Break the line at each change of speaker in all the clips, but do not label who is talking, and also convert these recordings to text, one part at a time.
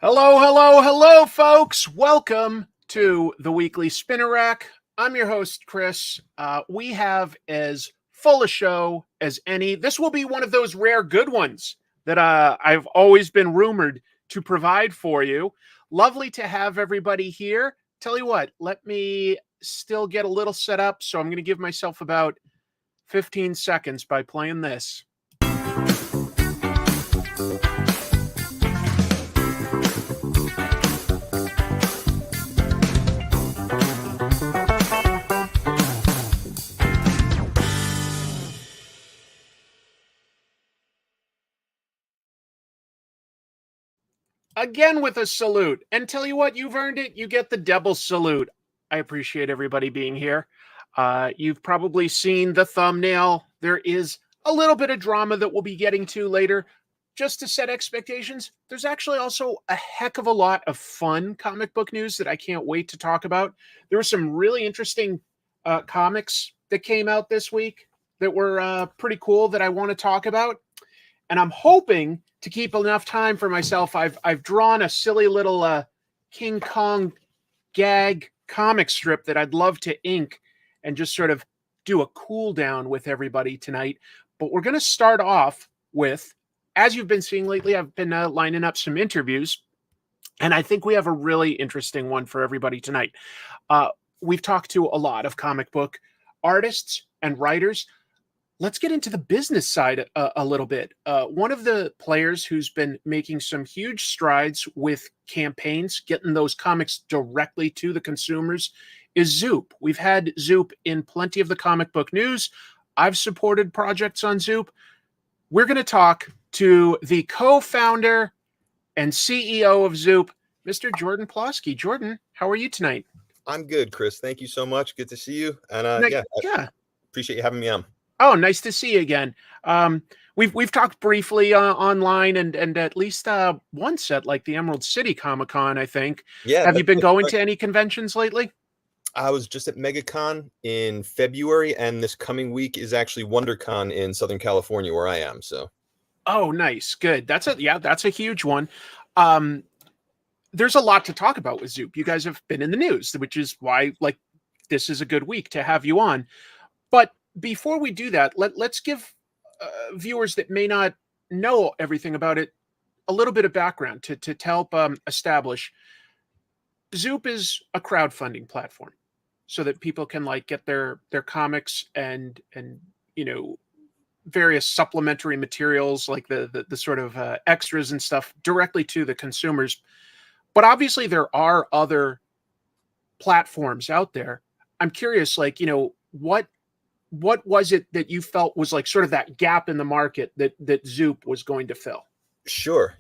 Hello, hello, hello, folks. Welcome to the Weekly Spinner Rack. I'm your host, Chris. We have as full a show as any. This will be one of those rare good ones that I've always been rumored to provide for you. Lovely to have everybody here. Tell you what, let me still get a little set up. So I'm going to give myself about 15 seconds by playing this. Again with a salute. And tell you what, you've earned it. You get the double salute. I appreciate everybody being here. You've probably seen the thumbnail. There is a little bit of drama that we'll be getting to later. Just to set expectations, there's actually also a heck of a lot of fun comic book news that I can't wait to talk about. There were some really interesting comics that came out this week that were pretty cool that I want to talk about. And I'm hoping to keep enough time for myself. I've drawn a silly little King Kong gag comic strip that I'd love to ink and just sort of do a cool down with everybody tonight. But we're going to start off with, as you've been seeing lately, I've been lining up some interviews, and I think we have a really interesting one for everybody tonight. We've talked to a lot of comic book artists and writers. Let's get into the business side a little bit. One of the players who's been making some huge strides with campaigns, getting those comics directly to the consumers, is Zoop. We've had Zoop in plenty of the comic book news. I've supported projects on Zoop. We're going to talk to the co-founder and CEO of Zoop, Mr. Jordan Plosky. Jordan, how are you tonight?
I'm good, Chris. Thank you so much. Good to see you. And I appreciate you having me on.
Oh, nice to see you again. We've talked briefly online and at least once at like the Emerald City Comic-Con, I think.
Yeah.
Have you been going to any conventions lately?
I was just at MegaCon in February, and this coming week is actually WonderCon in Southern California, where I am. So.
Oh, nice. Good. That's a huge one. There's a lot to talk about with Zoop. You guys have been in the news, which is why this is a good week to have you on. But before we do that, let's give viewers that may not know everything about it a little bit of background to help establish. Zoop is a crowdfunding platform so that people can get their comics and various supplementary materials like the sort of extras and stuff directly to the consumers. But obviously there are other platforms out there. I'm curious, what was it that you felt was sort of that gap in the market that Zoop was going to fill?
Sure.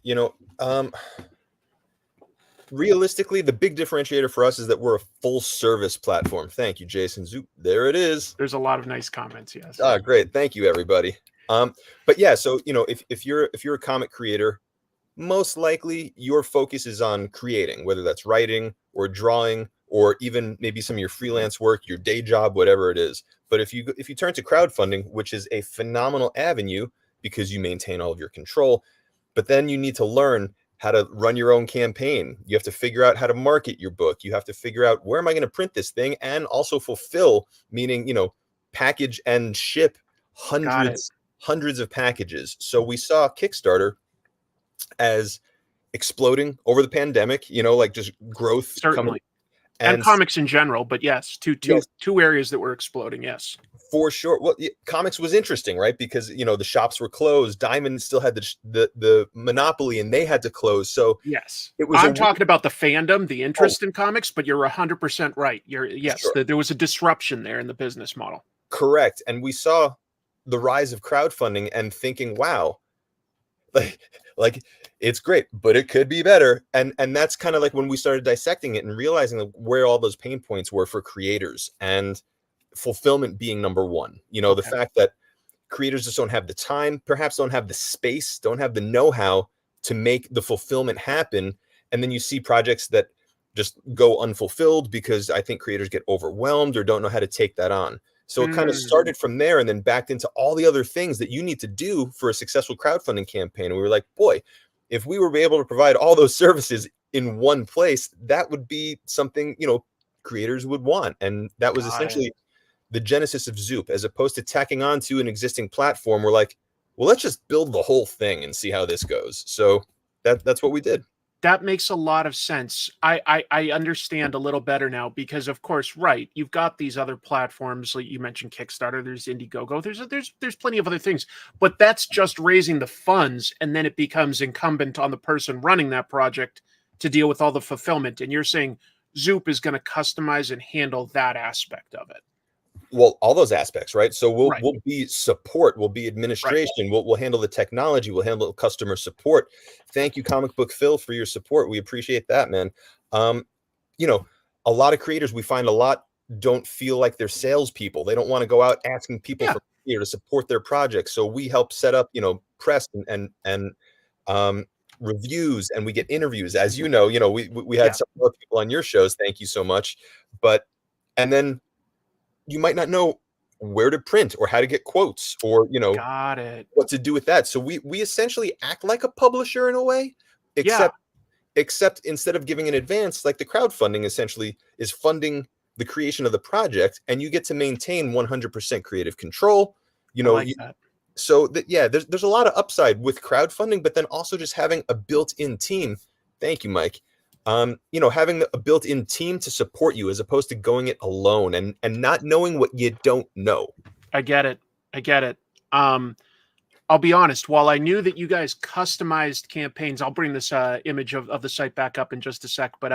Realistically, the big differentiator for us is that we're a full service platform. Thank you, Jason. Zoop. There it is.
There's a lot of nice comments. Yes.
Great. Thank you, everybody. But yeah, so, if you're a comic creator, most likely your focus is on creating, whether that's writing or drawing, or even maybe some of your freelance work, your day job, whatever it is. But if you turn to crowdfunding, which is a phenomenal avenue because you maintain all of your control, but then you need to learn how to run your own campaign. You have to figure out how to market your book. You have to figure out, where am I going to print this thing, and also fulfill, meaning, package and ship hundreds of packages. So we saw Kickstarter as exploding over the pandemic, just growth.
Certainly. And comics in general, but yes, two areas that were exploding. Yes,
for sure. Well, comics was interesting, right? Because the shops were closed. Diamond still had the monopoly, and they had to close. So
yes, I'm talking about the fandom, the interest in comics. But you're 100% right. There was a disruption there in the business model.
Correct, and we saw the rise of crowdfunding, and thinking, wow, like it's great, but it could be better. And that's kind of when we started dissecting it and realizing where all those pain points were for creators, and fulfillment being number one. The fact that creators just don't have the time, perhaps don't have the space, don't have the know-how to make the fulfillment happen. And then you see projects that just go unfulfilled because I think creators get overwhelmed or don't know how to take that on. So it kind of started from there and then backed into all the other things that you need to do for a successful crowdfunding campaign. And we were like, boy, if we were able to provide all those services in one place, that would be something, you know, creators would want. And that was essentially the genesis of Zoop. As opposed to tacking onto an existing platform, we're like, well, let's just build the whole thing and see how this goes. So that's what we did.
That makes a lot of sense. I understand a little better now because, of course, right, you've got these other platforms like you mentioned, Kickstarter. There's Indiegogo. There's plenty of other things, but that's just raising the funds, and then it becomes incumbent on the person running that project to deal with all the fulfillment. And you're saying Zoop is going to customize and handle that aspect of it.
Well, all those aspects, right? So we'll
Right.
we'll be support, we'll be administration, we'll handle the technology, we'll handle customer support. Thank you, Comic Book Phil, for your support. We appreciate that, man. You know, a lot of creators, we find a lot don't feel like they're salespeople. They don't want to go out asking people for to support their projects. So we help set up, you know, press and reviews, and we get interviews. As you know, we had some other people on your shows. Thank you so much. And then you might not know where to print or how to get quotes or, you know,
got it,
what to do with that. So we essentially act like a publisher in a way, except instead of giving an advance, like the crowdfunding essentially is funding the creation of the project, and you get to maintain 100% creative control. You know, so there's a lot of upside with crowdfunding, but then also just having a built-in team. Thank you, Mike. You know, having a built-in team to support you as opposed to going it alone and not knowing what you don't know.
I get it. I'll be honest, while I knew that you guys customized campaigns, I'll bring this image of the site back up in just a sec, but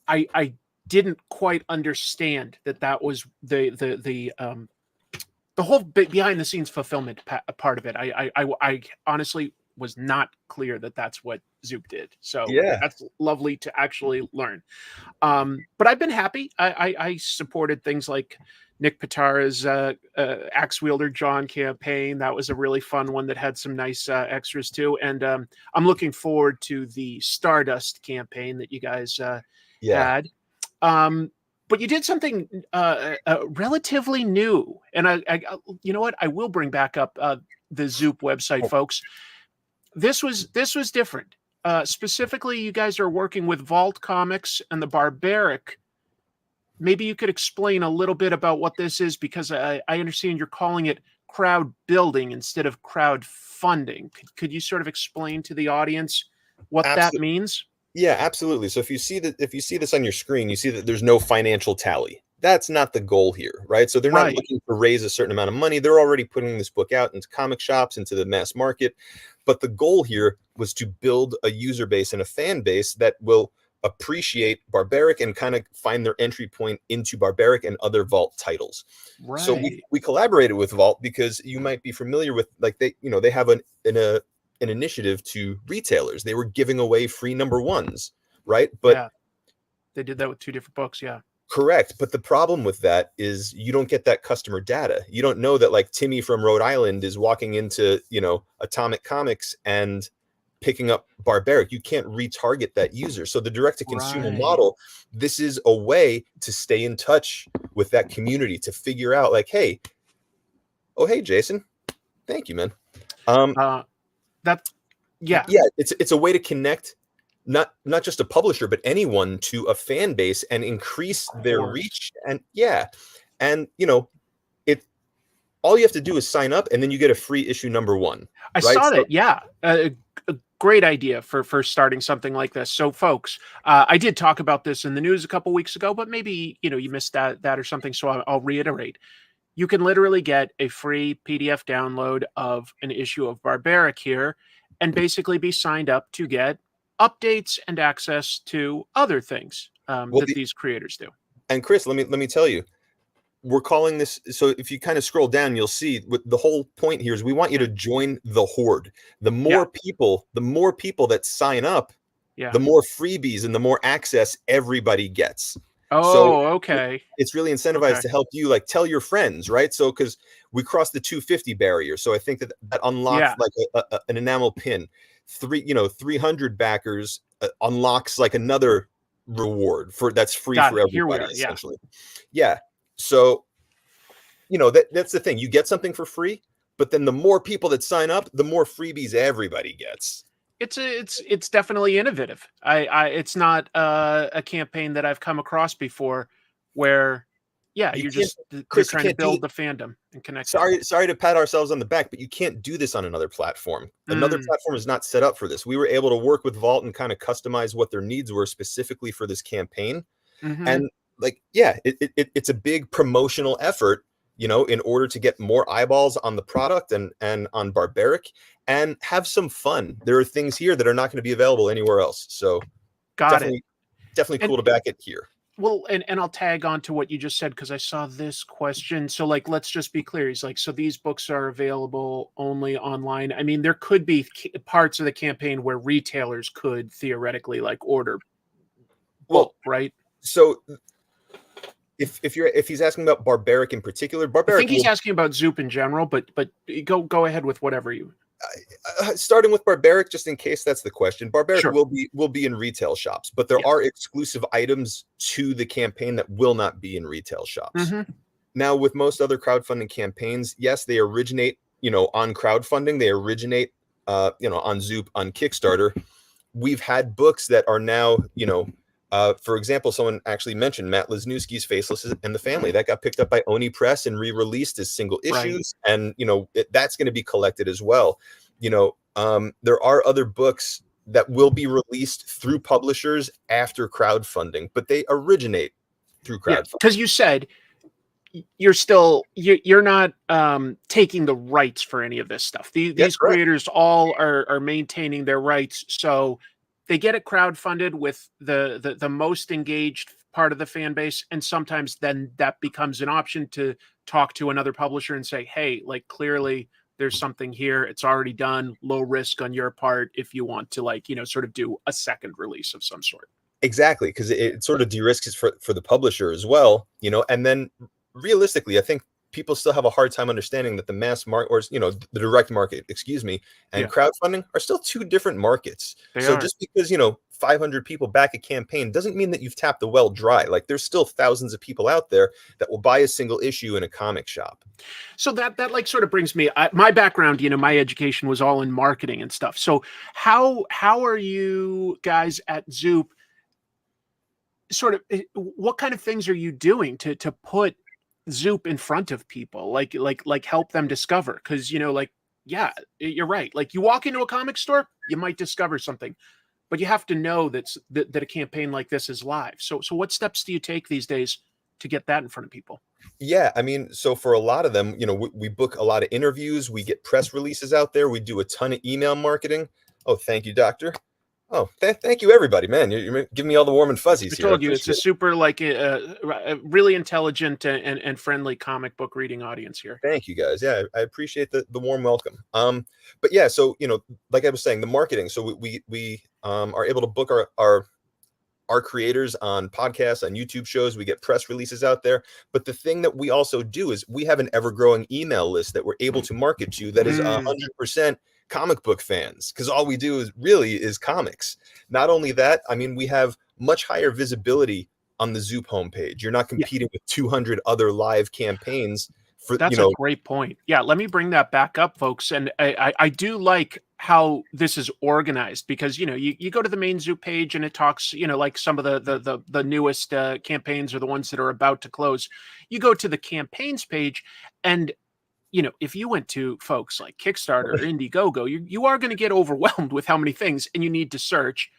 I didn't quite understand that was the whole behind the scenes fulfillment part of it. I honestly was not clear that that's what Zoop did. So that's lovely to actually learn. But I've been happy. I supported things like Nick Pitara's Axe Wielder John campaign. That was a really fun one that had some nice extras too. And I'm looking forward to the Stardust campaign that you guys had. But you did something relatively new. And I you know what? I will bring back up the Zoop website, folks. This was different. Specifically, you guys are working with Vault Comics and the Barbaric. Maybe you could explain a little bit about what this is, because I understand you're calling it crowd building instead of crowdfunding. Could you sort of explain to the audience what that means?
Yeah, absolutely. So if you see this on your screen, you see that there's no financial tally. That's not the goal here, right? So they're not looking to raise a certain amount of money. They're already putting this book out into comic shops, into the mass market. But the goal here was to build a user base and a fan base that will appreciate Barbaric and kind of find their entry point into Barbaric and other Vault titles. Right. So we collaborated with Vault because you might be familiar with, like, they have an initiative to retailers. They were giving away free #1s, right? But
they did that with 2 different books.
Correct. But the problem with that is you don't get that customer data. You don't know that, like, Timmy from Rhode Island is walking into, Atomic Comics and picking up Barbaric. You can't retarget that user. So the direct-to-consumer model, this is a way to stay in touch with that community, to figure out, like, hey, Jason, thank you, man. It's a way to connect not just a publisher, but anyone to a fan base and increase their reach. And all you have to do is sign up, and then you get a free issue #1.
I saw that. A great idea for starting something like this. So folks, I did talk about this in the news a couple weeks ago, but maybe you missed that or something. So I'll reiterate. You can literally get a free PDF download of an issue of Barbaric here, and basically be signed up to get updates and access to other things that these creators do.
And Chris, let me tell you, we're calling this. So if you kind of scroll down, you'll see the whole point here is we want you to join the horde. The more people that sign up, the more freebies and the more access everybody gets.
Okay.
It's really incentivized to help you, like, tell your friends, right? So because we crossed the 250 barrier, so I think that unlocks like an enamel pin. 300 backers unlocks like another reward that's free for everybody, essentially. So that's the thing. You get something for free, but then the more people that sign up, the more freebies everybody gets.
It's definitely innovative. It's not a campaign that I've come across before where, yeah,
You
you're
can't,
just you're
Chris, you
trying to
can't do
build
it.
the fandom and connect it.
Sorry to pat ourselves on the back, but you can't do this on another platform. Another platform is not set up for this. We were able to work with Vault and kind of customize what their needs were specifically for this campaign. And like, yeah, it's a big promotional effort, you know, in order to get more eyeballs on the product and on Barbaric and have some fun. There are things here that are not going to be available anywhere else. So definitely cool to back it here.
Well, and I'll tag on to what you just said, because I saw this question. So, like, let's just be clear. He's like, so these books are available only online. I mean, there could be parts of the campaign where retailers could theoretically like order bulk, right?
So if he's asking about Barbaric in particular,
I think he's asking about Zoop in general, but go ahead with whatever you.
Starting with Barbaric, just in case that's the question. Barbaric
Sure.
will be in retail shops, but there are exclusive items to the campaign that will not be in retail shops. Now, with most other crowdfunding campaigns, yes, they originate, you know, on crowdfunding. They originate, you know, on Zoop, on Kickstarter. We've had books that are now, you know, for example, someone actually mentioned Matt Lesniewski's Faceless and the Family. That got picked up by Oni Press and re-released as single issues. Right. And, you know, that's going to be collected as well. You know, there are other books that will be released through publishers after crowdfunding, but they originate through crowdfunding.
Because you said you're not taking the rights for any of this stuff. These creators all are maintaining their rights. So they get it crowdfunded with the most engaged part of the fan base. And sometimes then that becomes an option to talk to another publisher and say, hey, like, clearly there's something here. It's already done. Low risk on your part if you want to, like, you know, sort of do a second release of some sort.
Exactly, because it sort of de-risks for the publisher as well, you know. And then realistically, I think people still have a hard time understanding that the mass market, or, you know, the direct market, excuse me, and crowdfunding are still two different markets. Just because, you know, 500 people back a campaign doesn't mean that you've tapped the well dry. Like, there's still thousands of people out there that will buy a single issue in a comic shop.
So that like sort of brings me, my background, you know, my education was all in marketing and stuff. So how are you guys at Zoop sort of, what kind of things are you doing to put Zoop in front of people, like help them discover? Because, you know, like, yeah, you're right. Like, you walk into a comic store, you might discover something, but you have to know that a campaign like this is live. So what steps do you take these days to get that in front of people?
Yeah, I mean, so for a lot of them, you know, we book a lot of interviews, we get press releases out there, we do a ton of email marketing. Oh, thank you, doctor. Oh, thank you, everybody, man. You're giving me all the warm and fuzzies here.
I told you, it's a super, like, a really intelligent and friendly comic book reading audience here.
Thank you, guys. Yeah, I appreciate the warm welcome. But yeah, so, you know, like I was saying, the marketing. So we are able to book our creators on podcasts, on YouTube shows. We get press releases out there. But the thing that we also do is we have an ever-growing email list that we're able to market to that is 100% comic book fans, because all we do is comics. Not only that, I mean, we have much higher visibility on the Zoop homepage. You're not competing with 200 other live campaigns.
That's a great point. Yeah, let me bring that back up, folks. And I do like how this is organized, because, you know, you go to the main Zoop page and it talks, you know, like some of the newest campaigns or the ones that are about to close. You go to the campaigns page, and, you know, if you went to folks like Kickstarter or Indiegogo, you are going to get overwhelmed with how many things, and you need to search.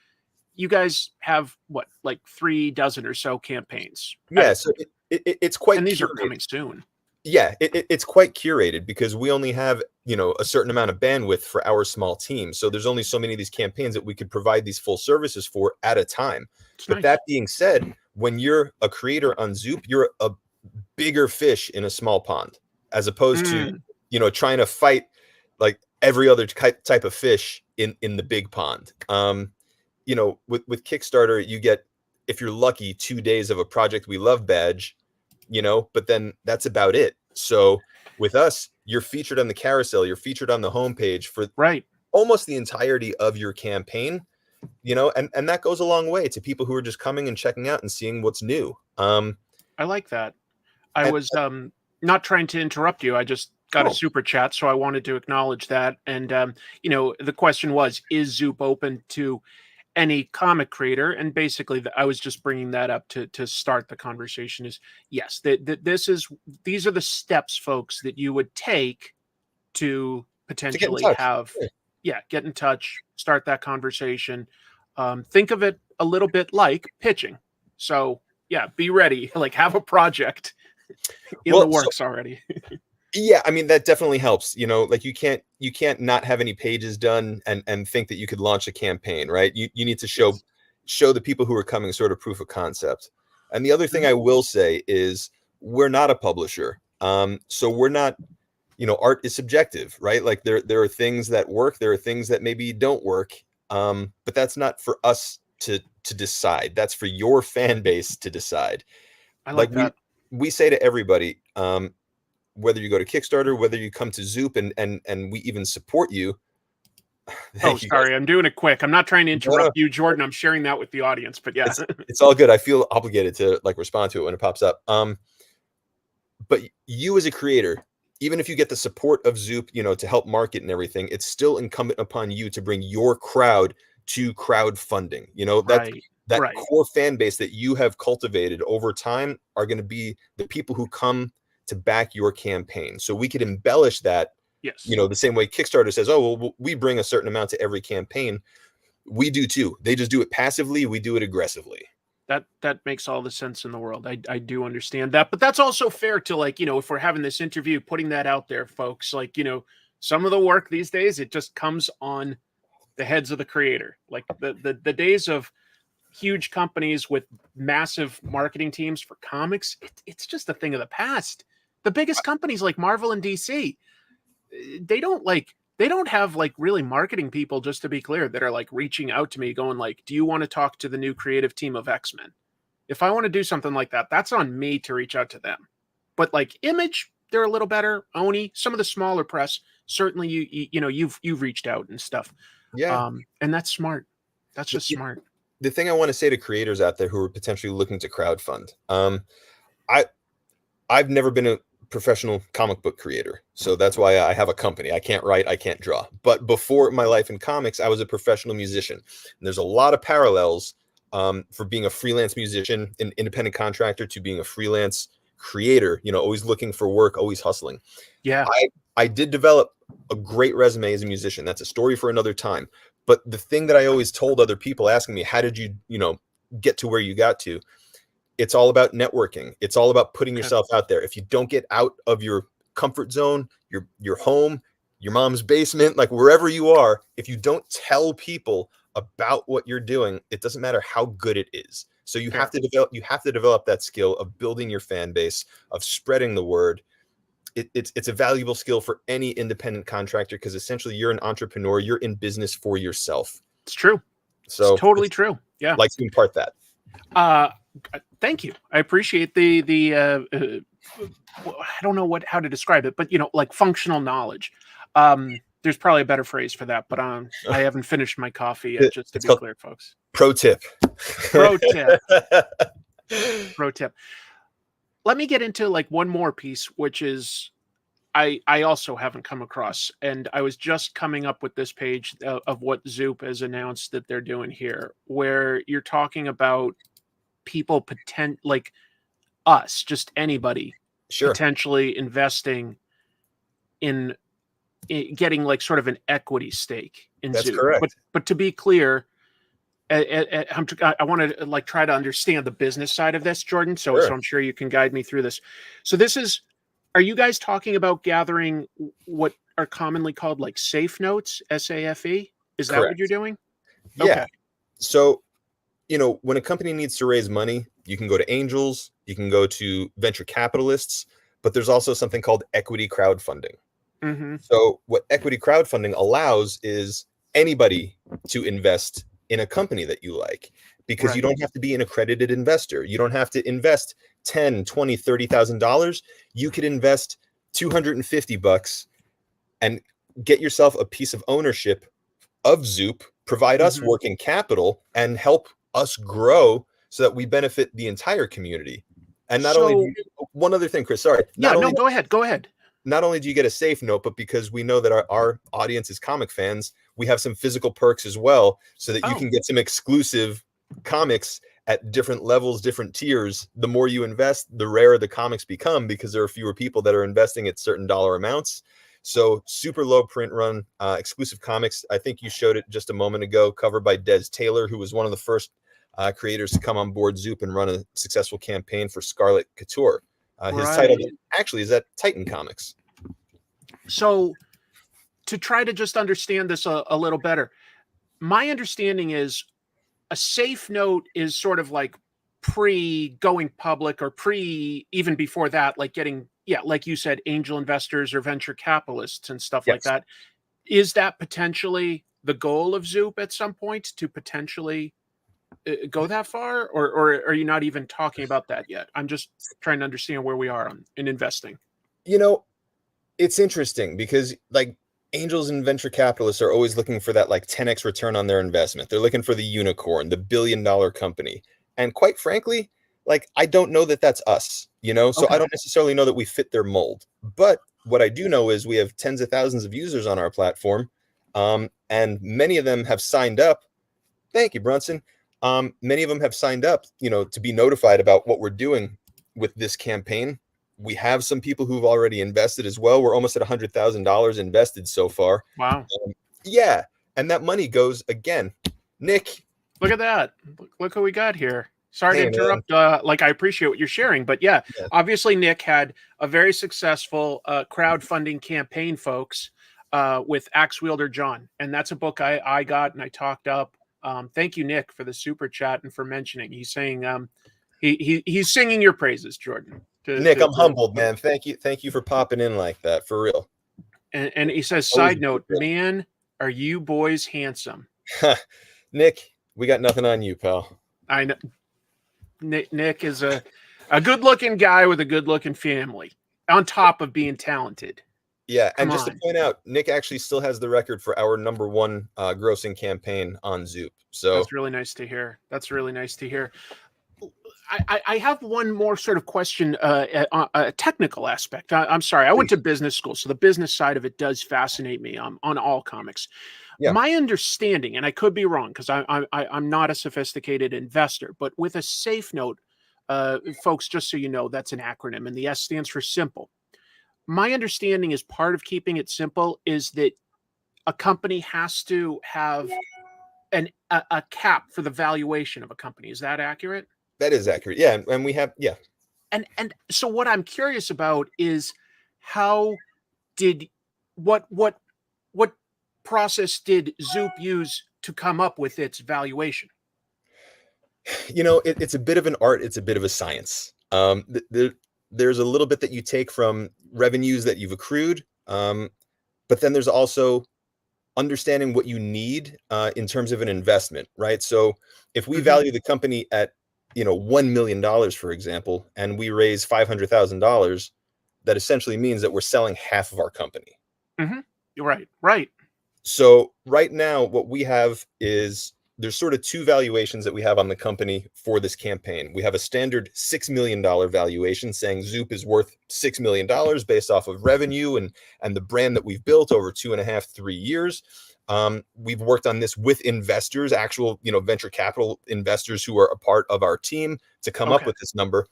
You guys have what, like 36 or so campaigns?
Yeah, so it's quite,
and these are coming soon.
Yeah, it's quite curated, because we only have, you know, a certain amount of bandwidth for our small team. So there's only so many of these campaigns that we could provide these full services for at a time. But that being said, when you're a creator on Zoop, you're a bigger fish in a small pond, as opposed to, you know, trying to fight like every other type of fish in the big pond. You know, with Kickstarter, you get, if you're lucky, 2 days of a Project We Love badge, you know, but then that's about it. So with us, you're featured on the carousel, you're featured on the homepage for almost the entirety of your campaign, you know, and that goes a long way to people who are just coming and checking out and seeing what's new.
I like that. I was not trying to interrupt you. I just got a
Cool.
super chat, so I wanted to acknowledge that. And the question was, is Zoop open to any comic creator? And basically, I was just bringing that up to start the conversation. Is yes, these are the steps, folks, that you would take to
To get in
potentially
touch.
get in touch, start that conversation. Think of it a little bit like pitching. So yeah, be ready. Like, have a project in the works already.
Yeah, I mean, that definitely helps. Like you can't not have any pages done and think that you could launch a campaign, right? You need to show the people who are coming sort of proof of concept. And the other thing I will say is we're not a publisher. So we're not, art is subjective, right? Like there are things that work, there are things that maybe don't work. But that's not for us to decide. That's for your fan base to decide.
I like that.
We say to everybody, whether you go to Kickstarter, whether you come to Zoop and we even support you.
Sorry, I'm doing it quick. I'm not trying to interrupt you, Jordan. I'm sharing that with the audience, but yeah.
It's all good. I feel obligated to like respond to it when it pops up. But you as a creator, even if you get the support of Zoop, to help market and everything, it's still incumbent upon you to bring your crowd to crowdfunding. That core fan base that you have cultivated over time are going to be the people who come to back your campaign. So we could embellish that,
yes,
the same way Kickstarter says, oh, well, we bring a certain amount to every campaign. We do too. They just do it passively. We do it aggressively.
That makes all the sense in the world. I do understand that, but that's also fair to, like, if we're having this interview, putting that out there, folks, like, some of the work these days, it just comes on the heads of the creator. Like the days of huge companies with massive marketing teams for comics, it's just a thing of the past. The biggest companies like Marvel and DC, they don't have like really marketing people, just to be clear, that are like reaching out to me going like, do you want to talk to the new creative team of X-Men? If I want to do something like that, that's on me to reach out to them. But like Image, they're a little better. Oni, some of the smaller press, certainly you've reached out and stuff.
Yeah.
And that's smart. That's just smart.
The thing I want to say to creators out there who are potentially looking to crowdfund, I've never been a professional comic book creator, so that's why I have a company. I can't write, I can't draw. But before my life in comics, I was a professional musician. And there's a lot of parallels for being a freelance musician, an independent contractor, to being a freelance creator. Always looking for work, always hustling.
Yeah,
I did develop a great resume as a musician. That's a story for another time. But the thing that I always told other people asking me, how did you, get to where you got to? It's all about networking. It's all about putting yourself out there. If you don't get out of your comfort zone, your home, your mom's basement, like wherever you are, if you don't tell people about what you're doing, it doesn't matter how good it is. So you have to develop that skill of building your fan base, of spreading the word. It's a valuable skill for any independent contractor, because essentially you're an entrepreneur. You're in business for yourself.
It's true.
So
it's totally true. Yeah.
Like to impart that.
Thank you. I appreciate the I don't know how to describe it, but like functional knowledge. There's probably a better phrase for that, but I haven't finished my coffee yet, just to be clear, folks.
Pro tip.
Pro tip. Pro tip. Let me get into like one more piece, which is I also haven't come across, and I was just coming up with this page of what Zoop has announced that they're doing here, where you're talking about people like us, just anybody, potentially investing in getting like sort of an equity stake in Zoop. That's correct. But to be clear, I want to like try to understand the business side of this, Jordan. So I'm sure you can guide me through this. So are you guys talking about gathering what are commonly called like safe notes, SAFE? Is that what you're doing?
Yeah. Okay. So, when a company needs to raise money, you can go to angels, you can go to venture capitalists, but there's also something called equity crowdfunding. Mm-hmm. So what equity crowdfunding allows is anybody to invest in a company that you like, because you don't have to be an accredited investor. You don't have to invest $10, $20, $30,000. You could invest $250 and get yourself a piece of ownership of Zoop, provide us working capital, and help us grow so that we benefit the entire community. And not only one other thing, Chris, sorry.
Go ahead.
not only do you get a safe note, but because we know that our audience is comic fans, we have some physical perks as well, so that you can get some exclusive comics at different levels, different tiers. The more you invest, the rarer the comics become, because there are fewer people that are investing at certain dollar amounts. So super low print run, exclusive comics. I think you showed it just a moment ago, covered by Des Taylor, who was one of the first creators to come on board Zoop and run a successful campaign for Scarlet Couture. His title actually is at Titan Comics.
So to try to just understand this a little better, my understanding is a safe note is sort of like pre-going public, or even before that, like getting, like you said, angel investors or venture capitalists and stuff like that. Is that potentially the goal of Zoop at some point, to potentially go that far, or are you not even talking about that yet? I'm just trying to understand where we are in investing.
You know, it's interesting because like angels and venture capitalists are always looking for that like 10x return on their investment. They're looking for the unicorn, the billion-dollar company. And quite frankly, like, I don't know that that's us, you know? So I don't necessarily know that we fit their mold. But what I do know is we have tens of thousands of users on our platform. And many of them have signed up. Thank you, Brunson. Many of them have signed up, you know, to be notified about what we're doing with this campaign. We have some people who've already invested as well. We're almost at $100,000 invested so far.
Wow.
Yeah. And that money goes, again, Nick.
Look at that. Look who we got here. Sorry to interrupt. Like, I appreciate what you're sharing, but obviously Nick had a very successful crowdfunding campaign, folks, with Axe Wielder John. And that's a book I got and I talked up. Thank you, Nick, for the super chat and for mentioning. He's saying he's singing your praises, Jordan.
Nick, I'm humbled, man. Thank you for popping in like that, for real.
And he says, side note, man, are you boys handsome?
Nick, we got nothing on you, pal.
I know. Nick is a good-looking guy with a good-looking family, on top of being talented.
Yeah, and just to point out, Nick actually still has the record for our #1 grossing campaign on Zoop. So
that's really nice to hear. That's really nice to hear. I have one more sort of question, a technical aspect. I'm sorry. I went to business school, so the business side of it does fascinate me on all comics. Yeah. My understanding, and I could be wrong because I'm not a sophisticated investor, but with a safe note, folks, just so you know, that's an acronym, and the S stands for simple. My understanding is part of keeping it simple is that a company has to have a cap for the valuation of a company. Is that accurate?
That is accurate. Yeah. And we have,
And so what I'm curious about is what process did Zoop use to come up with its valuation?
You know, it's a bit of an art. It's a bit of a science. There's a little bit that you take from revenues that you've accrued. But then there's also understanding what you need in terms of an investment, right? So if we value the company at, $1 million, for example, and we raise $500,000, that essentially means that we're selling half of our company.
You're right.
So right now, what we have is there's sort of two valuations that we have on the company for this campaign. We have a standard $6 million valuation saying Zoop is worth $6 million based off of revenue and the brand that we've built over 2.5, 3 years. We've worked on this with investors, actual, venture capital investors who are a part of our team to come up with this number.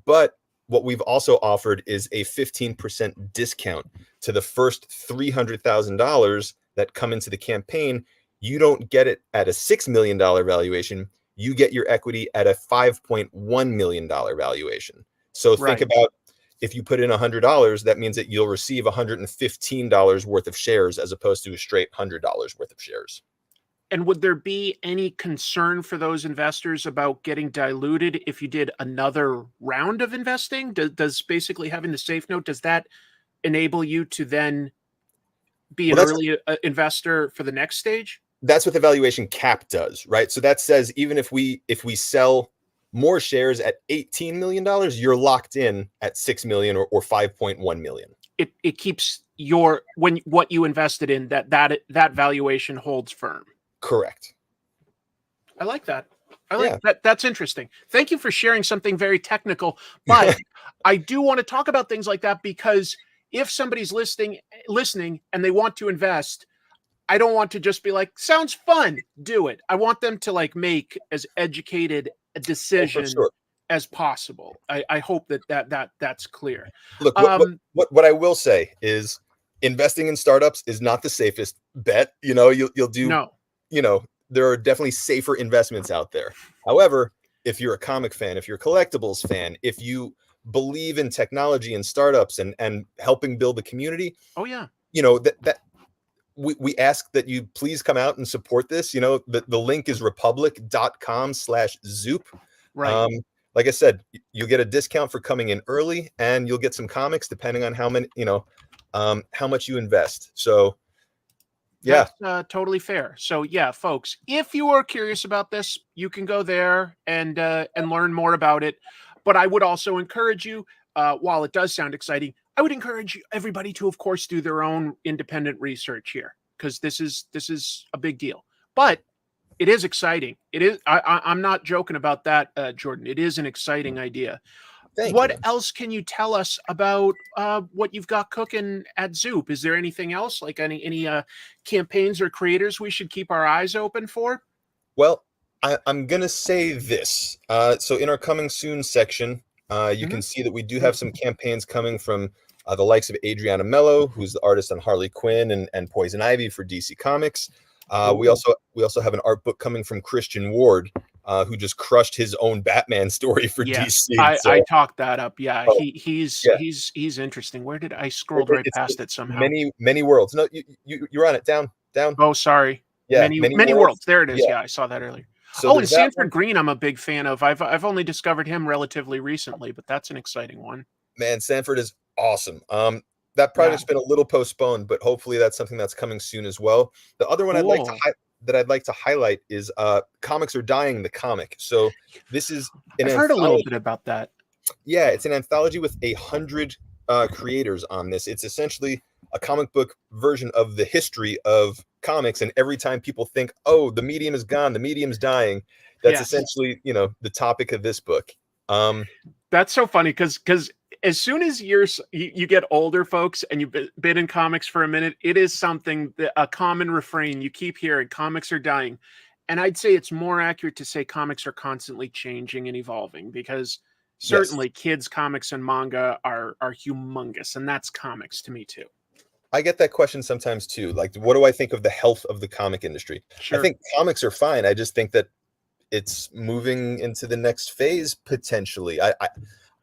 But what we've also offered is a 15% discount to the first $300,000 that come into the campaign. You don't get it at a $6 million valuation. You get your equity at a $5.1 million valuation. So think about, if you put in $100, that means that you'll receive $115 worth of shares as opposed to a straight $100 worth of shares.
And would there be any concern for those investors about getting diluted if you did another round of investing? Does basically having the safe note, does that enable you to then be an early investor for the next stage?
That's what the valuation cap does, right? So that says even if we sell more shares at $18 million, you're locked in at $6 million or $5.1 million.
It keeps what you invested in, that valuation holds firm.
Correct.
I like that. That. That's interesting. Thank you for sharing something very technical, but I do want to talk about things like that because if somebody's listening and they want to invest, I don't want to just be like, sounds fun, do it. I want them to like make as educated a
Oh, for
decision
sure.
as possible. I hope that's clear.
Look, what I will say is investing in startups is not the safest bet. You know, you'll do,
No.
you know, there are definitely safer investments out there. However, if you're a comic fan, if you're a collectibles fan, if you believe in technology and startups and helping build the community,
Oh yeah.
you know, that we ask that you please come out and support this. You know, the link is republic.com/Zoop.
Right.
Like I said, you'll get a discount for coming in early, and you'll get some comics depending on how many, how much you invest. So yeah,
That's totally fair. So yeah, folks, if you are curious about this, you can go there and learn more about it. But I would also encourage you, while it does sound exciting, I would encourage everybody to, of course, do their own independent research here, because this is a big deal. But it is exciting. It is. I'm not joking about that, Jordan. It is an exciting idea.
thank
What
you.
else can you tell us about what you've got cooking at Zoop? Is there anything else, like any campaigns or creators we should keep our eyes open for?
Well, I'm gonna say this. So in our coming soon section, you can see that we do have some campaigns coming from the likes of Adriana Mello, who's the artist on Harley Quinn and Poison Ivy for DC Comics. We also have an art book coming from Christian Ward, who just crushed his own Batman story for
Yes,
DC.
I talked that up. Yeah,
Oh,
he's
yeah.
he's interesting. Where did I scrolled right past it somehow?
Many worlds. No, you're on it. Down.
Oh, sorry.
Yeah,
Many worlds. There it is.
Yeah.
Yeah, I saw that earlier.
So
Oh, and
there's that
Sanford
one.
Green, I'm a big fan of. I've only discovered him relatively recently, but that's an exciting one.
Man, Sanford is awesome. That
Yeah,
project's been a little postponed, but hopefully that's something that's coming soon as well. The other one
cool.
I'd like to highlight is Comics Are Dying, the comic. So this is an
I've heard a little
anthology.
bit about that.
Yeah, it's an anthology with 100 creators on this. It's essentially a comic book version of the history of comics, and every time people think, oh, the medium is gone, the medium's dying, that's
Yes.
essentially, the topic of this book.
That's so funny because as soon as you get older, folks, and you've been in comics for a minute, it is something that a common refrain you keep hearing: comics are dying. And I'd say it's more accurate to say comics are constantly changing and evolving, because certainly kids comics and manga are humongous, and that's comics to me too.
I get that question sometimes too. Like, what do I think of the health of the comic industry?
Sure.
I think comics are fine. I just think that it's moving into the next phase potentially. I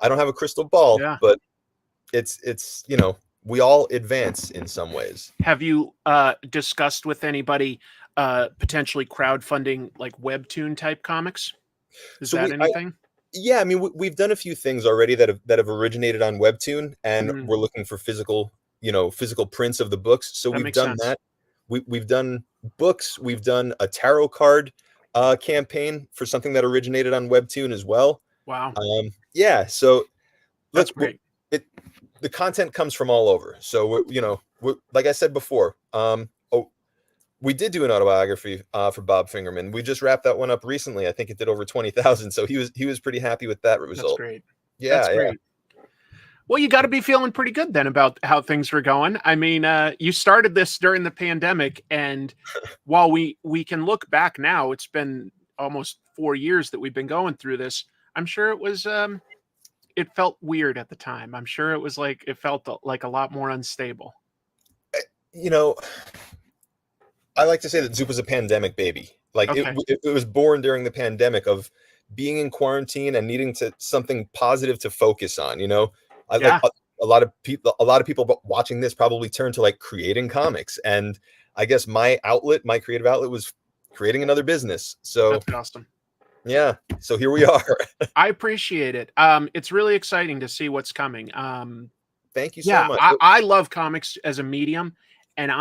don't have a crystal ball,
Yeah.
but it's we all advance in some ways.
Have you discussed with anybody potentially crowdfunding like webtoon type comics? Is
So
that anything?
yeah, I mean, we've done a few things already that have originated on Webtoon, and
Mhm.
we're looking for physical prints of the books. So
That
we've
makes
done
sense.
that. We've done books. We've done a tarot card campaign for something that originated on Webtoon as well.
Wow.
Yeah. So
That's
look,
great.
the content comes from all over. So we're like I said before. We did do an autobiography for Bob Fingerman. We just wrapped that one up recently. I think it did over 20,000. So he was pretty happy with that
That's
result.
great. That's
Yeah, yeah.
great. Well, you got to be feeling pretty good then about how things were going. I mean, you started this during the pandemic, and while we can look back now, it's been almost 4 years that we've been going through this. I'm sure it was it felt weird at the time. I'm sure it felt like a lot more unstable.
You know, I like to say that Zoop was a pandemic baby. Like
Okay.
it was born during the pandemic of being in quarantine and needing something positive to focus on. I like
Yeah.
a lot of people watching this probably turn to like creating comics, and I guess my creative outlet was creating another business. So
That's awesome.
yeah, so here we are.
I appreciate it. It's really exciting to see what's coming.
Thank you so
Yeah,
much.
I love comics as a medium, and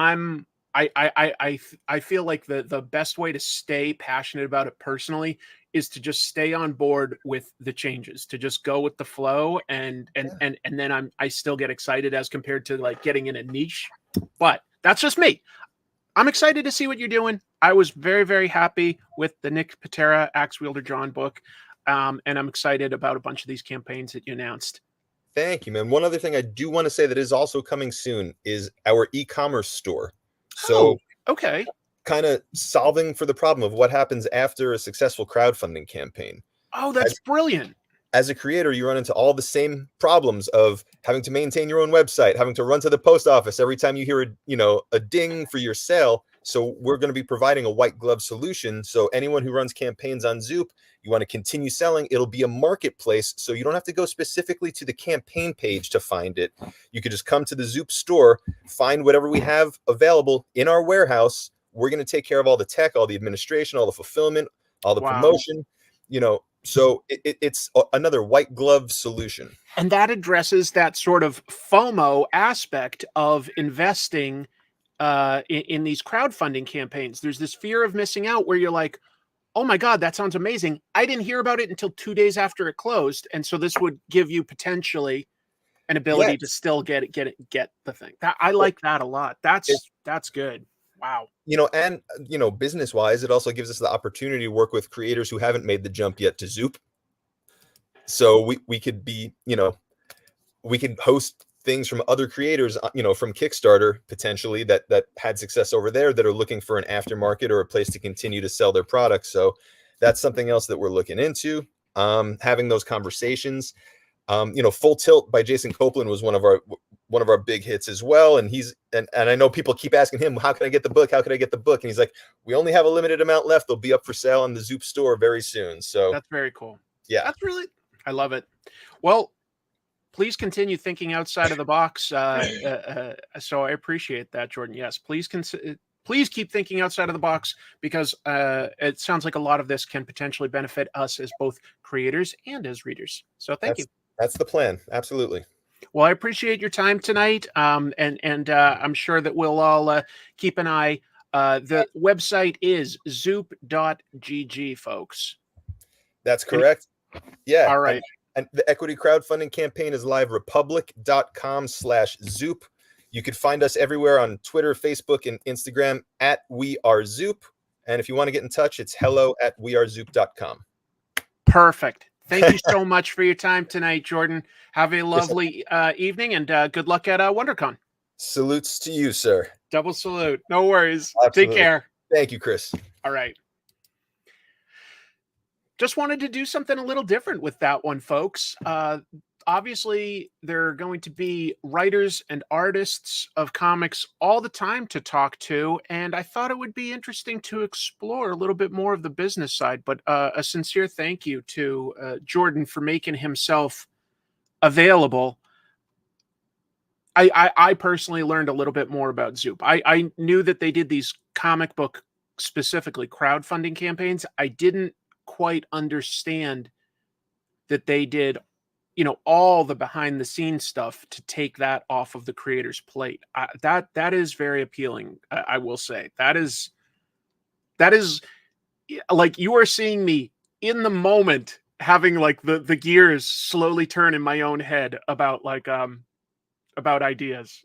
I feel like the best way to stay passionate about it personally is to just stay on board with the changes, to just go with the flow, and then I still get excited as compared to like getting in a niche. But that's just me. I'm excited to see what you're doing. I was very, very happy with the Nick Patera Axe Wielder John book, and I'm excited about a bunch of these campaigns that you announced.
Thank you, man. One other thing I do want to say that is also coming soon is our e-commerce store. So
okay.
kind of solving for the problem of what happens after a successful crowdfunding campaign.
Oh, that's brilliant.
As a creator, you run into all the same problems of having to maintain your own website, having to run to the post office every time you hear a ding for your sale. So we're going to be providing a white glove solution. So anyone who runs campaigns on Zoop, you want to continue selling, it'll be a marketplace. So you don't have to go specifically to the campaign page to find it. You could just come to the Zoop store, find whatever we have available in our warehouse. We're going to take care of all the tech, all the administration, all the fulfillment, all the promotion, so it's another white glove solution.
And that addresses that sort of FOMO aspect of investing in these crowdfunding campaigns. There's this fear of missing out where you're like, oh my God, that sounds amazing. I didn't hear about it until 2 days after it closed. And so this would give you potentially an ability to still get the thing. I like that a lot. That's good. Wow.
And business wise, it also gives us the opportunity to work with creators who haven't made the jump yet to Zoop. So we could be, we could host things from other creators, from Kickstarter potentially that had success over there that are looking for an aftermarket or a place to continue to sell their products. So that's something else that we're looking into, having those conversations. Full Tilt by Jason Copeland was one of our big hits as well. And and I know people keep asking him, how can I get the book? How can I get the book? And he's like, we only have a limited amount left. They'll be up for sale in the Zoop store very soon. So
that's very cool.
Yeah,
I love it. Well, please continue thinking outside of the box. So I appreciate that, Jordan. Yes, please keep thinking outside of the box, because it sounds like a lot of this can potentially benefit us as both creators and as readers. So thank you.
That's the plan. Absolutely.
Well, I appreciate your time tonight. And I'm sure that we'll all keep an eye. The website is zoop.gg, folks.
That's correct. Yeah.
All right.
And the equity crowdfunding campaign is live, republic.com/Zoop. You could find us everywhere on Twitter, Facebook, and Instagram at WeAreZoop. And if you want to get in touch, it's hello@wearezoop.com.
Perfect. Thank you so much for your time tonight, Jordan. Have a lovely evening, and good luck at WonderCon.
Salutes to you, sir.
Double salute. No worries.
Absolutely.
Take care.
Thank you, Chris.
All right. Just wanted to do something a little different with that one, folks. Obviously, there are going to be writers and artists of comics all the time to talk to, and I thought it would be interesting to explore a little bit more of the business side. But a sincere thank you to Jordan for making himself available. I personally learned a little bit more about Zoop. I knew that they did these comic book, specifically crowdfunding campaigns. I didn't quite understand that they did all the behind the scenes stuff to take that off of the creator's plate. That is very appealing. I will say that is like, you are seeing me in the moment having like the gears slowly turn in my own head about ideas.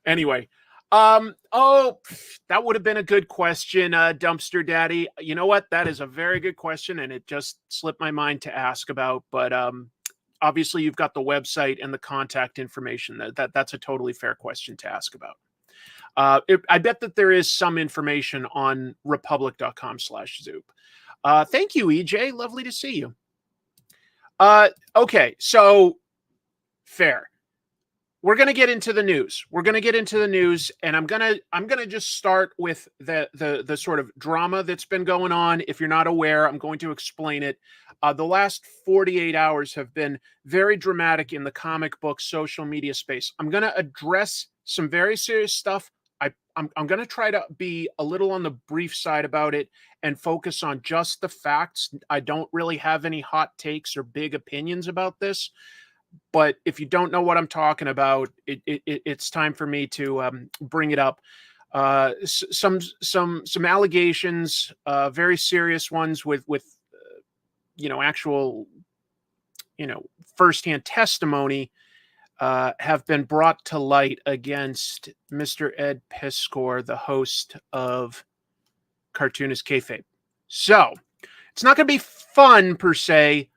Anyway, that would have been a good question, Dumpster Daddy. You know what? That is a very good question, and it just slipped my mind to ask about. But obviously, you've got the website and the contact information. That's a totally fair question to ask about. I bet that there is some information on republic.com/Zoop. Thank you, EJ. Lovely to see you. Okay, so fair. We're going to get into the news. And I'm going to just start with the sort of drama that's been going on. If you're not aware, I'm going to explain it. The last 48 hours have been very dramatic in the comic book social media space. I'm going to address some very serious stuff. I'm going to try to be a little on the brief side about it and focus on just the facts. I don't really have any hot takes or big opinions about this. But if you don't know what I'm talking about, it's time for me to bring it up. Some allegations, very serious ones with actual firsthand testimony have been brought to light against Mr. Ed Piskor, the host of Cartoonist Kayfabe. So it's not going to be fun per se,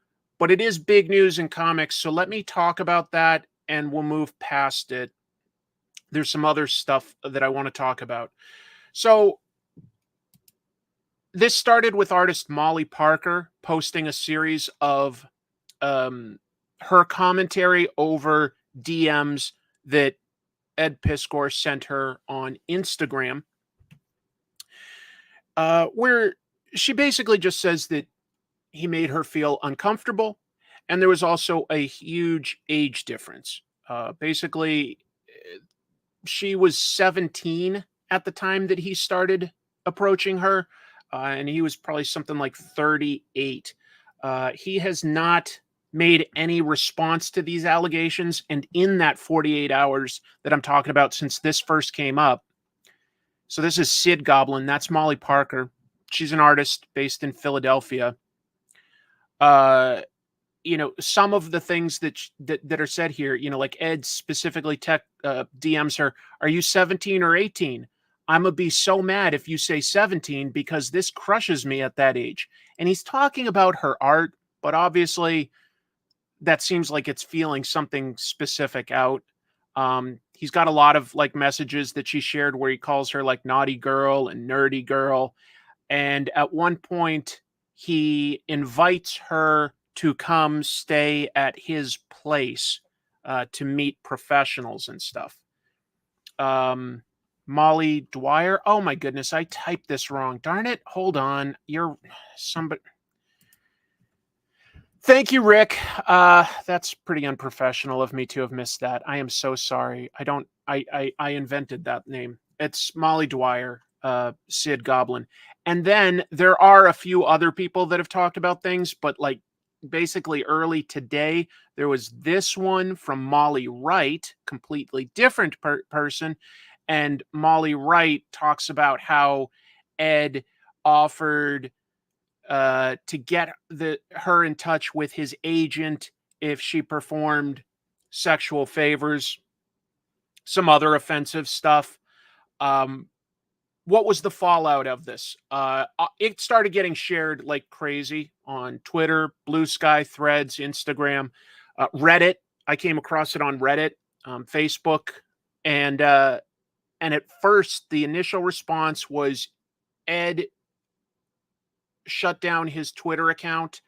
but it is big news in comics. So let me talk about that and we'll move past it. There's some other stuff that I want to talk about. So this started with artist Molly Parker posting a series of her commentary over DMs that Ed Piskor sent her on Instagram, where she basically just says that he made her feel uncomfortable, and there was also a huge age difference. Basically, she was 17 at the time that he started approaching her, and he was probably something like 38. He has not made any response to these allegations, and in that 48 hours that I'm talking about since this first came up, so this is Sid Goblin, that's Molly Parker. She's an artist based in Philadelphia. Some of the things that are said here, like Ed specifically DMs her, "Are you 17 or 18? I'm gonna be so mad if you say 17 because this crushes me at that age." And he's talking about her art, but obviously that seems like it's feeling something specific out. He's got a lot of like messages that she shared where he calls her like naughty girl and nerdy girl. And at one point he invites her to come stay at his place to meet professionals and stuff. Molly Dwyer. Oh my goodness, I typed this wrong. Darn it. Hold on. You're somebody. Thank you, Rick. That's pretty unprofessional of me to have missed that. I am so sorry. I invented that name. It's Molly Dwyer, Sid Goblin. And then there are a few other people that have talked about things, but like basically early today, there was this one from Molly Wright, completely different person. And Molly Wright talks about how Ed offered to get her in touch with his agent if she performed sexual favors, some other offensive stuff. What was the fallout of this? It started getting shared like crazy on Twitter, Blue Sky, Threads, Instagram, Reddit. I came across it on Reddit, Facebook, and at first the initial response was Ed shut down his Twitter account,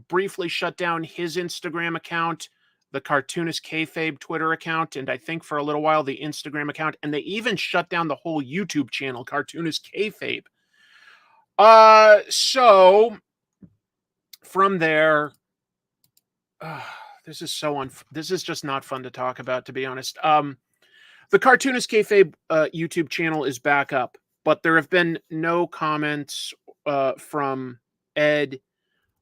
briefly shut down his Instagram account, the Cartoonist Kayfabe Twitter account, and I think for a little while the Instagram account, and they even shut down the whole YouTube channel, Cartoonist Kayfabe. So from there, this is just not fun to talk about, to be honest. The Cartoonist Kayfabe YouTube channel is back up, but there have been no comments from Ed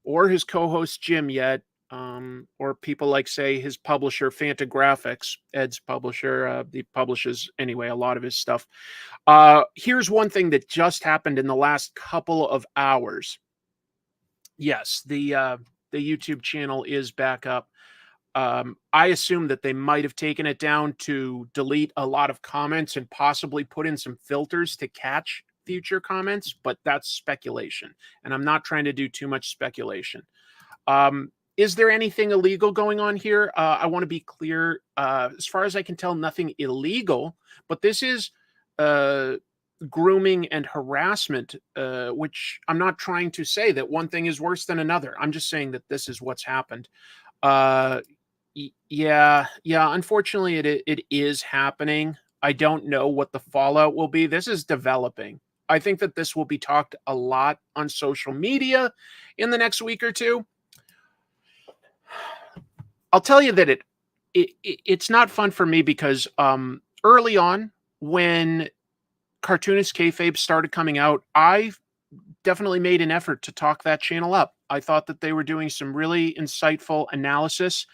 or his co-host Jim yet, or people like, say, his publisher Fantagraphics, Ed's publisher. He publishes, anyway, a lot of his stuff. Here's one thing that just happened in the last couple of hours. Yes, the YouTube channel is back up. I assume that they might have taken it down to delete a lot of comments and possibly put in some filters to catch future comments, but that's speculation, and I'm not trying to do too much speculation. Is there anything illegal going on here? I want to be clear. As far as I can tell, nothing illegal, but this is grooming and harassment, which I'm not trying to say that one thing is worse than another. I'm just saying that this is what's happened. Yeah. Unfortunately, it is happening. I don't know what the fallout will be. This is developing. I think that this will be talked a lot on social media in the next week or two. I'll tell you that it's not fun for me because early on, when Cartoonist Kayfabe started coming out, I definitely made an effort to talk that channel up. I thought that they were doing some really insightful analysis.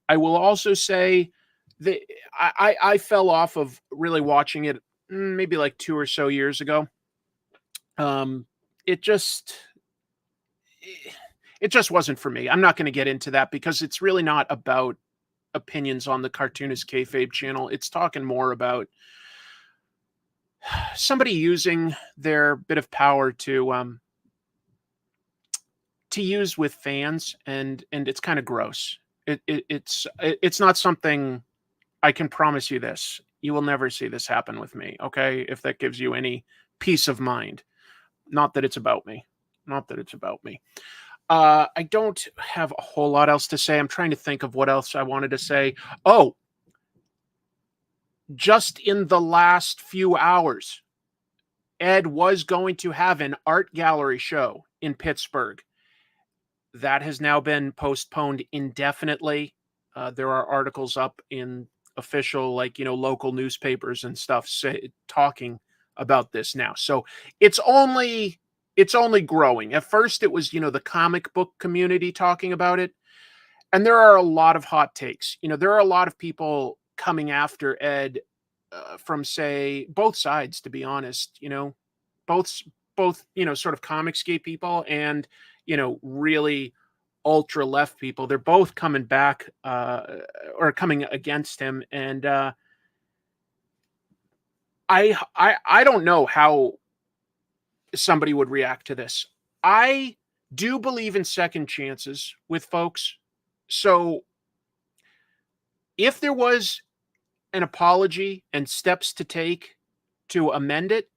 I will also say that I fell off of really watching it maybe like 2 or so years ago. It just wasn't for me. I'm not going to get into that because it's really not about opinions on the Cartoonist Kayfabe channel. It's talking more about somebody using their bit of power to to use with fans, and it's kind of gross. It's not something. I can promise you this. You will never see this happen with me, okay? If that gives you any peace of mind. Not that it's about me. Not that it's about me. I don't have a whole lot else to say. I'm trying to think of what else I wanted to say. Oh, just in the last few hours, Ed was going to have an art gallery show in Pittsburgh. That has now been postponed indefinitely. There are articles up in official, like, local newspapers and stuff talking about this now. So it's only growing. At first it was, the comic book community talking about it. And there are a lot of hot takes. There are a lot of people coming after Ed from, say, both sides, to be honest, both, sort of Comicsgate people and, really ultra left people. They're both coming back or coming against him. And I don't know how somebody would react to this. I do believe in second chances with folks. So if there was an apology and steps to take to amend it,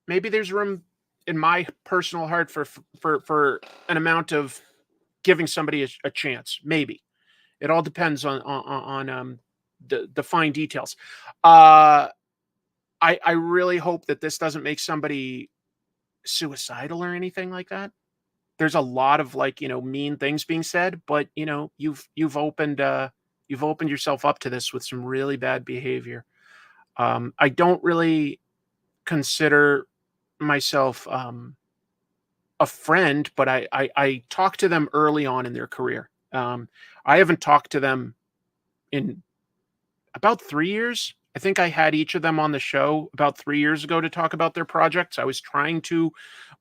maybe there's room in my personal heart for an amount of giving somebody a chance. Maybe it all depends on the fine details. I really hope that this doesn't make somebody suicidal or anything like that. There's a lot of, like, mean things being said, but you've opened yourself up to this with some really bad behavior. I don't really consider myself a friend, but I talked to them early on in their career. I haven't talked to them in about 3 years. I think I had each of them on the show about 3 years ago to talk about their projects. I was trying to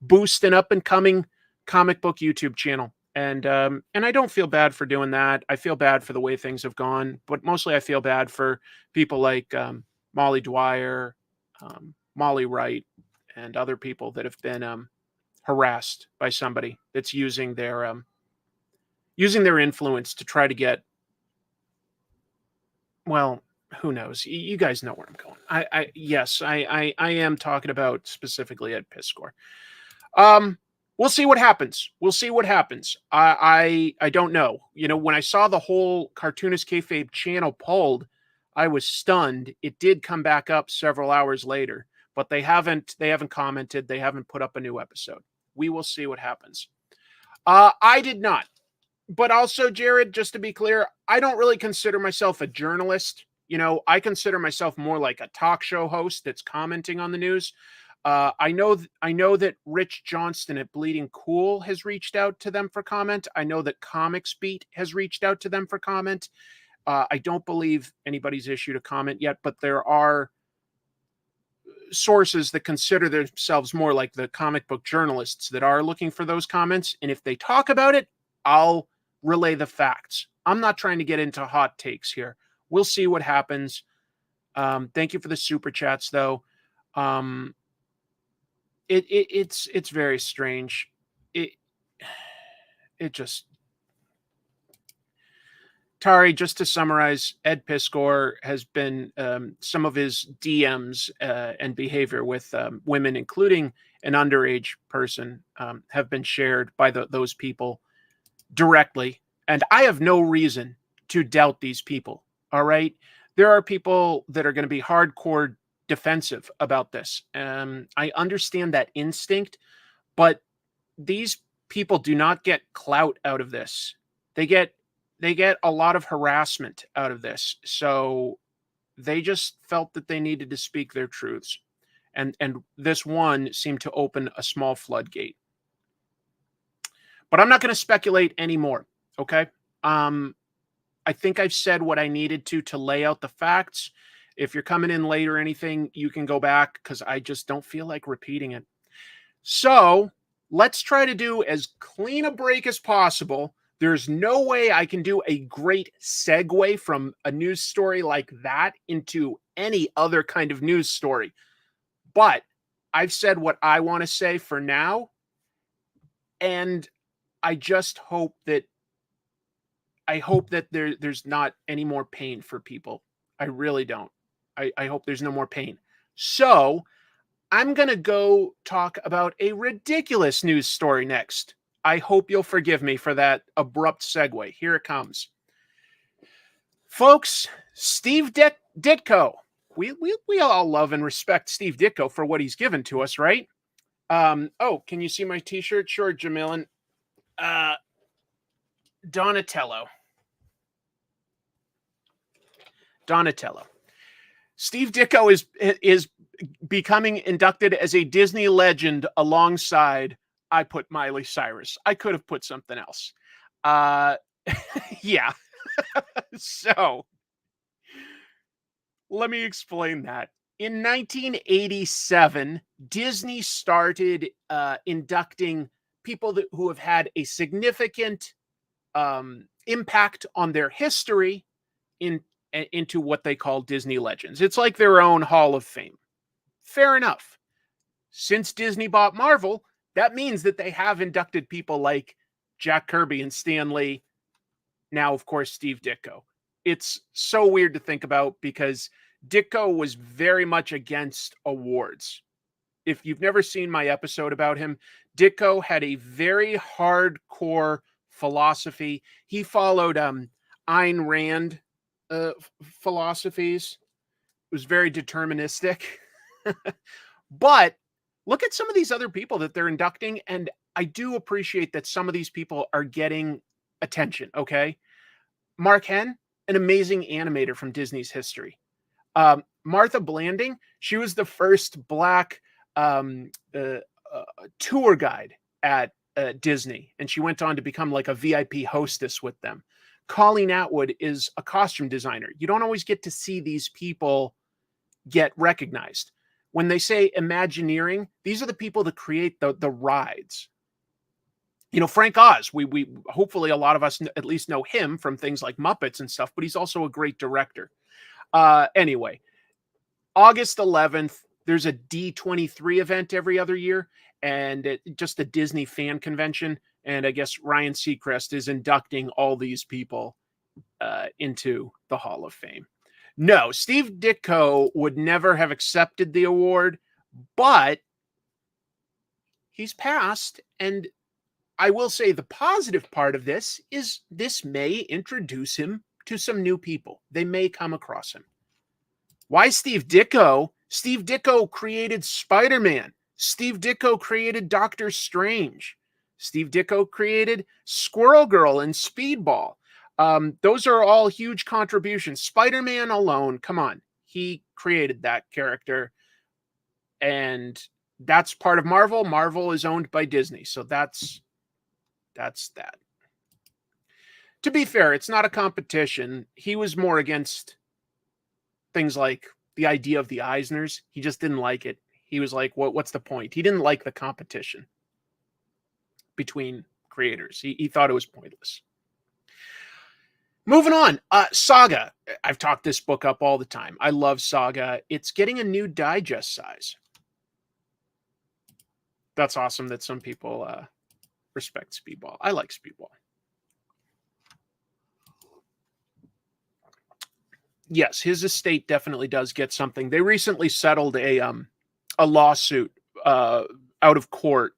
boost an up and coming comic book YouTube channel. And I don't feel bad for doing that. I feel bad for the way things have gone, but mostly I feel bad for people like Molly Dwyer, Molly Wright, and other people that have been harassed by somebody that's using their influence to try to get, well, who knows? You guys know where I'm going. I am talking about specifically Ed Piskor. We'll see what happens. We'll see what happens. I don't know. When I saw the whole Cartoonist Kayfabe channel pulled, I was stunned. It did come back up several hours later, but they haven't commented. They haven't put up a new episode. We will see what happens. I did not. But also, Jared, just to be clear, I don't really consider myself a journalist. I consider myself more like a talk show host that's commenting on the news. I know that Rich Johnston at Bleeding Cool has reached out to them for comment. I know that Comics Beat has reached out to them for comment. I don't believe anybody's issued a comment yet, but there are sources that consider themselves more like the comic book journalists that are looking for those comments. And if they talk about it, I'll relay the facts. I'm not trying to get into hot takes here. We'll see what happens. Thank you for the super chats, though. It's very strange. It just, Tari, just to summarize, Ed Piskor has been some of his DMs and behavior with women, including an underage person, have been shared by those people directly. And I have no reason to doubt these people. All right. There are people that are going to be hardcore defensive about this. I understand that instinct, but these people do not get clout out of this. They get a lot of harassment out of this. So they just felt that they needed to speak their truths. And this one seemed to open a small floodgate. But I'm not going to speculate anymore. Okay. I think I've said what I needed to lay out the facts. If you're coming in late or anything, you can go back because I just don't feel like repeating it. So let's try to do as clean a break as possible. There's no way I can do a great segue from a news story like that into any other kind of news story. But I've said what I want to say for now. And I just hope that there's not any more pain for people. I really don't. I hope there's no more pain. So I'm going to go talk about a ridiculous news story next. I hope you'll forgive me for that abrupt segue. Here it comes. Folks, Steve Ditko. We all love and respect Steve Ditko for what he's given to us, right? Oh, can you see my t-shirt? Sure, Jamilin. Donatello. Steve Ditko is becoming inducted as a Disney legend alongside, I put Miley Cyrus. I could have put something else. Yeah. So let me explain that. In 1987, Disney started inducting people who have had a significant impact on their history into what they call Disney Legends. It's like their own Hall of Fame. Fair enough. Since Disney bought Marvel, that means that they have inducted people like Jack Kirby and Stan Lee. Now, of course, Steve Ditko. It's so weird to think about because Ditko was very much against awards. If you've never seen my episode about him, Ditko had a very hardcore philosophy. He followed Ayn Rand philosophies. It was very deterministic. But look at some of these other people that they're inducting, and I do appreciate that some of these people are getting attention, okay? Mark Henn, an amazing animator from Disney's history. Martha Blanding, she was the first Black tour guide at Disney, and she went on to become like a VIP hostess with them. Colleen Atwood is a costume designer. You don't always get to see these people get recognized. When they say Imagineering, these are the people that create the rides. You know, Frank Oz, we hopefully a lot of us at least know him from things like Muppets and stuff, but he's also a great director. Anyway, August 11th, there's a D23 event every other year, and just a Disney fan convention. And I guess Ryan Seacrest is inducting all these people into the Hall of Fame. No, Steve Ditko would never have accepted the award, but he's passed. And I will say the positive part of this is this may introduce him to some new people. They may come across him. Why Steve Ditko? Steve Ditko created Spider-Man. Steve Ditko created Doctor Strange. Steve Ditko created Squirrel Girl and Speedball. Those are all huge contributions. Spider-Man alone, come on, he created that character. And that's part of Marvel. Marvel is owned by Disney. So that's that. To be fair, it's not a competition. He was more against things like the idea of the Eisners. He just didn't like it. He was like, what's the point? He didn't like the competition between creators. He thought it was pointless. Moving on. Saga. I've talked this book up all the time. I love Saga. It's getting a new digest size. That's awesome that some people respect Speedball. I like Speedball. Yes, his estate definitely does get something. They recently settled a lawsuit out of court.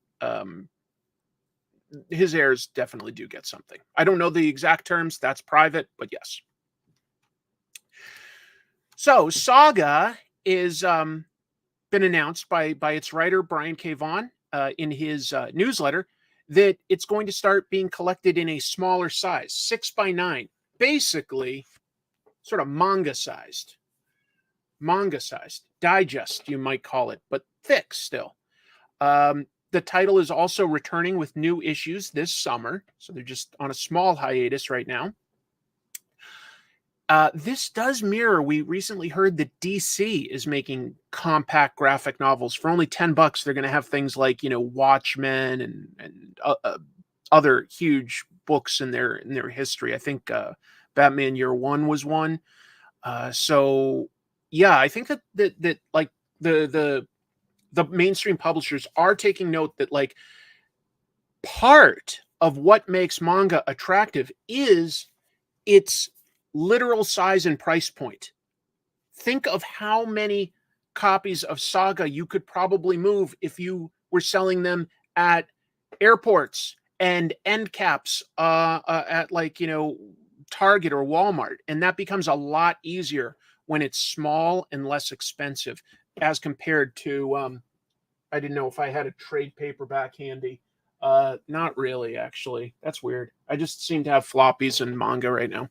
His heirs definitely do get something. I don't know the exact terms. That's private, but yes. So Saga is been announced by its writer, Brian K. Vaughan, in his newsletter, that it's going to start being collected in a smaller size, 6x9, basically sort of manga-sized, digest, you might call it, but thick still. The title is also returning with new issues this summer, so they're just on a small hiatus right now. This does mirror, we recently heard that DC is making compact graphic novels for only $10. They're going to have things like, Watchmen and other huge books in their history. I think Batman Year One was one. So yeah, I think that like the mainstream publishers are taking note that like part of what makes manga attractive is its literal size and price point. Think of how many copies of Saga you could probably move if you were selling them at airports and end caps at like, Target or Walmart. And that becomes a lot easier when it's small and less expensive as compared to, I didn't know if I had a trade paperback handy. Not really, actually. That's weird. I just seem to have floppies and manga right now.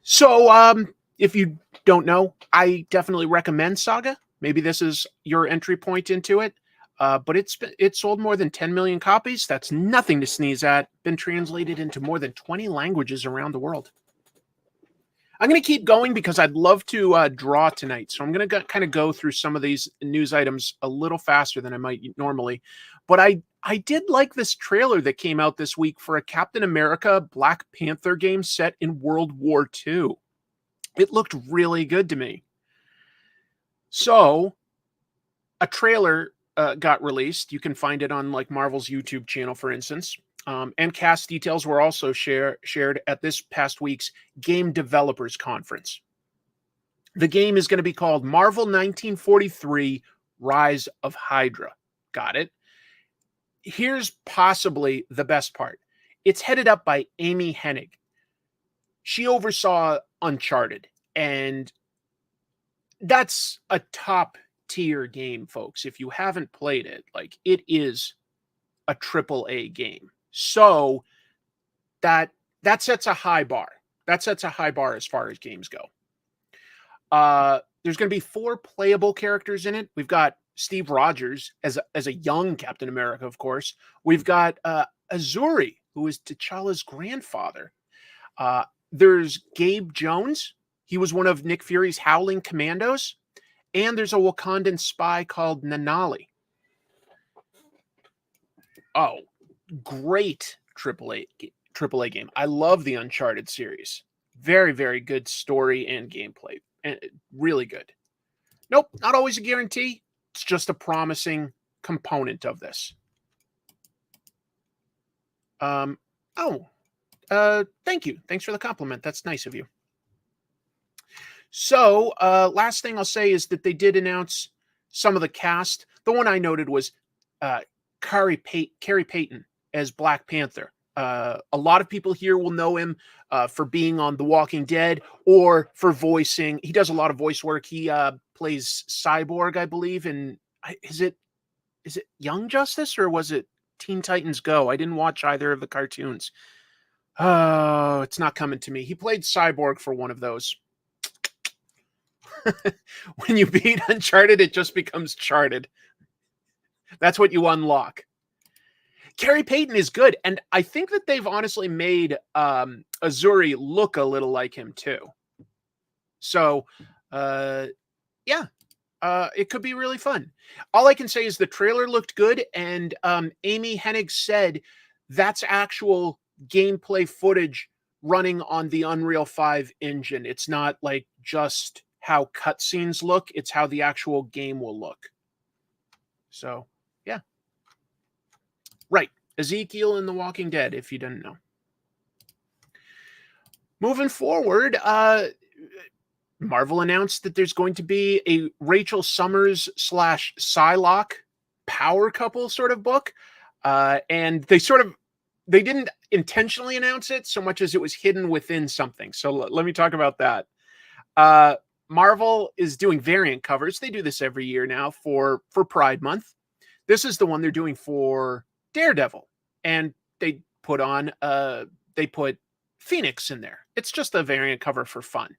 So, if you don't know, I definitely recommend Saga. Maybe this is your entry point into it. But it's sold more than 10 million copies. That's nothing to sneeze at. Been translated into more than 20 languages around the world. I'm going to keep going because I'd love to draw tonight. So I'm going to kind of go through some of these news items a little faster than I might normally. But I did like this trailer that came out this week for a Captain America Black Panther game set in World War II. It looked really good to me. So a trailer got released. You can find it on like Marvel's YouTube channel, for instance. And cast details were also shared at this past week's Game Developers Conference. The game is going to be called Marvel 1943 Rise of Hydra. Got it? Here's possibly the best part. It's headed up by Amy Hennig. She oversaw Uncharted, and that's a top tier game, folks. If you haven't played it, like, it is a AAA game. So that sets a high bar. That sets a high bar as far as games go. There's going to be 4 playable characters in it. We've got Steve Rogers as a young Captain America, of course. We've got Azuri, who is T'Challa's grandfather. There's Gabe Jones. He was one of Nick Fury's Howling Commandos. And there's a Wakandan spy called Nanali. Oh, great AAA game. I love the Uncharted series. Very, very good story and gameplay. And really good. Nope, not always a guarantee. It's just a promising component of this. Thank you. Thanks for the compliment. That's nice of you. So, last thing I'll say is that they did announce some of the cast. The one I noted was Carrie Payton as Black Panther. A lot of people here will know him for being on The Walking Dead or for voicing. He does a lot of voice work. He plays Cyborg, I believe. And is it Young Justice or was it Teen Titans Go? I didn't watch either of the cartoons. Oh, it's not coming to me. He played Cyborg for one of those. When you beat Uncharted, it just becomes Charted. That's what you unlock. Carrie Payton is good, and I think that they've honestly made Azuri look a little like him too. So, yeah, it could be really fun. All I can say is the trailer looked good, and Amy Hennig said that's actual gameplay footage running on the Unreal 5 engine. It's not like just how cutscenes look, it's how the actual game will look. So, yeah. Right. Ezekiel in The Walking Dead, if you didn't know. Moving forward, Marvel announced that there's going to be a Rachel Summers / Psylocke power couple sort of book. And they didn't intentionally announce it so much as it was hidden within something. So let me talk about that. Marvel is doing variant covers. They do this every year now for Pride Month. This is the one they're doing for Daredevil. And they put Phoenix in there. It's just a variant cover for fun.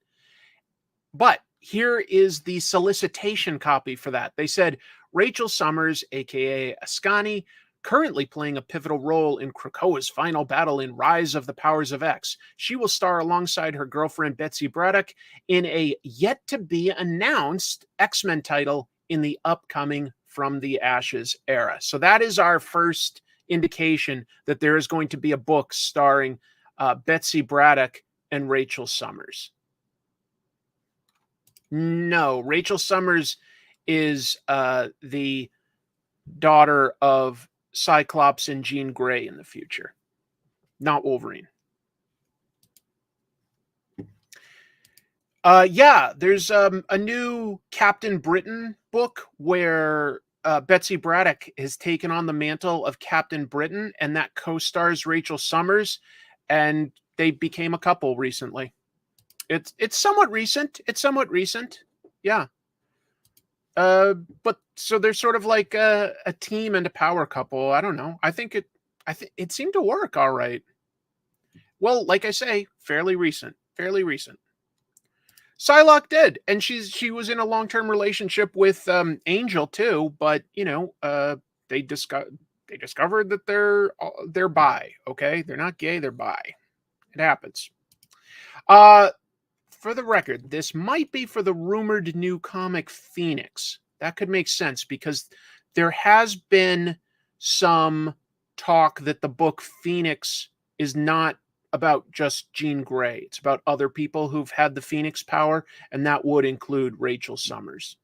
But here is the solicitation copy for that. They said, Rachel Summers, a.k.a. Ascani, currently playing a pivotal role in Krakoa's final battle in Rise of the Powers of X. She will star alongside her girlfriend Betsy Braddock in a yet-to-be-announced X-Men title in the upcoming From the Ashes era. So that is our first indication that there is going to be a book starring Betsy Braddock and Rachel Summers. No, Rachel Summers is the daughter of Cyclops and Jean Grey in the future, not Wolverine. Yeah, there's a new Captain Britain book where Betsy Braddock has taken on the mantle of Captain Britain, and that co-stars Rachel Summers, and they became a couple recently. It's somewhat recent. It's somewhat recent. Yeah. But so they're sort of like a team and a power couple. I don't know. I think it seemed to work all right. Well, like I say, fairly recent. Fairly recent. Psylocke did, and she was in a long-term relationship with Angel too, but they discovered that they're bi. Okay, they're not gay, they're bi. It happens. For the record, this might be for the rumored new comic Phoenix. That could make sense because there has been some talk that the book Phoenix is not about just Jean Grey. It's about other people who've had the Phoenix power, and that would include Rachel Summers.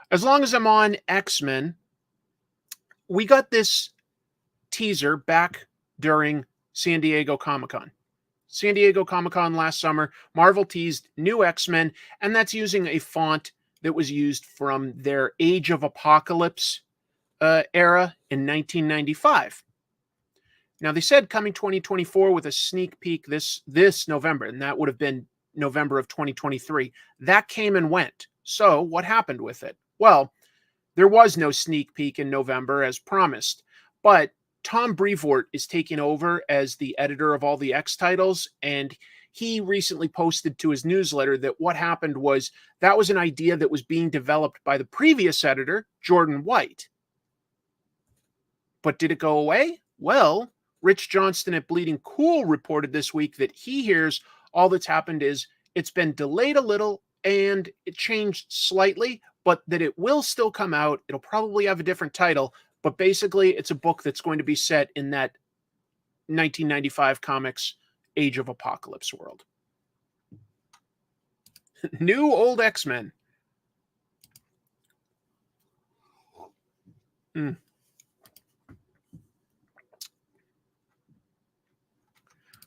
As long as I'm on X-Men, we got this teaser back during San Diego Comic-Con. San Diego Comic-Con last summer, Marvel teased new X-Men, and that's using a font that was used from their Age of Apocalypse era in 1995. Now, they said coming 2024 with a sneak peek this November, and that would have been November of 2023. That came and went. So what happened with it? Well, there was no sneak peek in November as promised, but Tom Brevoort is taking over as the editor of all the X titles, and he recently posted to his newsletter that what happened was that was an idea that was being developed by the previous editor, Jordan White. But did it go away? Well, Rich Johnston at Bleeding Cool reported this week that he hears all that's happened is it's been delayed a little and it changed slightly, but that it will still come out. It'll probably have a different title, but basically it's a book that's going to be set in that 1995 comics Age of Apocalypse world. New old X-Men.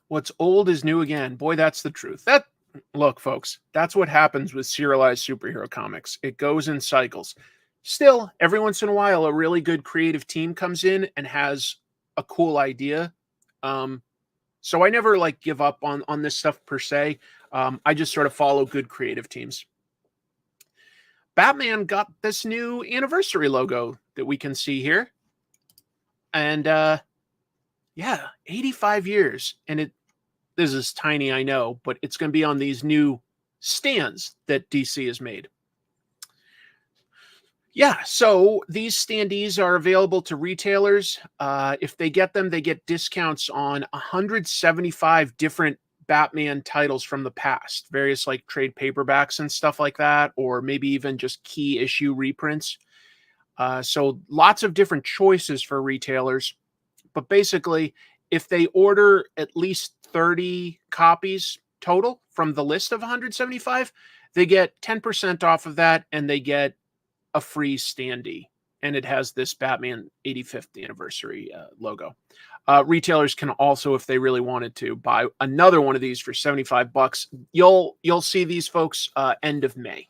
What's old is new again. Boy, that's the truth. Look, folks, that's what happens with serialized superhero comics. It goes in cycles. Still, every once in a while, a really good creative team comes in and has a cool idea. So I never give up on this stuff per se. I just sort of follow good creative teams. Batman got this new anniversary logo that we can see here. And yeah, 85 years. And this is tiny, I know, but it's going to be on these new stands that DC has made. Yeah, so these standees are available to retailers. If they get them, they get discounts on 175 different Batman titles from the past, various trade paperbacks and stuff like that, or maybe even just key issue reprints. So lots of different choices for retailers. But basically, if they order at least 30 copies total from the list of 175, they get 10% off of that, and they get a free standee. And it has this Batman 85th anniversary logo. Retailers can also, if they really wanted to, buy another one of these for $75. You'll see these folks end of May.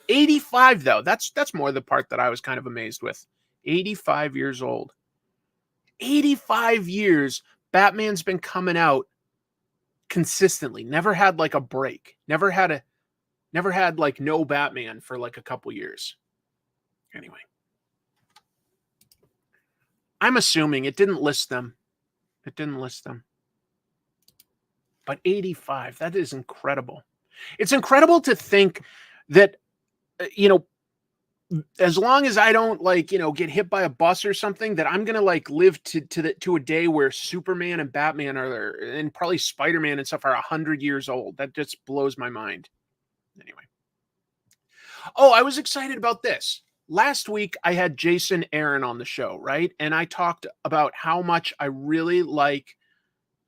85 though, that's more the part that I was kind of amazed with. 85 years old. 85 years, Batman's been coming out consistently. Never had a break. Never had no Batman for a couple years. Anyway, I'm assuming it didn't list them. It didn't list them. But 85, that is incredible. It's incredible to think that, as long as I don't get hit by a bus or something, that I'm gonna live to a day where Superman and Batman are, and probably Spider-Man and stuff, are 100 years old. That just blows my mind. Anyway. Oh, I was excited about this. Last week I had Jason Aaron on the show, right? And I talked about how much I really like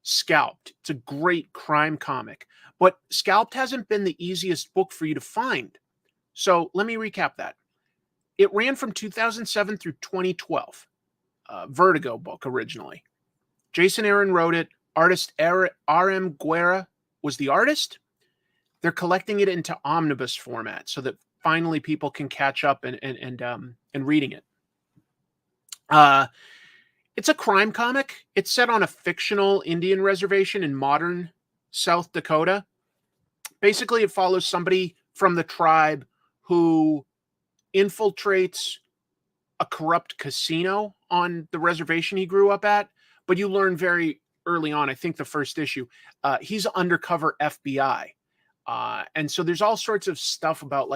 Scalped. It's a great crime comic, but Scalped hasn't been the easiest book for you to find. So let me recap that. It ran from 2007 through 2012. Vertigo book originally. Jason Aaron wrote it. Artist R.M. Guerra was the artist. They're collecting it into omnibus format so that finally people can catch up and reading it. It's a crime comic. It's set on a fictional Indian reservation in modern South Dakota. Basically, it follows somebody from the tribe who infiltrates a corrupt casino on the reservation he grew up at. But you learn very early on, I think the first issue, he's undercover FBI. And so there's all sorts of stuff about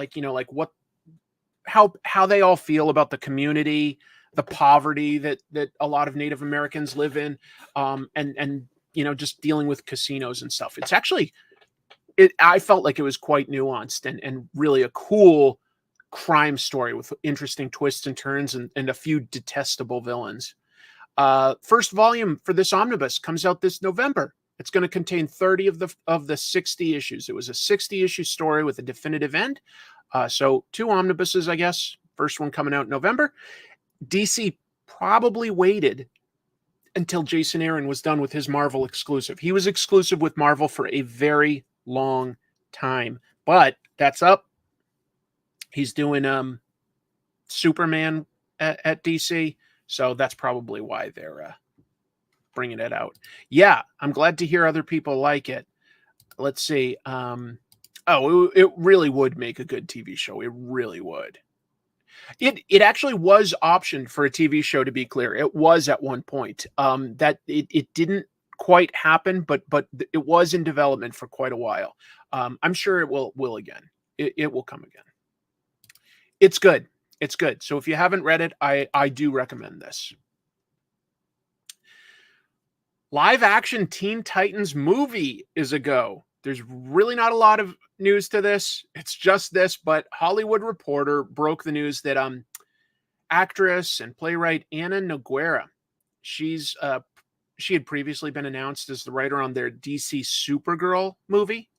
how they all feel about the community, the poverty that a lot of Native Americans live in, and just dealing with casinos and stuff. It's actually, I felt like it was quite nuanced and really a cool crime story with interesting twists and turns and a few detestable villains. First volume for this omnibus comes out this November. It's going to contain 30 of the 60 issues. It was a 60-issue story with a definitive end. So 2 omnibuses, I guess. First one coming out in November. DC probably waited until Jason Aaron was done with his Marvel exclusive. He was exclusive with Marvel for a very long time, but that's up. He's doing Superman at DC, so that's probably why they're bringing it out. Yeah, I'm glad to hear other people like it. Let's see. It really would make a good TV show. It really would. It actually was optioned for a TV show, to be clear. It was at one point. That it didn't quite happen, but it was in development for quite a while. I'm sure it will again. It will come again. It's good. It's good. So if you haven't read it, I do recommend this. Live action Teen Titans movie is a go. There's really not a lot of news to this. It's just this, but Hollywood Reporter broke the news that actress and playwright Anna Noguera, she had previously been announced as the writer on their DC Supergirl movie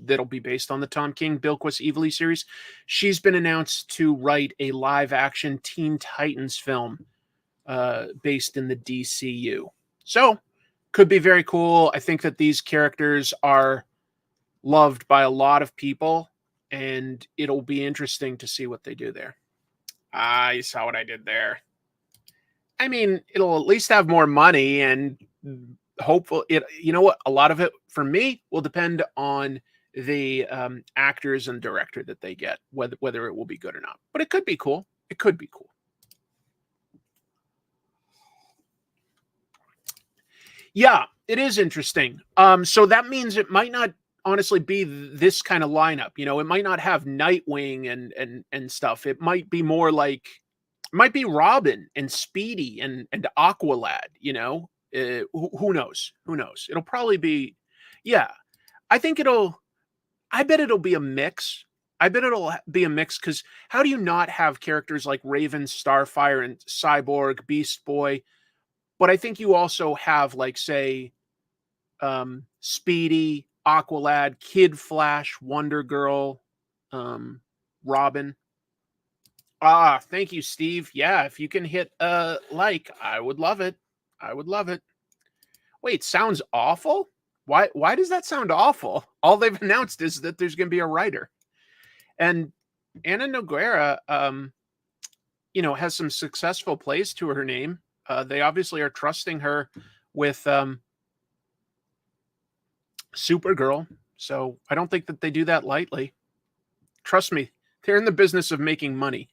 that'll be based on the Tom King Bilquis Evely series. She's been announced to write a live action Teen Titans film based in the DCU. So could be very cool. I think that these characters are loved by a lot of people, and it'll be interesting to see what they do there. You saw what I did there. I mean, it'll at least have more money, and hopeful. You know what? A lot of it for me will depend on the actors and director that they get, whether it will be good or not. But it could be cool. It could be cool. Yeah, it is interesting. So that means it might not honestly be this kind of lineup. It might not have Nightwing and stuff. It might be more like, it might be Robin and Speedy and Aqualad. Who knows? Who knows? It'll probably be, yeah. I bet it'll be a mix. I bet it'll be a mix because how do you not have characters like Raven, Starfire, and Cyborg, Beast Boy? But I think you also have, like, say, Speedy, Aqualad, Kid Flash, Wonder Girl, Robin. Thank you, Steve. Yeah, if you can hit like, I would love it. I would love it. Wait, sounds awful? Why does that sound awful? All they've announced is that there's going to be a writer. And Anna Noguera, has some successful plays to her name. They obviously are trusting her with Supergirl. So I don't think that they do that lightly. Trust me, they're in the business of making money.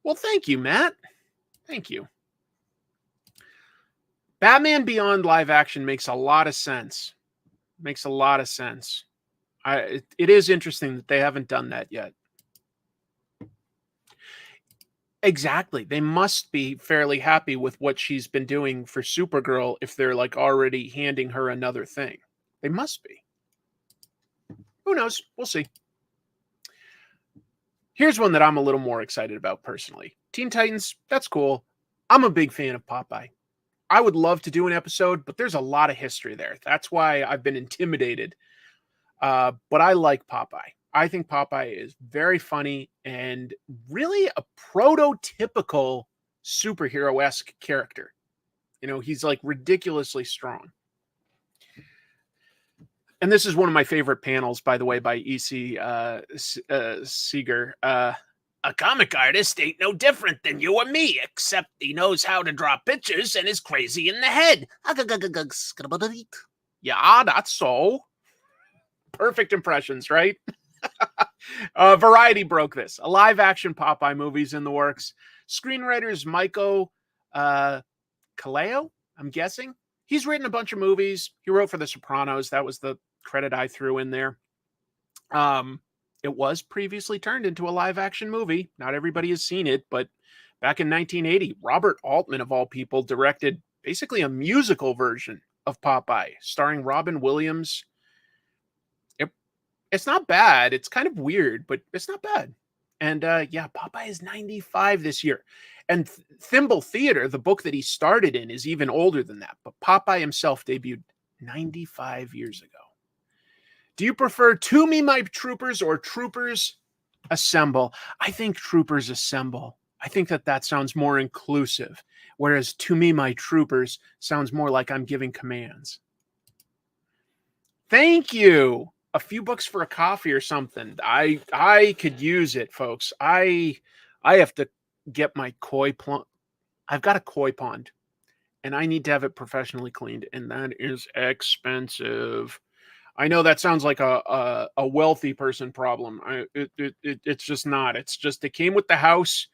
Well, thank you, Matt. Thank you. Batman Beyond live action makes a lot of sense. Makes a lot of sense. It is interesting that they haven't done that yet. Exactly. They must be fairly happy with what she's been doing for Supergirl if they're like already handing her another thing. They must be. Who knows? We'll see. Here's one that I'm a little more excited about personally. Teen Titans, that's cool. I'm a big fan of Popeye. I would love to do an episode, but there's a lot of history there. That's why I've been intimidated. But I like Popeye. I think Popeye is very funny and really a prototypical superhero-esque character. You know, he's like ridiculously strong. And this is one of my favorite panels, by the way, by E.C. Seeger. A comic artist ain't no different than you or me, except he knows how to draw pictures and is crazy in the head. Yeah, that's so. Perfect impressions, right? Variety broke this. A live-action Popeye movie's in the works. Screenwriters Michael Kaleo, I'm guessing. He's written a bunch of movies. He wrote for The Sopranos. That was the credit I threw in there. It was previously turned into a live-action movie. Not everybody has seen it, but back in 1980, Robert Altman, of all people, directed basically a musical version of Popeye, starring Robin Williams. It's not bad. It's kind of weird, but it's not bad. And yeah, Popeye is 95 this year. And Thimble Theater, the book that he started in, is even older than that. But Popeye himself debuted 95 years ago. Do you prefer To Me, My Troopers or Troopers Assemble? I think Troopers Assemble. I think that sounds more inclusive, whereas To Me, My Troopers sounds more like I'm giving commands. Thank you. A few bucks for a coffee or something. I could use it, folks. I have to get my koi pond. I've got a koi pond, and I need to have it professionally cleaned, and that is expensive. I know that sounds like a wealthy person problem. It's just not. It's just it came with the house,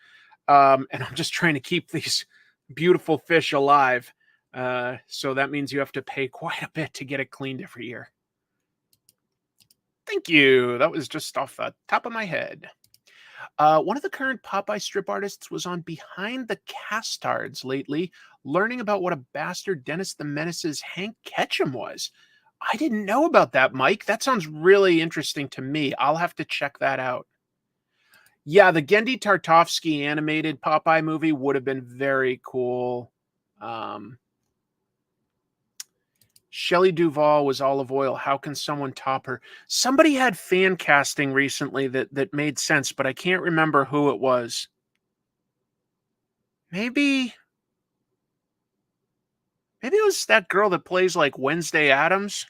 and I'm just trying to keep these beautiful fish alive. So that means you have to pay quite a bit to get it cleaned every year. Thank you. That was just off the top of my head. One of the current Popeye strip artists was on Behind the Castards lately, learning about what a bastard Dennis the Menace's Hank Ketchum was. I didn't know about that, Mike. That sounds really interesting to me. I'll have to check that out. Yeah, the Gendy Tartovsky animated Popeye movie would have been very cool. Shelley Duvall was Olive Oil. How can someone top her? Somebody had fan casting recently that made sense, but I can't remember who it was. Maybe it was that girl that plays like Wednesday Addams.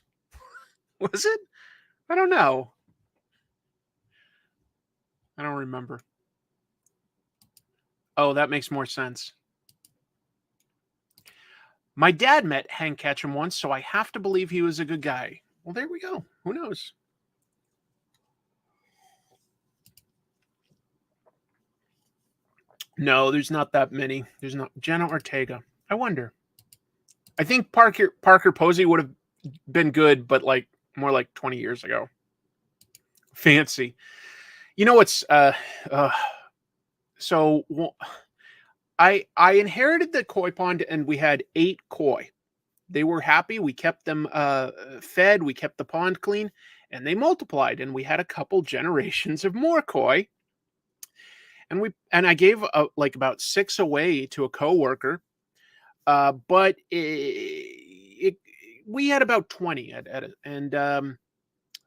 Was it? I don't know. I don't remember. Oh, that makes more sense. My dad met Hank Ketchum once, so I have to believe he was a good guy. Well, there we go. Who knows? No, there's not that many. There's not. Jenna Ortega. I wonder. I think Parker Posey would have been good, but like more like 20 years ago. Fancy. You know what's so I inherited the koi pond and we had 8 koi. They were happy. We kept them fed. We kept the pond clean, and they multiplied. And we had a couple generations of more koi. And I gave like about 6 away to a coworker, but we had about 20 at it, and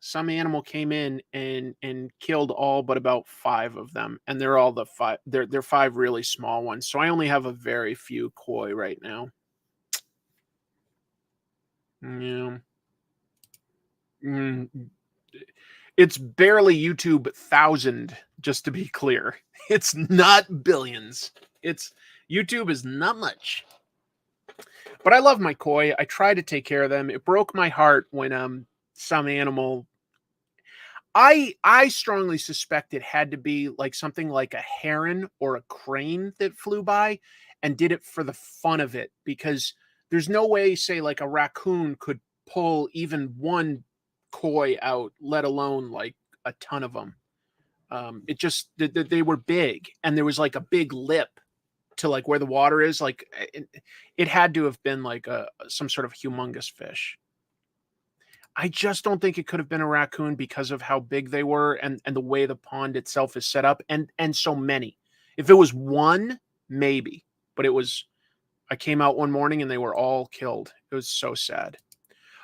some animal came in and killed all but about 5 of them, and they're all the 5. They're 5 really small ones. So I only have a very few koi right now. Yeah. It's barely YouTube 1,000, just to be clear. It's not billions. YouTube is not much. But I love my koi. I try to take care of them. It broke my heart when some animal. I strongly suspect it had to be like something like a heron or a crane that flew by and did it for the fun of it, because there's no way, say, like a raccoon could pull even one koi out, let alone like a ton of them. It just they were big, and there was like a big lip to like where the water is. Like it had to have been like some sort of humongous fish. I just don't think it could have been a raccoon because of how big they were and the way the pond itself is set up, and so many. If it was one, maybe, but it was. I came out one morning and they were all killed. It was so sad.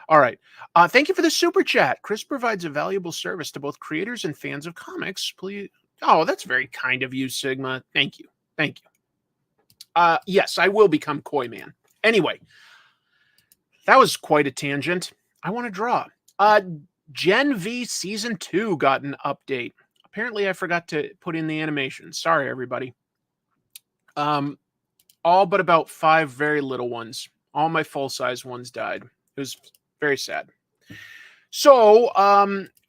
All right. Thank you for the super chat. Chris provides a valuable service to both creators and fans of comics. Please. Oh, that's very kind of you, Sigma. Thank you. Thank you. Yes, I will become Koi Man. Anyway, that was quite a tangent. I want to draw. Gen V Season 2 got an update. Apparently, I forgot to put in the animation. Sorry, everybody. All but about 5 very little ones. All my full-size ones died. It was very sad. So,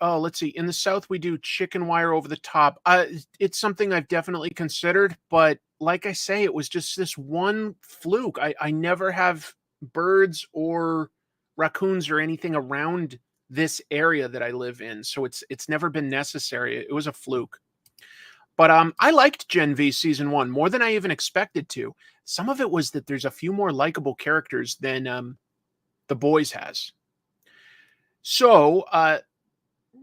let's see. In the South, we do chicken wire over the top. It's something I've definitely considered, but like I say, it was just this one fluke. I never have birds or raccoons or anything around this area that I live in, so it's never been necessary. It was a fluke. But I liked Gen V Season 1 more than I even expected to. Some of it was that there's a few more likable characters than The Boys has. So,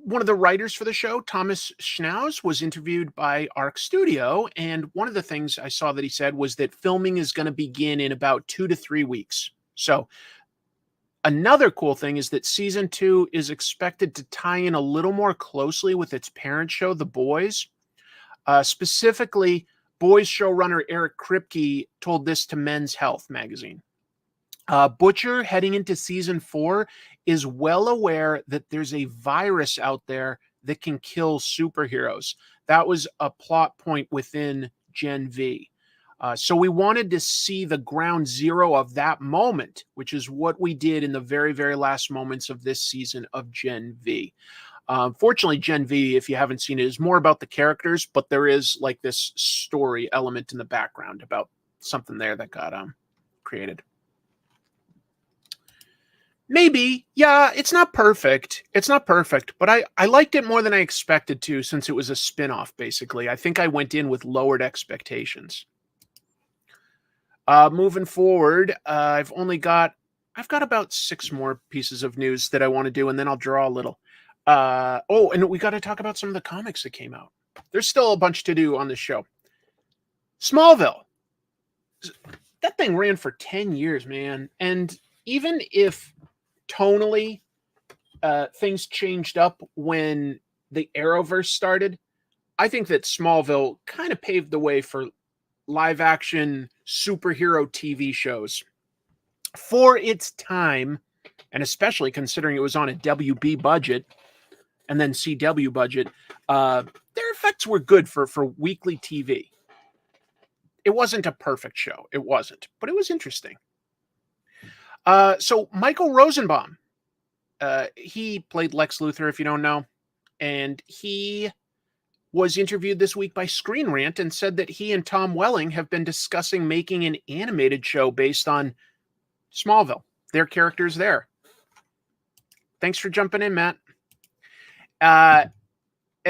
one of the writers for the show, Thomas Schnauz, was interviewed by Arc Studio, and one of the things I saw that he said was that filming is going to begin in about 2 to 3 weeks. So, another cool thing is that Season 2 is expected to tie in a little more closely with its parent show, The Boys. Specifically, Boys showrunner Eric Kripke told this to Men's Health magazine. Butcher, heading into Season 4, is well aware that there's a virus out there that can kill superheroes. That was a plot point within Gen V. So we wanted to see the ground zero of that moment, which is what we did in the very, very last moments of this season of Gen V. Fortunately, Gen V, if you haven't seen it, is more about the characters, but there is like this story element in the background about something there that got created. Maybe, yeah, it's not perfect. It's not perfect, but I liked it more than I expected to, since it was a spin-off, basically. I think I went in with lowered expectations. Moving forward, I've got about 6 more pieces of news that I want to do, and then I'll draw a little. And we got to talk about some of the comics that came out. There's still a bunch to do on this show. Smallville. That thing ran for 10 years, man. And even if tonally things changed up when the Arrowverse started, I think that Smallville kind of paved the way for live action superhero TV shows for its time, and especially considering it was on a WB budget and then CW budget. Their effects were good for weekly TV. It wasn't a perfect show. It wasn't, but it was interesting. So Michael Rosenbaum, he played Lex Luthor, if you don't know, and he was interviewed this week by Screen Rant and said that he and Tom Welling have been discussing making an animated show based on Smallville. Their characters there. Thanks for jumping in, Matt. And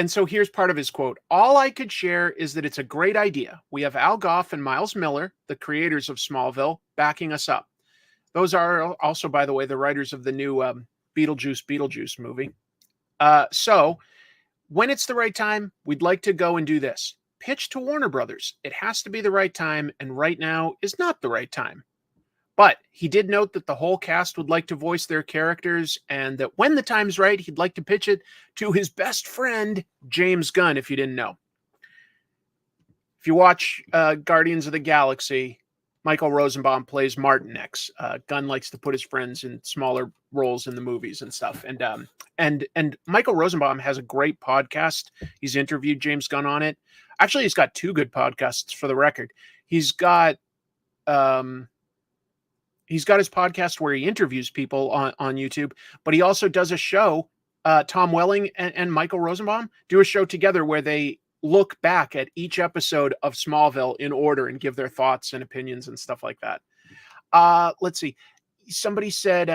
so here's part of his quote. All I could share is that it's a great idea. We have Al Gough and Miles Miller, the creators of Smallville, backing us up. Those are also, by the way, the writers of the new Beetlejuice movie. So when it's the right time, we'd like to go and do this. Pitch to Warner Brothers. It has to be the right time, and right now is not the right time. But he did note that the whole cast would like to voice their characters, and that when the time's right, he'd like to pitch it to his best friend, James Gunn, if you didn't know. If you watch Guardians of the Galaxy, Michael Rosenbaum plays Martin X. Gunn likes to put his friends in smaller roles in the movies and stuff. And Michael Rosenbaum has a great podcast. He's interviewed James Gunn on it. Actually, he's got 2 good podcasts, for the record. He's got his podcast where he interviews people on YouTube, but he also does a show. Tom Welling and Michael Rosenbaum do a show together where they look back at each episode of Smallville in order and give their thoughts and opinions and stuff like that. Let's see. Somebody said,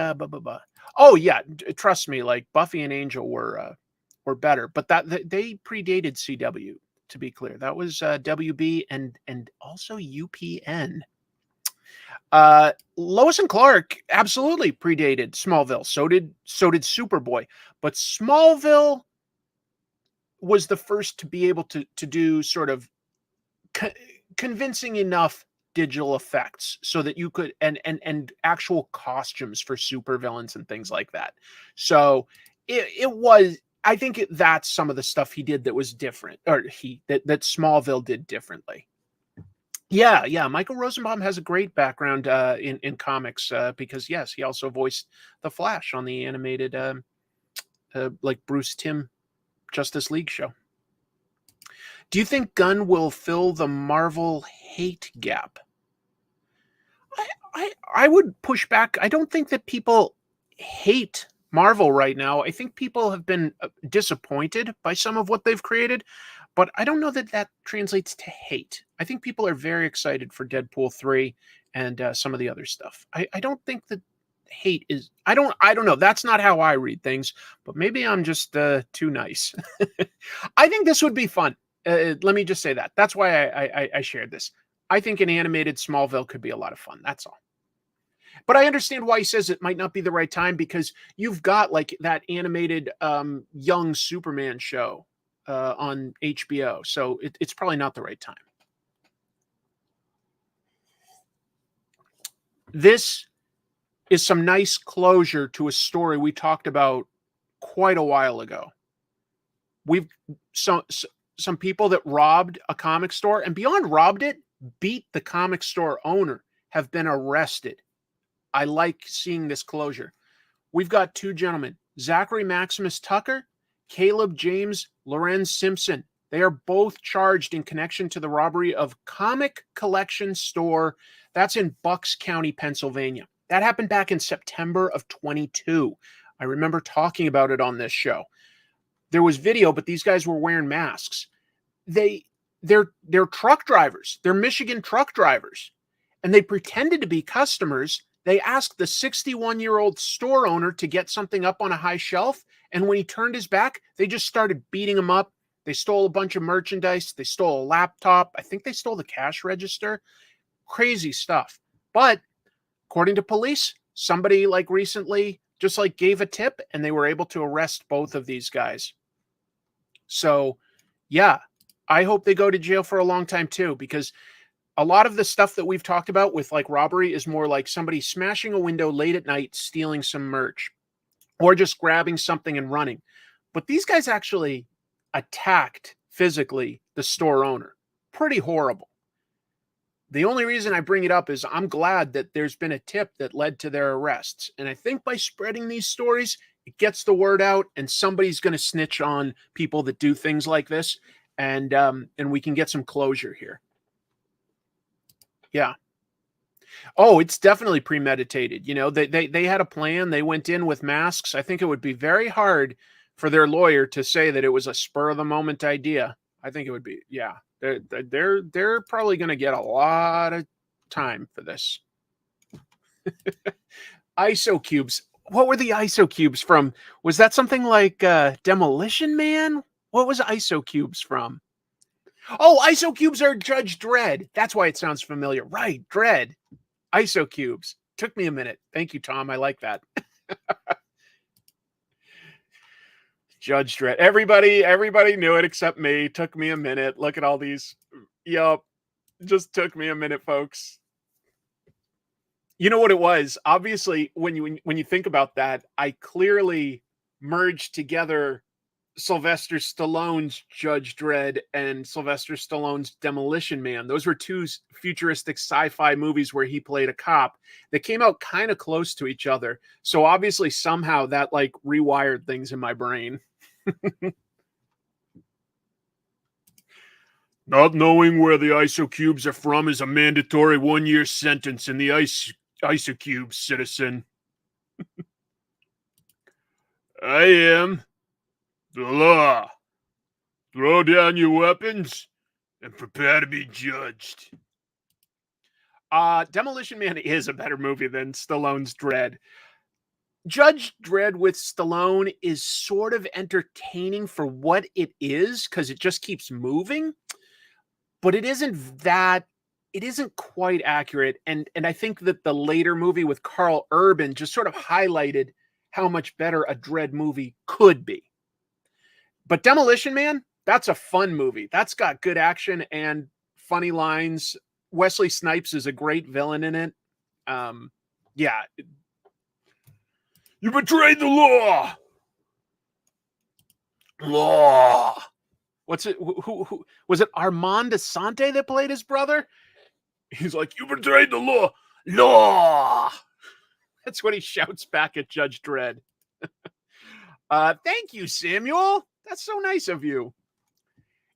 oh yeah, trust me, like Buffy and Angel were better, but they predated CW, to be clear. That was WB and also UPN. Lois and Clark absolutely predated Smallville. So did Superboy. But Smallville was the first to be able to do sort of convincing enough digital effects so that you could and actual costumes for supervillains and things like that. So it was, I think that's some of the stuff he did that was different, or that Smallville did differently. Yeah. Michael Rosenbaum has a great background in comics because yes, he also voiced the Flash on the animated like Bruce Timm Justice League show. Do you think Gunn will fill the Marvel hate gap? I would push back. I don't think that people hate Marvel right now. I think people have been disappointed by some of what they've created, but I don't know that that translates to hate. I think people are very excited for Deadpool 3 and some of the other stuff. I don't think that hate is, I don't know. That's not how I read things, but maybe I'm just too nice. I think this would be fun. Let me just say that. That's why I shared this. I think an animated Smallville could be a lot of fun. That's all. But I understand why he says it might not be the right time, because you've got like that animated young Superman show on HBO. So it's probably not the right time. This is some nice closure to a story we talked about quite a while ago. We've some people that robbed a comic store, and beyond robbed it, beat the comic store owner, have been arrested. I like seeing this closure. We've got two gentlemen, Zachary Maximus Tucker, Caleb James Lorenz Simpson. They are both charged in connection to the robbery of Comic Collection Store. That's in Bucks County, Pennsylvania. That happened back in September of 22. I remember talking about it on this show. There was video, but these guys were wearing masks. They're truck drivers. They're Michigan truck drivers. And they pretended to be customers. They asked the 61-year-old store owner to get something up on a high shelf. And when he turned his back, they just started beating him up. They stole a bunch of merchandise. They stole a laptop. I think they stole the cash register. Crazy stuff. But according to police, somebody like recently just like gave a tip and they were able to arrest both of these guys. So yeah, I hope they go to jail for a long time too, because a lot of the stuff that we've talked about with like robbery is more like somebody smashing a window late at night, stealing some merch, or just grabbing something and running. But these guys actually attacked physically the store owner. Pretty horrible. The only reason I bring it up is I'm glad that there's been a tip that led to their arrests. And I think by spreading these stories, it gets the word out and somebody's going to snitch on people that do things like this. And we can get some closure here. Yeah. Oh, it's definitely premeditated. You know, they had a plan. They went in with masks. I think it would be very hard for their lawyer to say that it was a spur of the moment idea. I think it would be, yeah. They're probably going to get a lot of time for this. ISO cubes. What were the ISO cubes from? Was that something like Demolition Man? What was ISO cubes from? Oh, ISO cubes are Judge Dredd. That's why it sounds familiar. Right, Dredd. ISO cubes. Took me a minute. Thank you, Tom. I like that. Judge Dredd. Everybody knew it except me. Took me a minute. Look at all these. Yup. Just took me a minute, folks. You know what it was? Obviously, when you think about that, I clearly merged together Sylvester Stallone's Judge Dredd and Sylvester Stallone's Demolition Man. Those were two futuristic sci-fi movies where he played a cop that came out kind of close to each other. So obviously somehow that like rewired things in my brain. Not knowing where the ISO cubes are from is a mandatory 1-year sentence in the ISO cubes, citizen. I am the law. Throw down your weapons and prepare to be judged. Demolition Man is a better movie than Stallone's Dredd. Judge Dredd with Stallone is sort of entertaining for what it is, because it just keeps moving. But it isn't quite accurate. And I think that the later movie with Carl Urban just sort of highlighted how much better a Dredd movie could be. But Demolition Man, that's a fun movie. That's got good action and funny lines Wesley Snipes is a great villain in it. Yeah. You betrayed the law. Law. What's it? Who was it? Armand Asante that played his brother? He's like, you betrayed the law. Law. That's what he shouts back at Judge Dredd. Thank you, Samuel. That's so nice of you.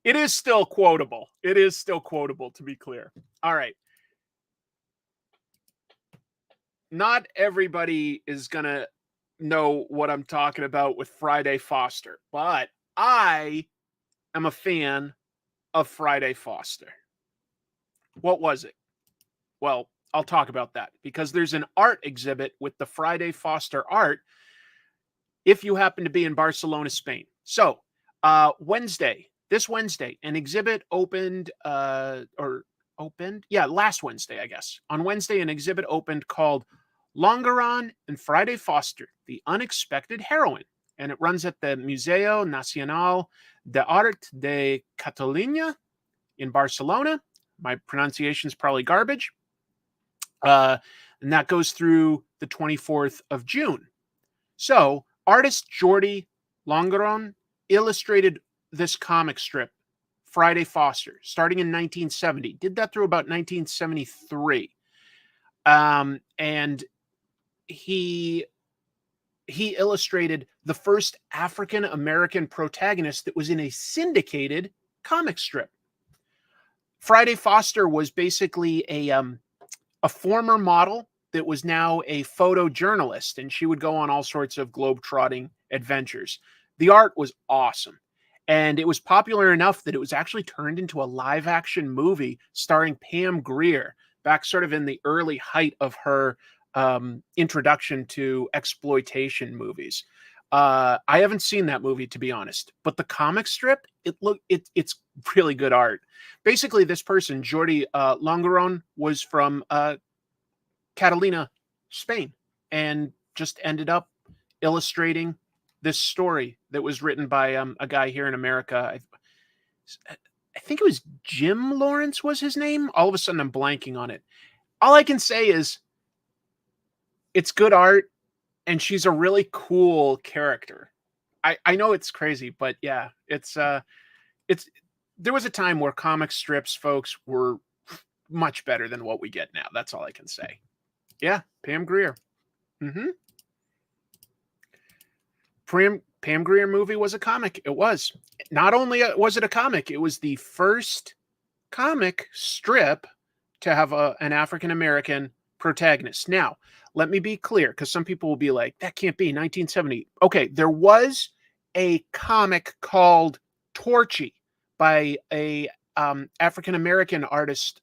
It is still quotable. It is still quotable, to be clear. All right. Not everybody is going to know what I'm talking about with Friday Foster, but I am a fan of Friday Foster. What was it? Well, I'll talk about that because there's an art exhibit with the Friday Foster art if you happen to be in Barcelona, Spain. So, this Wednesday, an exhibit opened, last Wednesday, I guess. On Wednesday, an exhibit opened called Longeron and Friday Foster, the Unexpected Heroine. And it runs at the Museo Nacional de Art de Catalunya in Barcelona. My pronunciation's probably garbage. And that goes through the 24th of June. So, artist Jordi Longeron illustrated this comic strip, Friday Foster, starting in 1970. Did that through about 1973. And he illustrated the first African-American protagonist that was in a syndicated comic strip. Friday Foster was basically a former model that was now a photojournalist, and she would go on all sorts of globe-trotting adventures. The art was awesome. And it was popular enough that it was actually turned into a live-action movie starring Pam Grier, back sort of in the early height of her introduction to exploitation movies. I haven't seen that movie, to be honest. But the comic strip, it's really good art. Basically, this person, Jordi Longeron, was from Catalunya, Spain, and just ended up illustrating this story that was written by a guy here in America. I think it was Jim Lawrence was his name. All of a sudden, I'm blanking on it. All I can say is it's good art, and she's a really cool character. I know it's crazy, but yeah, it's there was a time where comic strips, folks, were much better than what we get now. That's all I can say. Yeah, Pam Grier. Pam Grier movie was a comic. It was. Not only was it a comic, it was the first comic strip to have an African-American protagonist. Now, let me be clear, because some people will be like, that can't be 1970. Okay, there was a comic called Torchy by a African-American artist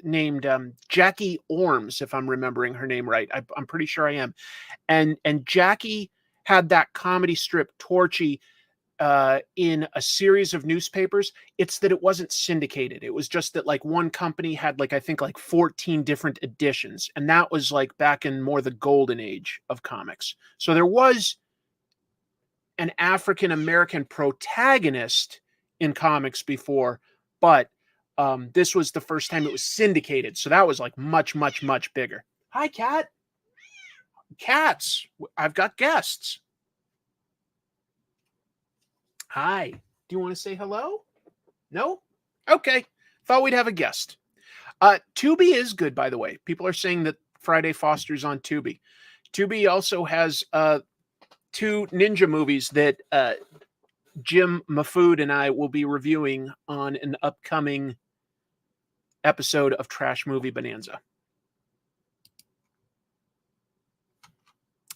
named Jackie Orms, if I'm remembering her name right. I'm pretty sure I am. And Jackie had that comedy strip Torchy in a series of newspapers. It's that it wasn't syndicated. It was just that like one company had I think 14 different editions. And that was like back in more the golden age of comics. So there was an African-American protagonist in comics before, but this was the first time it was syndicated. So that was like much, much, much bigger. Hi, Cat. Cats, I've got guests. Hi. Do you want to say hello? No? Okay. Thought we'd have a guest. Tubi is good, by the way. People are saying that Friday Foster's on Tubi. Tubi also has 2 ninja movies that Jim Mafood and I will be reviewing on an upcoming episode of Trash Movie Bonanza.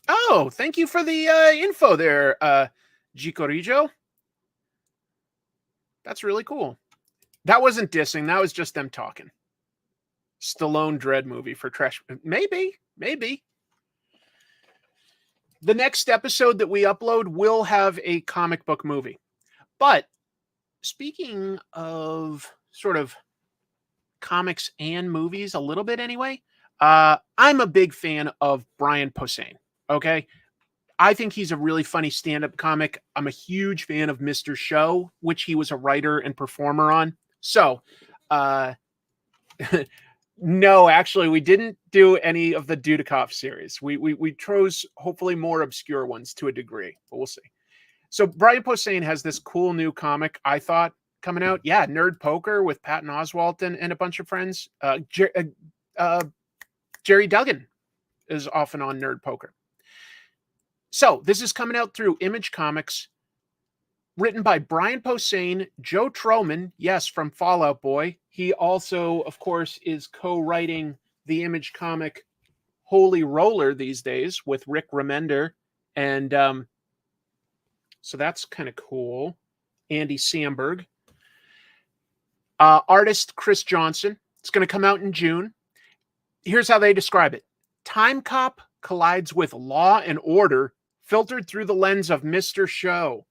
Oh, thank you for the info there, Gicorijo. That's really cool. That wasn't dissing. That was just them talking. Stallone Dread movie for Trash. Maybe. The next episode that we upload will have a comic book movie. But speaking of sort of comics and movies a little bit anyway, I'm a big fan of Brian Posehn. Okay. I think he's a really funny stand-up comic. I'm a huge fan of Mr. Show, which he was a writer and performer on. So, No, actually, we didn't do any of the Dudikoff series. We chose hopefully more obscure ones to a degree, but we'll see. So Brian Posehn has this cool new comic, I thought, coming out. Yeah, Nerd Poker with Patton Oswalt and a bunch of friends. Jerry Duggan is often on Nerd Poker. So this is coming out through Image Comics, written by Brian Posehn, Joe Trollman, yes, from Fall Out Boy. He also, of course, is co-writing the Image comic Holy Roller these days with Rick Remender. And so that's kind of cool. Andy Samberg. Artist Chris Johnson. It's going to come out in June. Here's how they describe it. Time Cop collides with Law and Order, filtered through the lens of Mr. Show.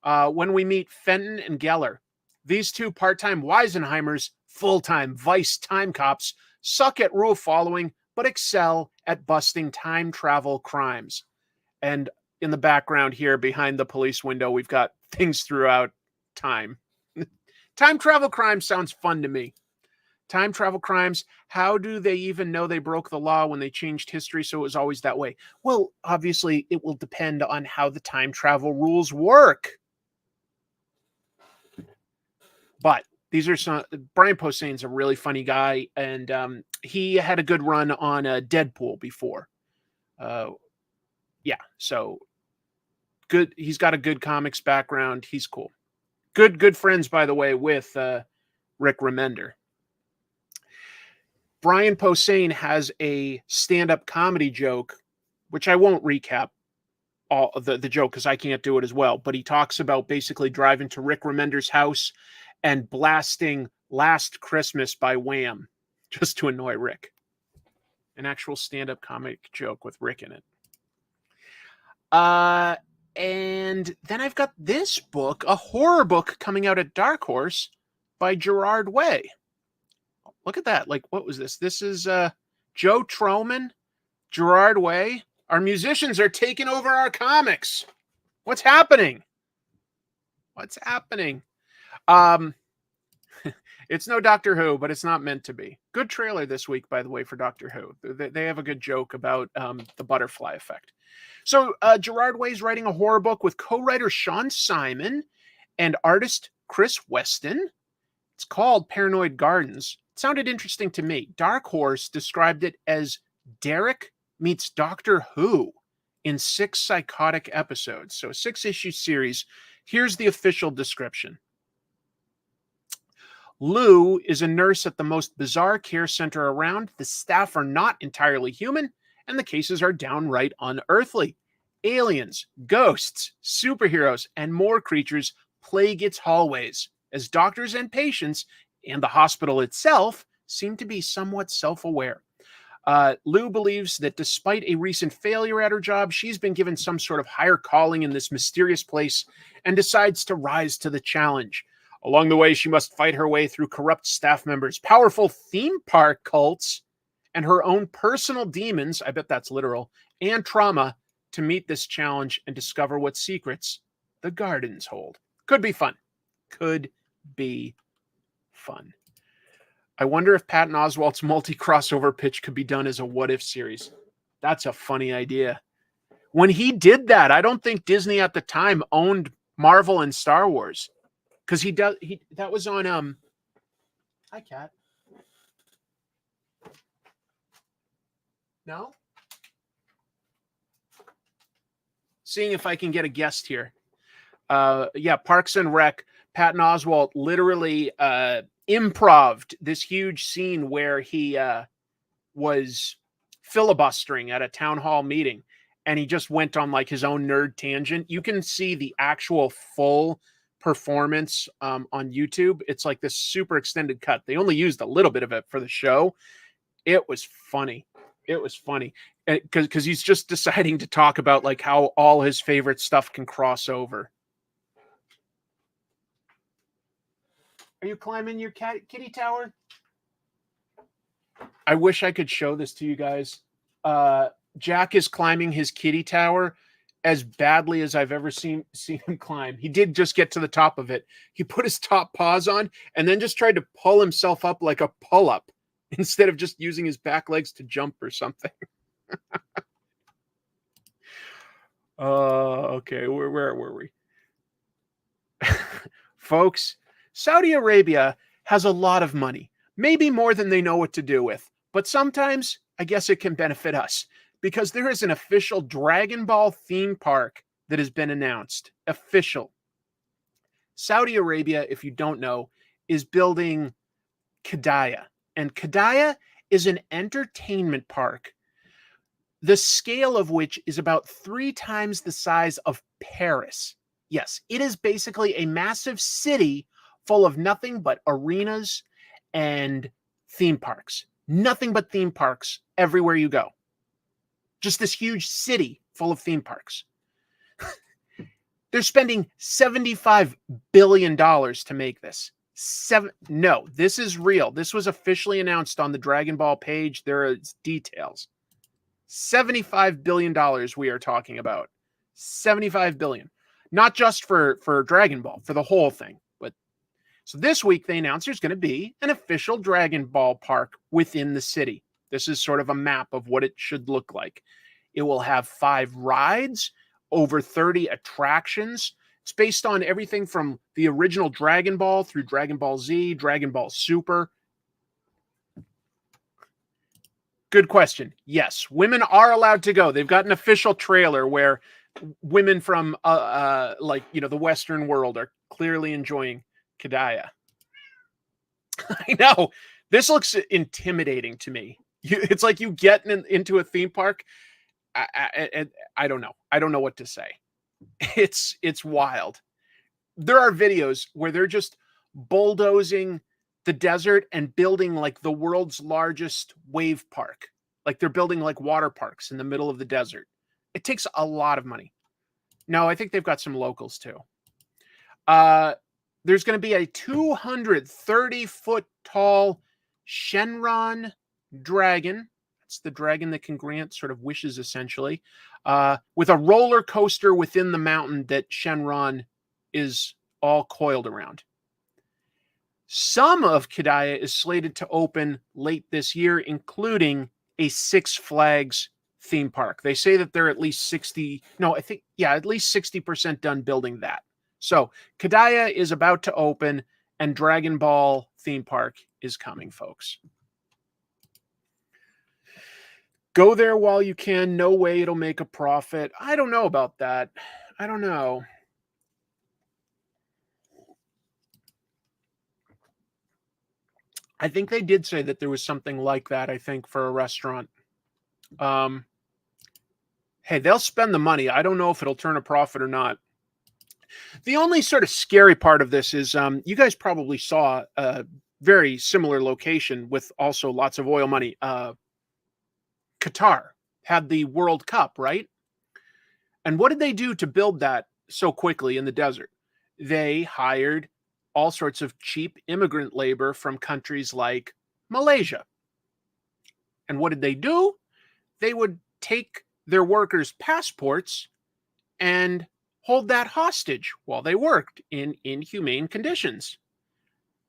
When we meet Fenton and Geller, these two part-time Weisenheimers, full-time Vice time cops, suck at rule following, but excel at busting time travel crimes. And in the background here, behind the police window, we've got things throughout time. Time travel crimes sounds fun to me. Time travel crimes, how do they even know they broke the law when they changed history so it was always that way? Well, obviously, it will depend on how the time travel rules work. But these are some... Brian Posehn's a really funny guy, and he had a good run on Deadpool before. Yeah, so good. He's got a good comics background. He's cool. Good friends, by the way, with Rick Remender. Brian Posehn has a stand-up comedy joke, which I won't recap all of the joke because I can't do it as well. But he talks about basically driving to Rick Remender's house and blasting Last Christmas by Wham just to annoy Rick. An actual stand-up comic joke with Rick in it. And then I've got this book, a horror book coming out at Dark Horse by Gerard Way. Look at that. Like, what was this? This is Joe Trollman, Gerard Way. Our musicians are taking over our comics. What's happening? What's happening? It's no Doctor Who, but it's not meant to be. Good trailer this week, by the way, for Doctor Who. They have a good joke about the butterfly effect. So Gerard Way's writing a horror book with co-writer Sean Simon and artist Chris Weston. It's called Paranoid Gardens. It sounded interesting to me. Dark Horse described it as Derek meets Doctor Who in 6 psychotic episodes. So a 6-issue series. Here's the official description. Lou is a nurse at the most bizarre care center around. The staff are not entirely human, and the cases are downright unearthly. Aliens, ghosts, superheroes, and more creatures plague its hallways, as doctors and patients, and the hospital itself, seem to be somewhat self-aware. Lou believes that despite a recent failure at her job, she's been given some sort of higher calling in this mysterious place and decides to rise to the challenge. Along the way, she must fight her way through corrupt staff members, powerful theme park cults, and her own personal demons, I bet that's literal, and trauma to meet this challenge and discover what secrets the gardens hold. Could be fun. Could be fun. I wonder if Patton Oswalt's multi-crossover pitch could be done as a what-if series. That's a funny idea. When he did that, I don't think Disney at the time owned Marvel and Star Wars. Because that was on hi Cat. No? Seeing if I can get a guest here. Yeah, Parks and Rec. Patton Oswalt literally improv'd this huge scene where he was filibustering at a town hall meeting, and he just went on like his own nerd tangent. You can see the actual full performance on YouTube. It's like this super extended cut. They only used a little bit of it for the show. It was funny. It was funny because he's just deciding to talk about like how all his favorite stuff can cross over. Are you climbing your kitty tower? I wish I could show this to you guys. Jack is climbing his kitty tower as badly as I've ever seen him climb. He did just get to the top of it. He put his top paws on and then just tried to pull himself up like a pull-up. instead of just using his back legs to jump or something. Okay, where were we? Folks, Saudi Arabia has a lot of money, maybe more than they know what to do with, but sometimes I guess it can benefit us because there is an official Dragon Ball theme park that has been announced. Official. Saudi Arabia, if you don't know, is building Qiddiya, and Qiddiya is an entertainment park, the scale of which is about 3 times the size of Paris. Yes, it is basically a massive city full of nothing but arenas and theme parks. Nothing but theme parks everywhere you go. Just this huge city full of theme parks. They're spending $75 billion to make this. No, this is real. This was officially announced on the Dragon Ball page. There are details. $75 billion we are talking about. $75 billion. Not just for Dragon Ball, for the whole thing. But so this week they announced there's going to be an official Dragon Ball park within the city. This is sort of a map of what it should look like. It will have 5 rides, over 30 attractions. It's based on everything from the original Dragon Ball through Dragon Ball Z, Dragon Ball Super. Good question. Yes, women are allowed to go. They've got an official trailer where women from the Western world are clearly enjoying Qiddiya. I know. This looks intimidating to me. It's like you get into a theme park. I don't know. I don't know what to say. It's wild. There are videos where they're just bulldozing the desert and building like the world's largest wave park. Like they're building like water parks in the middle of the desert. It takes a lot of money. No, I think they've got some locals too. There's going to be a 230-foot tall Shenron dragon. That's the dragon that can grant sort of wishes, essentially, with a roller coaster within the mountain that Shenron is all coiled around. Some of Qiddiya is slated to open late this year, including a Six Flags theme park. They say that they're at least at least 60% done building that. So Qiddiya is about to open and Dragon Ball theme park is coming, folks. Go there while you can. No way it'll make a profit. I don't know about that. I don't know. I think they did say that there was something like that, I think, for a restaurant. Hey, they'll spend the money. I don't know if it'll turn a profit or not. The only sort of scary part of this is you guys probably saw a very similar location with also lots of oil money. Qatar had the World Cup, right? And what did they do to build that so quickly in the desert? They hired all sorts of cheap immigrant labor from countries like Malaysia. And what did they do? They would take their workers' passports and hold that hostage while they worked in inhumane conditions.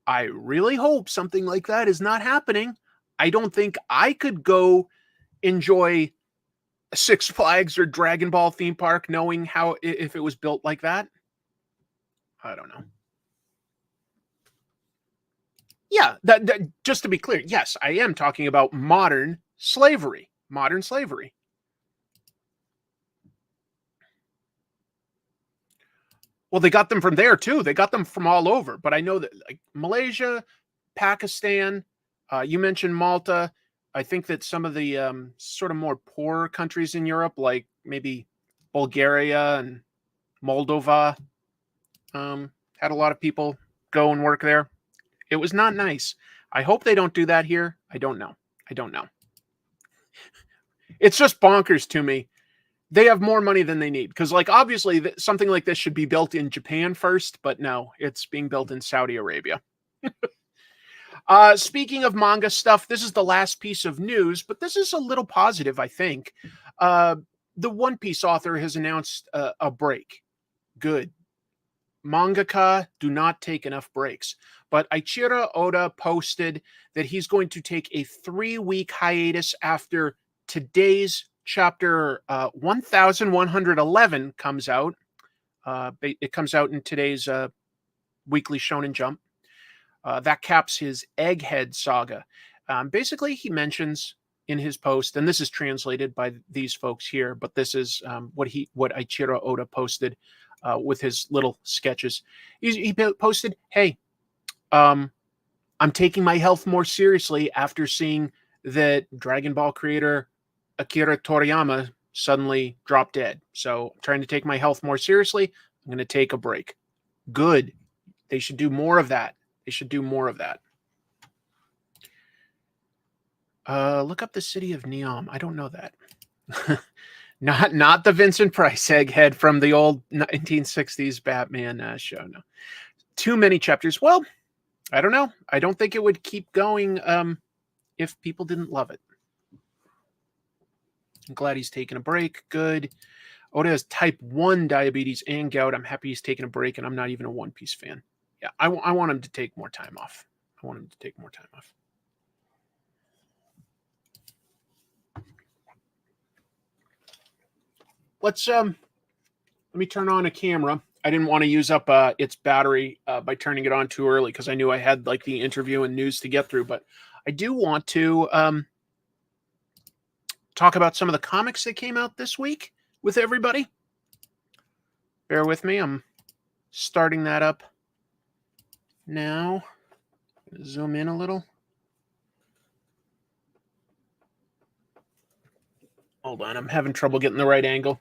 I really hope something like that is not happening. I don't think I could go enjoy Six Flags or Dragon Ball theme park knowing how if it was built like that. I don't know. Yeah, that just to be clear, yes, I am talking about modern slavery. Modern slavery. Well, they got them from there too. They got them from all over. But I know that like Malaysia, Pakistan, you mentioned Malta. I think that some of the sort of more poor countries in Europe, like maybe Bulgaria and Moldova, had a lot of people go and work there. It was not nice. I hope they don't do that here. I don't know. I don't know. It's just bonkers to me. They have more money than they need. Because, like, obviously, something like this should be built in Japan first. But no, it's being built in Saudi Arabia. Speaking of manga stuff, this is the last piece of news. But this is a little positive, I think. The One Piece author has announced a break. Good. mangaka do not take enough breaks. But Eiichiro Oda posted that he's going to take a 3-week hiatus after today's chapter 1111 comes out. It comes out in today's weekly Shonen Jump. That caps his Egghead saga. Basically, he mentions in his post, and this is translated by these folks here, but this is what Eiichiro Oda posted with his little sketches. He posted, "Hey, I'm taking my health more seriously after seeing that Dragon Ball creator Akira Toriyama suddenly dropped dead. So I'm trying to take my health more seriously. I'm going to take a break." Good. They should do more of that. They should do more of that. Look up the city of Neom. I don't know that. Not the Vincent Price Egghead from the old 1960s Batman show. No. Too many chapters. Well, I don't know. I don't think it would keep going if people didn't love it. I'm glad he's taking a break. Good. Oda has type 1 diabetes and gout. I'm happy he's taking a break, and I'm not even a One Piece fan. Yeah, I want him to take more time off. I want him to take more time off. Let me turn on a camera. I didn't want to use up its battery by turning it on too early because I knew I had like the interview and news to get through. But I do want to talk about some of the comics that came out this week with everybody. Bear with me. I'm starting that up now. Zoom in a little. Hold on. I'm having trouble getting the right angle.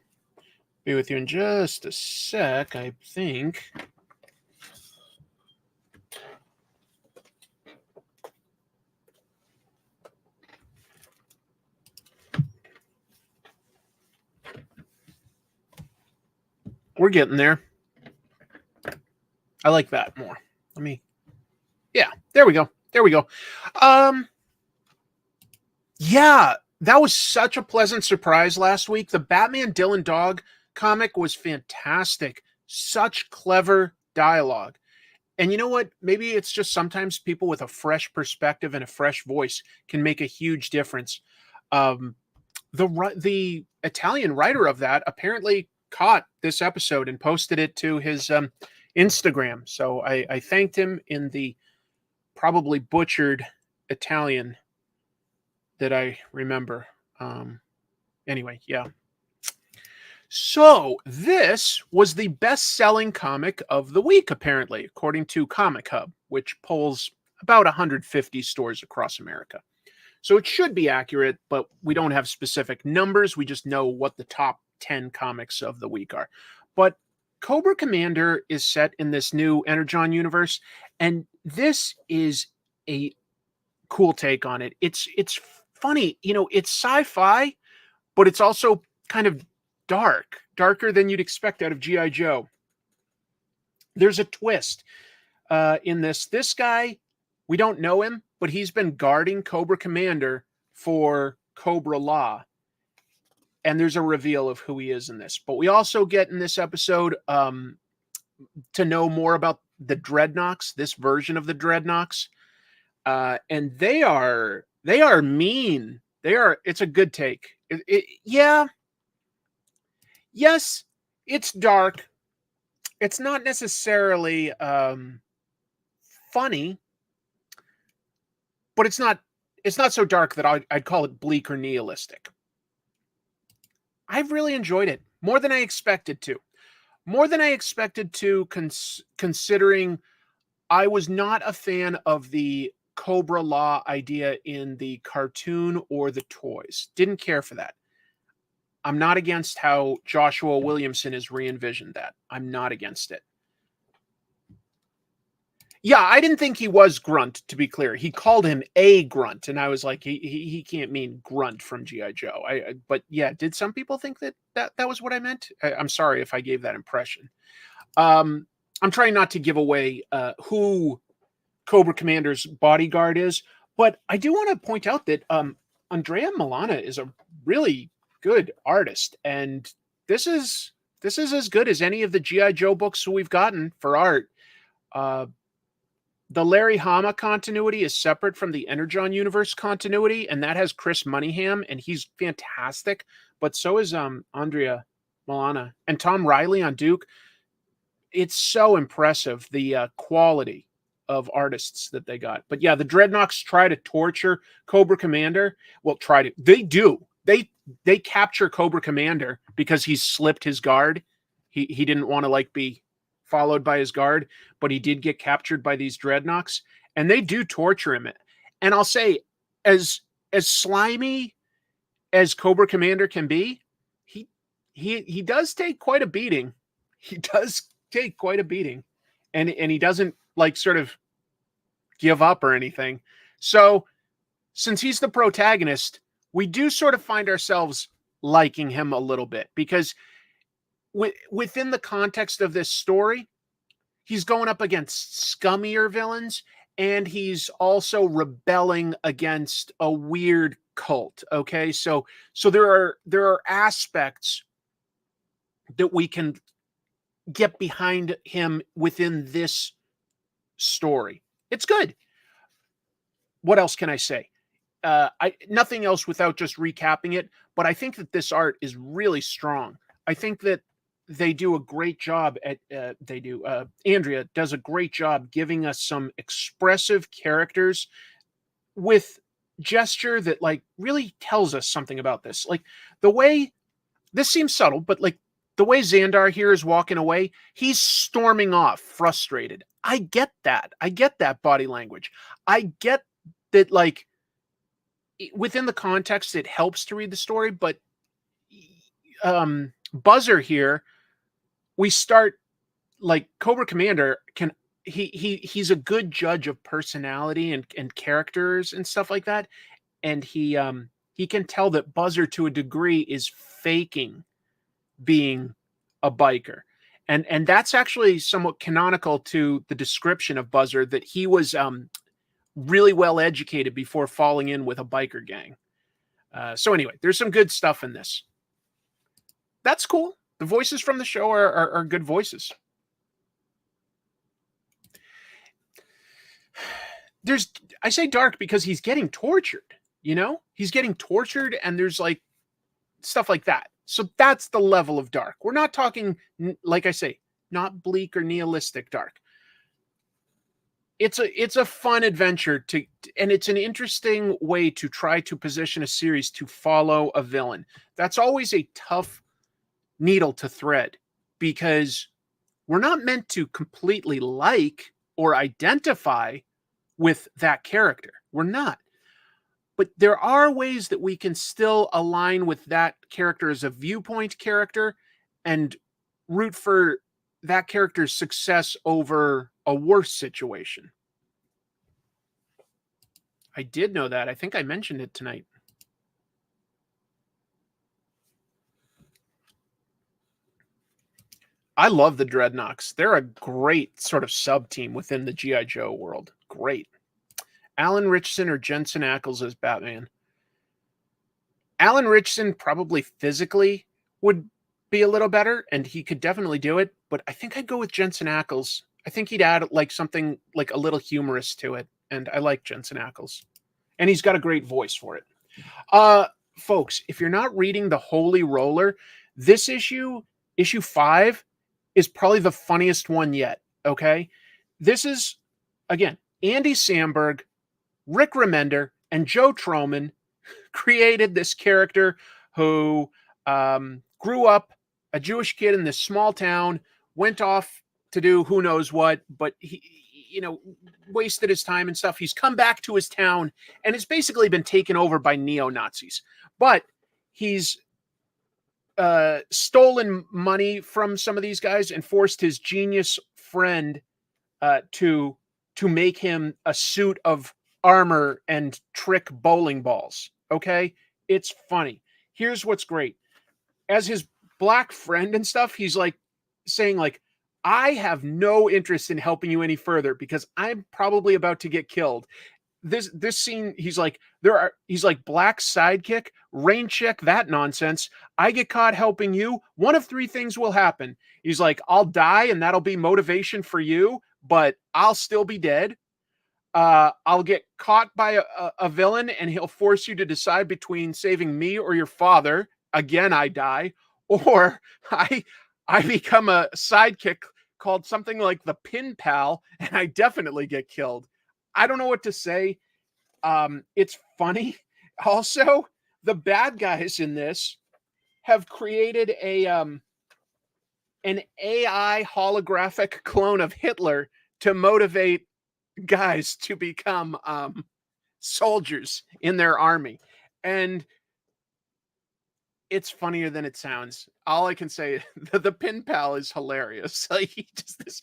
Be with you in just a sec, I think. We're getting there. I like that more. Yeah, there we go. There we go. Yeah, that was such a pleasant surprise last week. The Batman Dylan Dog comic was fantastic. Such clever dialogue. And you know what? Maybe it's just sometimes people with a fresh perspective and a fresh voice can make a huge difference. The Italian writer of that apparently caught this episode and posted it to his Instagram. So I thanked him in the probably butchered Italian that I remember. Anyway, yeah. So this was the best-selling comic of the week, apparently, according to Comic Hub, which polls about 150 stores across America. So it should be accurate, but we don't have specific numbers. We just know what the top 10 comics of the week are. But Cobra Commander is set in this new Energon universe, and this is a cool take on it. It's funny, it's sci-fi, but it's also kind of darker than you'd expect out of G.I. Joe. There's a twist in this. This guy, we don't know him, but he's been guarding Cobra Commander for Cobra Law. And there's a reveal of who he is in this. But we also get in this episode to know more about the Dreadnoks, this version of the Dreadnoks. And they are mean. It's a good take. Yeah. Yes, it's dark. It's not necessarily funny, but it's not so dark that I'd call it bleak or nihilistic. I've really enjoyed it more than I expected to. Considering I was not a fan of the Cobra Law idea in the cartoon or the toys. Didn't care for that. I'm not against how Joshua Williamson has re-envisioned that. I'm not against it. Yeah, I didn't think he was Grunt, to be clear. He called him a Grunt, and I was like, he can't mean Grunt from G.I. Joe. But yeah, did some people think that was what I meant? I'm sorry if I gave that impression. I'm trying not to give away who Cobra Commander's bodyguard is, but I do want to point out that Andrea Milana is a really good artist, and this is this is as good as any of the G.I. Joe books we've gotten for art. The Larry Hama continuity is separate from the Energon Universe continuity, and that has Chris Moneyham, and he's fantastic. But so is Andrea Milana and Tom Riley on Duke. It's so impressive, the quality of artists that they got. But yeah, the Dreadnoks try to torture Cobra Commander. Well, they do. They capture Cobra Commander because he's slipped his guard. He didn't want to like be followed by his guard, but he did get captured by these Dreadnoks, and they do torture him. And I'll say, as slimy as Cobra Commander can be, he does take quite a beating. He does take quite a beating, and he doesn't like sort of give up or anything. So since he's the protagonist, we do sort of find ourselves liking him a little bit, because within the context of this story, he's going up against scummier villains, and he's also rebelling against a weird cult. Okay, so there are aspects that we can get behind him within this story. It's good. What else can I say? Nothing else without just recapping it, but I think that this art is really strong. I think that they do a great job at, Andrea does a great job giving us some expressive characters with gesture that like really tells us something about this. Like the way, this seems subtle, but like the way Xandar here is walking away, he's storming off, frustrated. I get that. I get that body language. I get that, like, within the context, it helps to read the story, but Buzzer here, we start, like, Cobra Commander he's a good judge of personality and characters and stuff like that. And he can tell that Buzzer to a degree is faking being a biker. And that's actually somewhat canonical to the description of Buzzer, that he was really well educated before falling in with a biker gang. So anyway, there's some good stuff in this. That's cool. The voices from the show are good voices. I say dark because he's getting tortured, you know? He's getting tortured, and there's like stuff like that. So that's the level of dark. We're not talking, like I say, not bleak or nihilistic dark. It's a fun adventure and it's an interesting way to try to position a series to follow a villain. That's always a tough needle to thread, because we're not meant to completely like or identify with that character. We're not. But there are ways that we can still align with that character as a viewpoint character and root for that character's success over a worse situation. I did know that. I think I mentioned it tonight. I love the Dreadnoks. They're a great sort of sub-team within the G.I. Joe world. Great. Alan Ritchson or Jensen Ackles as Batman. Alan Ritchson probably physically would be a little better, and he could definitely do it, but I think I'd go with Jensen Ackles. I think he'd add like something like a little humorous to it, and I like Jensen Ackles. And he's got a great voice for it. Folks, if you're not reading The Holy Roller, this issue 5, is probably the funniest one yet, okay? This is, again, Andy Samberg, Rick Remender, and Joe Troman created this character who grew up a Jewish kid in this small town, went off to do who knows what, but he, wasted his time and stuff. He's come back to his town, and it's basically been taken over by neo-Nazis. But he's stolen money from some of these guys and forced his genius friend to make him a suit of armor and trick bowling balls. Okay, it's funny. Here's what's great: as his black friend and stuff, he's like saying like, I have no interest in helping you any further because I'm probably about to get killed. this scene, he's like black sidekick, rain check, that nonsense. I get caught helping you. One of three things will happen. He's like, I'll die and that'll be motivation for you, but I'll still be dead. I'll get caught by a villain and he'll force you to decide between saving me or your father. Again, I die. Or I become a sidekick called something like the Pin Pal, and I definitely get killed. I don't know what to say. It's funny. Also, the bad guys in this have created an AI holographic clone of Hitler to motivate guys to become soldiers in their army. And it's funnier than it sounds. All I can say, the Pin Pal is hilarious. Like, he's just this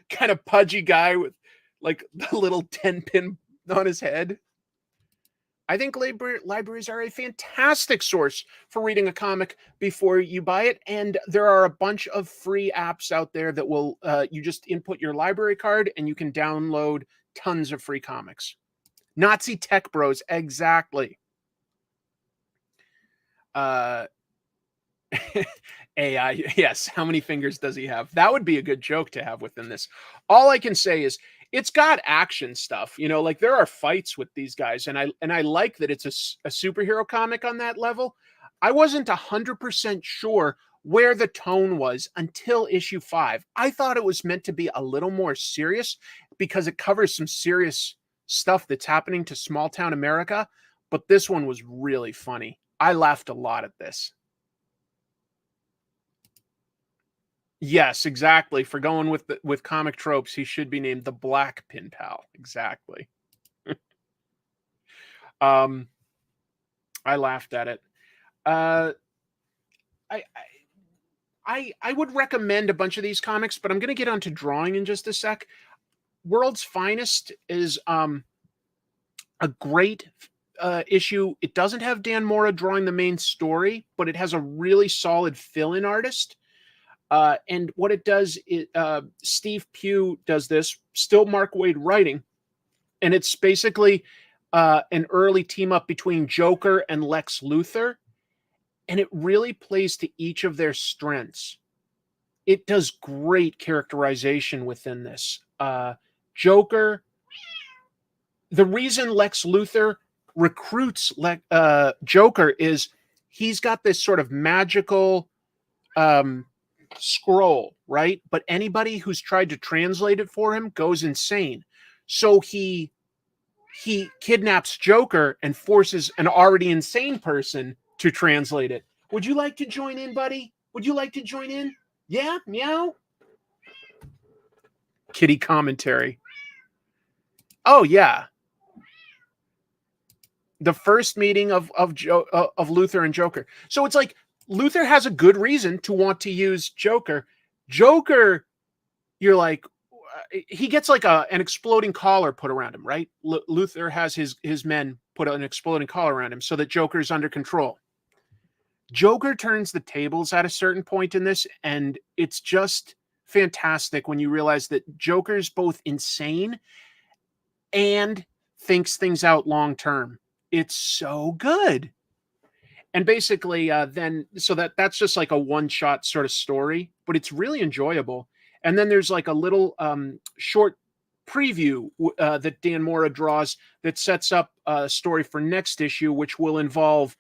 kind of pudgy guy with like the little 10-pin on his head. I think libraries are a fantastic source for reading a comic before you buy it. And there are a bunch of free apps out there that will, you just input your library card and you can download tons of free comics. Nazi tech bros, exactly. AI, yes. How many fingers does he have? That would be a good joke to have within this. All I can say is it's got action stuff, you know, like there are fights with these guys, and I like that it's a superhero comic on that level. I wasn't 100% sure where the tone was until issue 5. I thought it was meant to be a little more serious because it covers some serious stuff that's happening to small town America, but this one was really funny. I laughed a lot at this. Yes, exactly. For going with comic tropes, he should be named the Black Pin Pal. Exactly. I laughed at it. I would recommend a bunch of these comics, but I'm going to get onto drawing in just a sec. World's Finest is a great issue. It doesn't have Dan Mora drawing the main story, but it has a really solid fill-in artist. And what it does is Steve Pugh does this, still Mark Waid writing, and it's basically an early team up between Joker and Lex Luthor, and it really plays to each of their strengths. It does great characterization within this. Joker, the reason Lex Luthor recruits Joker is he's got this sort of magical scroll, right? But anybody who's tried to translate it for him goes insane. So he kidnaps Joker and forces an already insane person to translate it. Would you like to join in, buddy? Would you like to join in? Yeah, meow. Kitty commentary. Oh yeah. The first meeting of Luthor and Joker. So it's like Luthor has a good reason to want to use Joker. Joker, you're like, he gets like an exploding collar put around him, right? Luthor has his men put an exploding collar around him so that Joker's under control. Joker turns the tables at a certain point in this, and it's just fantastic when you realize that Joker's both insane and thinks things out long term. It's so good. And basically so that's just like a one-shot sort of story, but it's really enjoyable. And then there's like a little short preview that Dan Mora draws that sets up a story for next issue, which will involve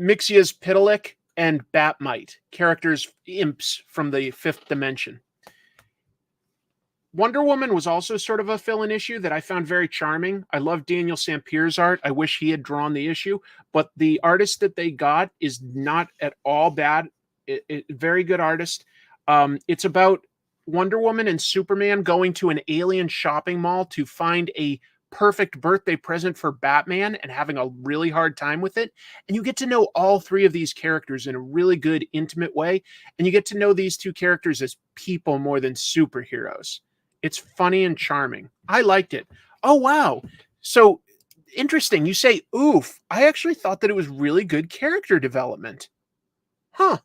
Mixia's Pitalik and Batmite, characters, imps from the fifth dimension. Wonder Woman was also sort of a fill-in issue that I found very charming. I love Daniel Sampier's art. I wish he had drawn the issue, but the artist that they got is not at all bad. Very good artist. It's about Wonder Woman and Superman going to an alien shopping mall to find a perfect birthday present for Batman and having a really hard time with it. And you get to know all three of these characters in a really good, intimate way. And you get to know these two characters as people more than superheroes. It's funny and charming. I liked it. Oh, wow. So interesting. You say, oof. I actually thought that it was really good character development. Huh.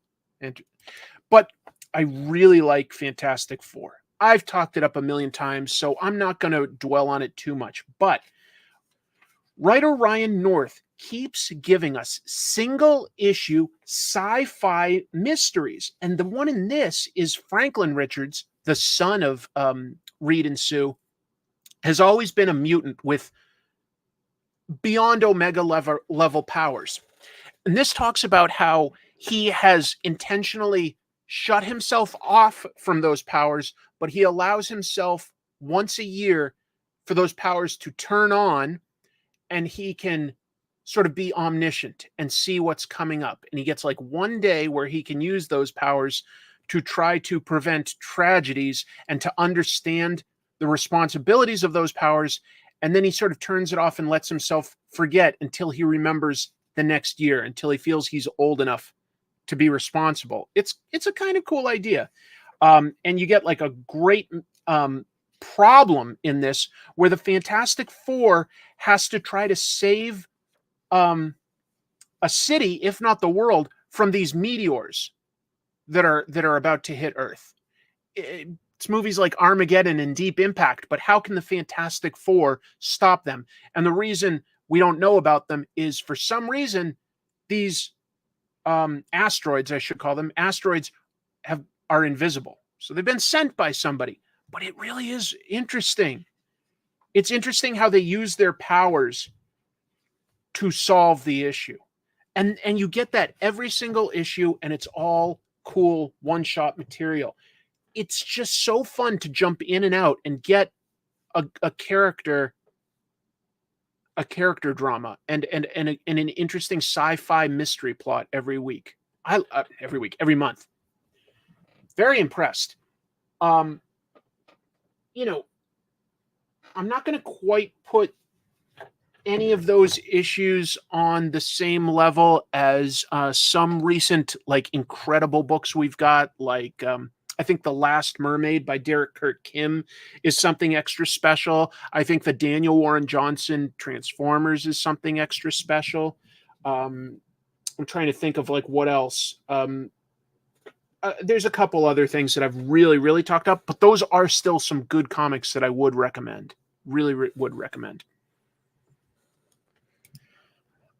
But I really like Fantastic Four. I've talked it up a million times, so I'm not going to dwell on it too much. But writer Ryan North keeps giving us single issue sci-fi mysteries. And the one in this is Franklin Richards, the son of Reed and Sue, has always been a mutant with beyond Omega level powers. And this talks about how he has intentionally shut himself off from those powers, but he allows himself once a year for those powers to turn on, and he can sort of be omniscient and see what's coming up. And he gets like one day where he can use those powers to try to prevent tragedies and to understand the responsibilities of those powers. And then he sort of turns it off and lets himself forget until he remembers the next year, until he feels he's old enough to be responsible. It's a kind of cool idea. And you get like a great problem in this where the Fantastic Four has to try to save a city, if not the world, from these meteors that are about to hit Earth. It's movies like Armageddon and Deep Impact, but how can the Fantastic Four stop them? And the reason we don't know about them is, for some reason, these asteroids, I should call them, asteroids are invisible. So they've been sent by somebody. But it really is interesting. It's interesting how they use their powers to solve the issue. And you get that every single issue, and it's all cool one-shot material. It's just so fun to jump in and out and get a character drama and an interesting sci-fi mystery plot every week. Every month. Very impressed. I'm not going to quite put any of those issues on the same level as some recent, like, incredible books we've got, like I think The Last Mermaid by Derek Kurt Kim is something extra special. I think the Daniel Warren Johnson Transformers is something extra special. I'm trying to think of like what else. There's a couple other things that I've really, really talked up, but those are still some good comics that I would recommend. Really would recommend.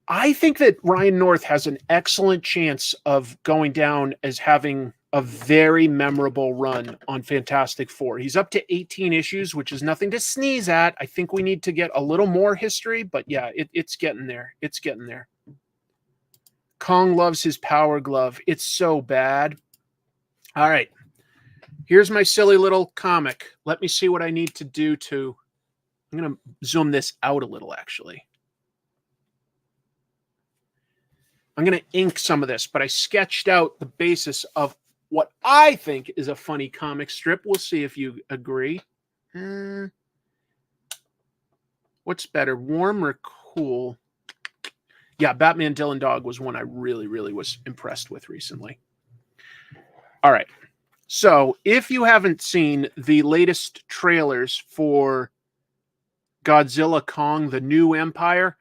I think that Ryan North has an excellent chance of going down as having a very memorable run on Fantastic Four. He's up to 18 issues, which is nothing to sneeze at. I think we need to get a little more history, but yeah, it's getting there. It's getting there. Kong loves his power glove. It's so bad. All right. Here's my silly little comic. Let me see what I need to do to... I'm going to zoom this out a little, actually. I'm going to ink some of this, but I sketched out the basis of what I think is a funny comic strip. We'll see if you agree. What's better, warm or cool? Yeah, Batman Dylan Dog was one I really, really was impressed with recently. All right. So if you haven't seen the latest trailers for Godzilla Kong, The New Empire,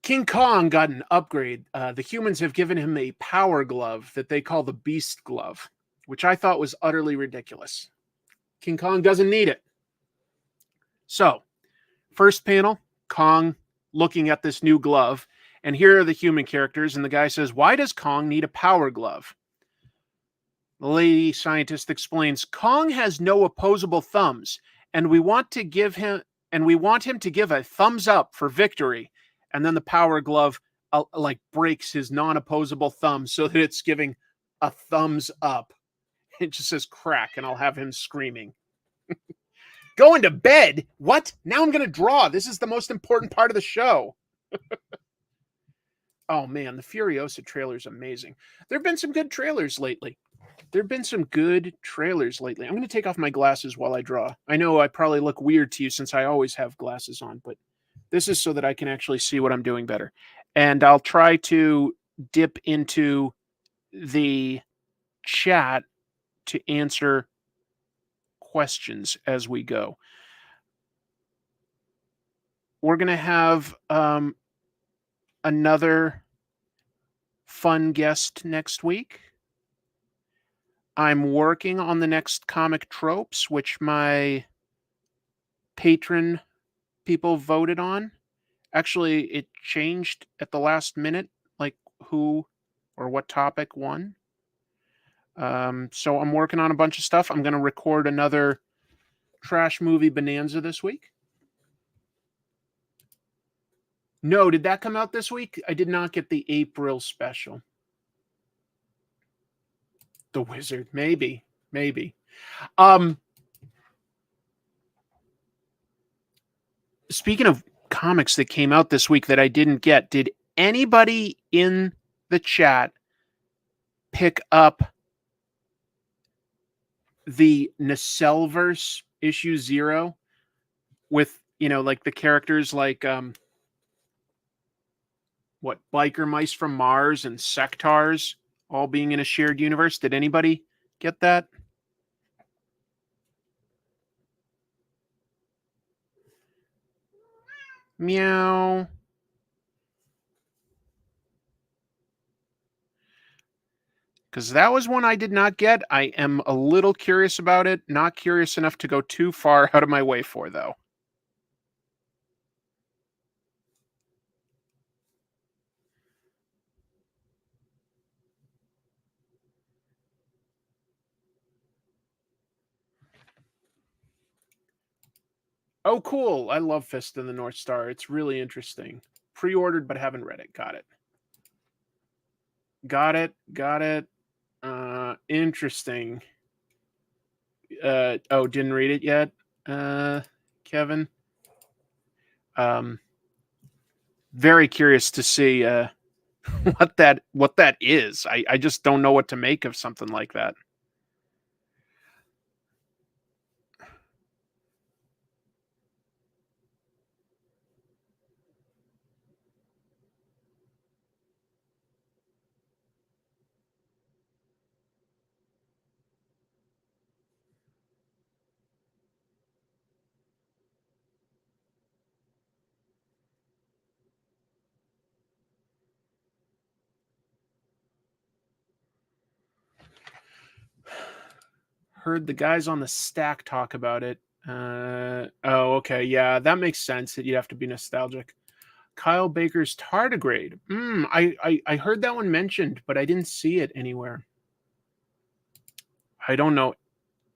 King Kong got an upgrade. The humans have given him a power glove that they call the Beast Glove, which I thought was utterly ridiculous. King Kong doesn't need it. So, first panel, Kong looking at this new glove, and here are the human characters, and the guy says, "Why does Kong need a power glove?" The lady scientist explains, "Kong has no opposable thumbs, and we want him to give a thumbs up for victory." And then the power glove like breaks his non-opposable thumb so that it's giving a thumbs up. It just says crack, and I'll have him screaming. Going to bed? What? Now I'm going to draw. This is the most important part of the show. Oh, man, the Furiosa trailer is amazing. There have been some good trailers lately. I'm going to take off my glasses while I draw. I know I probably look weird to you since I always have glasses on, but this is so that I can actually see what I'm doing better. And I'll try to dip into the chat to answer questions as we go. We're going to have another fun guest next week. I'm working on the next comic tropes, which my patron people voted on. Actually, it changed at the last minute, like who or what topic won. So I'm working on a bunch of stuff. I'm going to record another trash movie bonanza this week. No, did that come out this week? I did not get the April special. The Wizard, maybe. Speaking of comics that came out this week that I didn't get, did anybody in the chat pick up the Nacelverse issue 0 with, like the characters like Biker Mice from Mars and Sectars all being in a shared universe? Did anybody get that? Meow. Because that was one I did not get. I am a little curious about it. Not curious enough to go too far out of my way for, though. Oh, cool. I love Fist in the North Star. It's really interesting. Pre-ordered, but haven't read it. Got it. Interesting. Didn't read it yet, Kevin. Very curious to see what that is. I just don't know what to make of something like that. Heard the guys on the stack talk about it. Okay. Yeah, that makes sense that you'd have to be nostalgic. Kyle Baker's Tardigrade. I heard that one mentioned, but I didn't see it anywhere. I don't know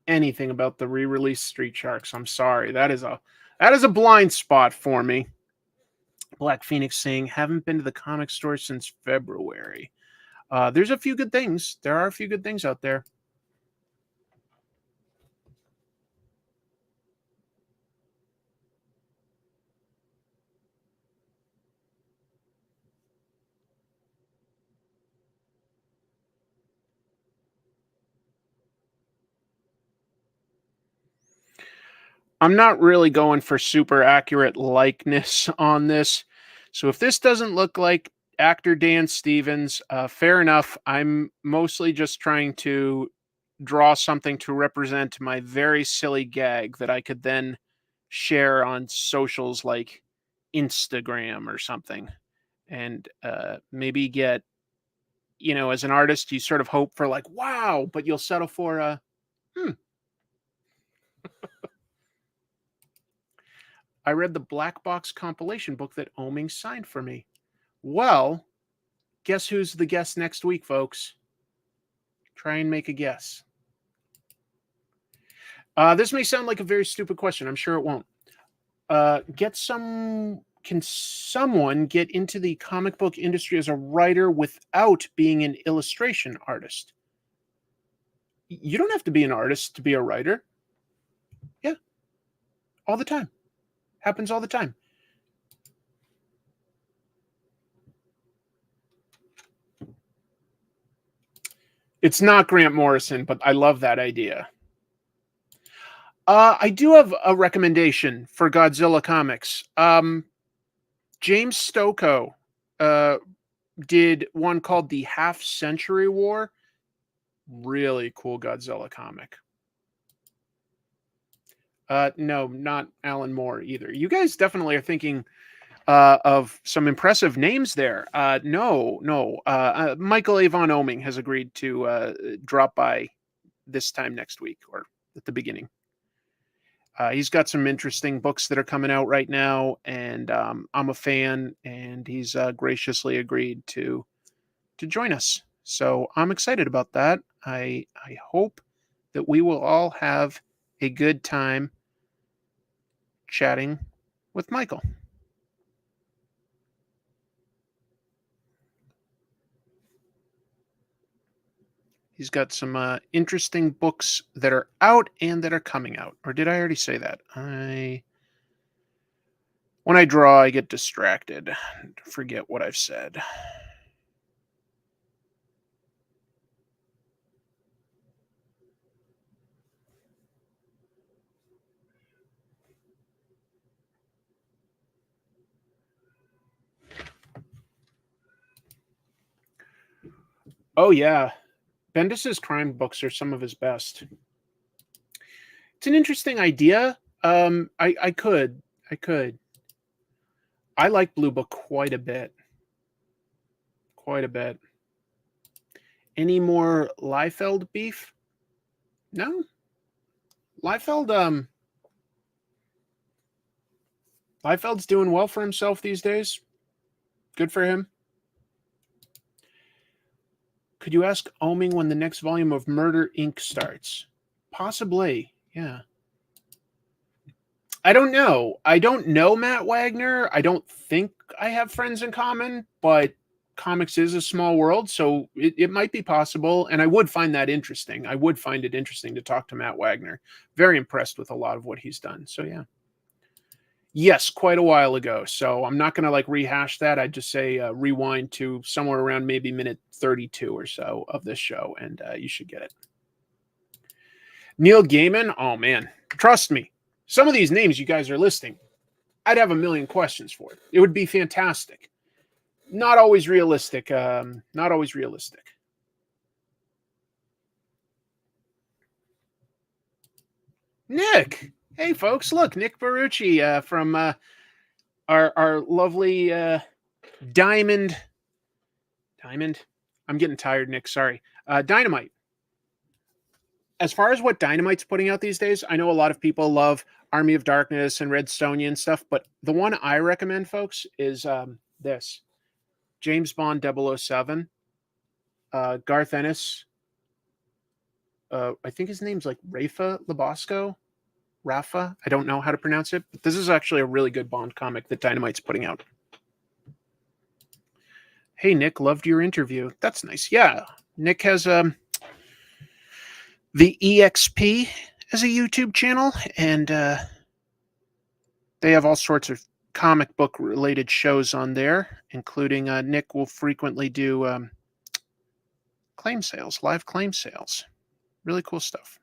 anything about the re-release Street Sharks. I'm sorry. That is a blind spot for me. Black Phoenix saying, haven't been to the comic store since February. There's a few good things. There are a few good things out there. I'm not really going for super accurate likeness on this. So if this doesn't look like actor Dan Stevens, fair enough. I'm mostly just trying to draw something to represent my very silly gag that I could then share on socials like Instagram or something. And maybe get, as an artist, you sort of hope for like, wow, but you'll settle for I read the Black Box compilation book that Oming signed for me. Well, guess who's the guest next week, folks? Try and make a guess. This may sound like a very stupid question. I'm sure it won't. Can someone get into the comic book industry as a writer without being an illustration artist? You don't have to be an artist to be a writer. Yeah. All the time. Happens all the time. It's not Grant Morrison, but I love that idea. I do have a recommendation for Godzilla comics. James Stokoe did one called The Half Century War. Really cool Godzilla comic. No, not Alan Moore either. You guys definitely are thinking of some impressive names there. No. Michael Avon Oming has agreed to drop by this time next week or at the beginning. He's got some interesting books that are coming out right now, and I'm a fan, and he's graciously agreed to join us. So I'm excited about that. I hope that we will all have a good time chatting with Michael. He's got some interesting books that are out and that are coming out. Or did I already say that? When I draw, I get distracted. Forget what I've said. Oh, yeah. Bendis's crime books are some of his best. It's an interesting idea. I could. I like Blue Book quite a bit. Any more Liefeld beef? No. Liefeld's doing well for himself these days. Good for him. Could you ask Oming when the next volume of Murder Inc. starts? Possibly, yeah. I don't know. I don't know Matt Wagner. I don't think I have friends in common, but comics is a small world, so it might be possible, and I would find that interesting. I would find it interesting to talk to Matt Wagner. Very impressed with a lot of what he's done, so yeah. Yes, quite a while ago. So I'm not going to like rehash that. I'd just say rewind to somewhere around maybe minute 32 or so of this show, and you should get it. Neil Gaiman. Oh, man. Trust me. Some of these names you guys are listing, I'd have a million questions for it. It would be fantastic. Not always realistic. Nick. Hey, folks, look, Nick Barucci from our lovely Diamond. I'm getting tired, Nick. Sorry. Dynamite. As far as what Dynamite's putting out these days, I know a lot of people love Army of Darkness and Redstonian stuff, but the one I recommend, folks, is this. James Bond 007. Garth Ennis. I think his name's like Rafa Labosco. Rafa. I don't know how to pronounce it, but this is actually a really good Bond comic that Dynamite's putting out. Hey, Nick, loved your interview. That's nice. Yeah, Nick has the EXP as a YouTube channel, and they have all sorts of comic book related shows on there, including Nick will frequently do claim sales, live claim sales. Really cool stuff.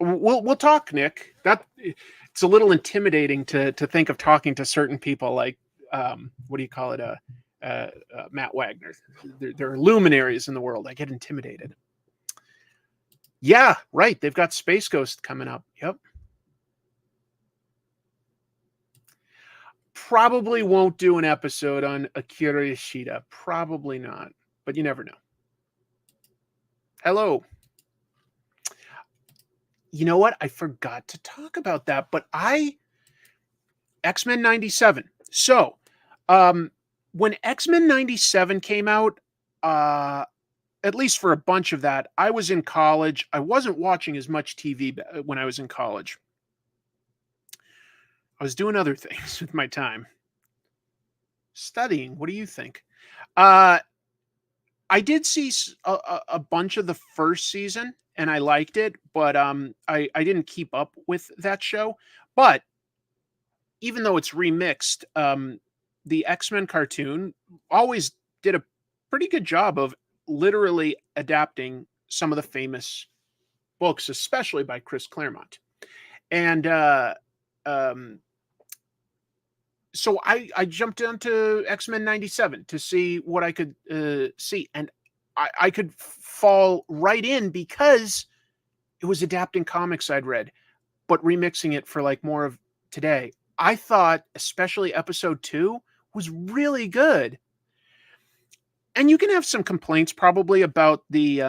We'll talk, Nick. That it's a little intimidating to think of talking to certain people like what do you call it? Matt Wagner. They're luminaries in the world. I get intimidated. Yeah, right. They've got Space Ghost coming up. Yep. Probably won't do an episode on Akira Yoshida. Probably not, but you never know. Hello. You know what? I forgot to talk about that, but X-Men 97. So, when X-Men 97 came out, at least for a bunch of that, I was in college. I wasn't watching as much TV when I was in college. I was doing other things with my time. Studying. What do you think? I did see a bunch of the first season, and I liked it, but I didn't keep up with that show. But even though it's remixed, the X-Men cartoon always did a pretty good job of literally adapting some of the famous books, especially by Chris Claremont. And so I jumped onto X-Men 97 to see what I could see. And I could fall right in because it was adapting comics I'd read, but remixing it for like more of today. I thought especially episode 2 was really good. And you can have some complaints probably about the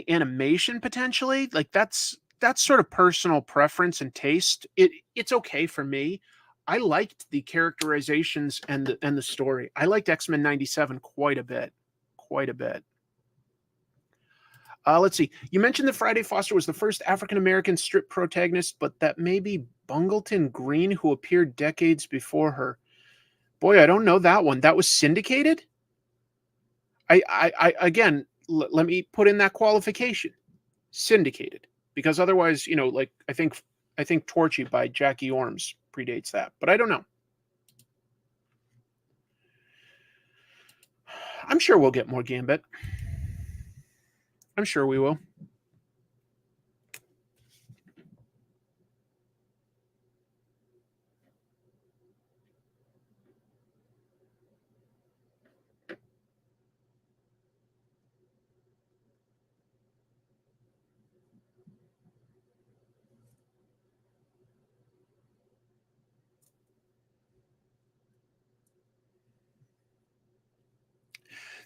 animation potentially. Like that's sort of personal preference and taste. It's okay for me. I liked the characterizations and the story. I liked X-Men 97 quite a bit. Quite a bit. Let's see. You mentioned that Friday Foster was the first African American strip protagonist, but that may be Bungleton Green, who appeared decades before her. Boy, I don't know that one. That was syndicated? I again, let me put in that qualification: syndicated, because otherwise, like I think Torchy by Jackie Orms predates that, but I don't know. I'm sure we'll get more Gambit. I'm sure we will.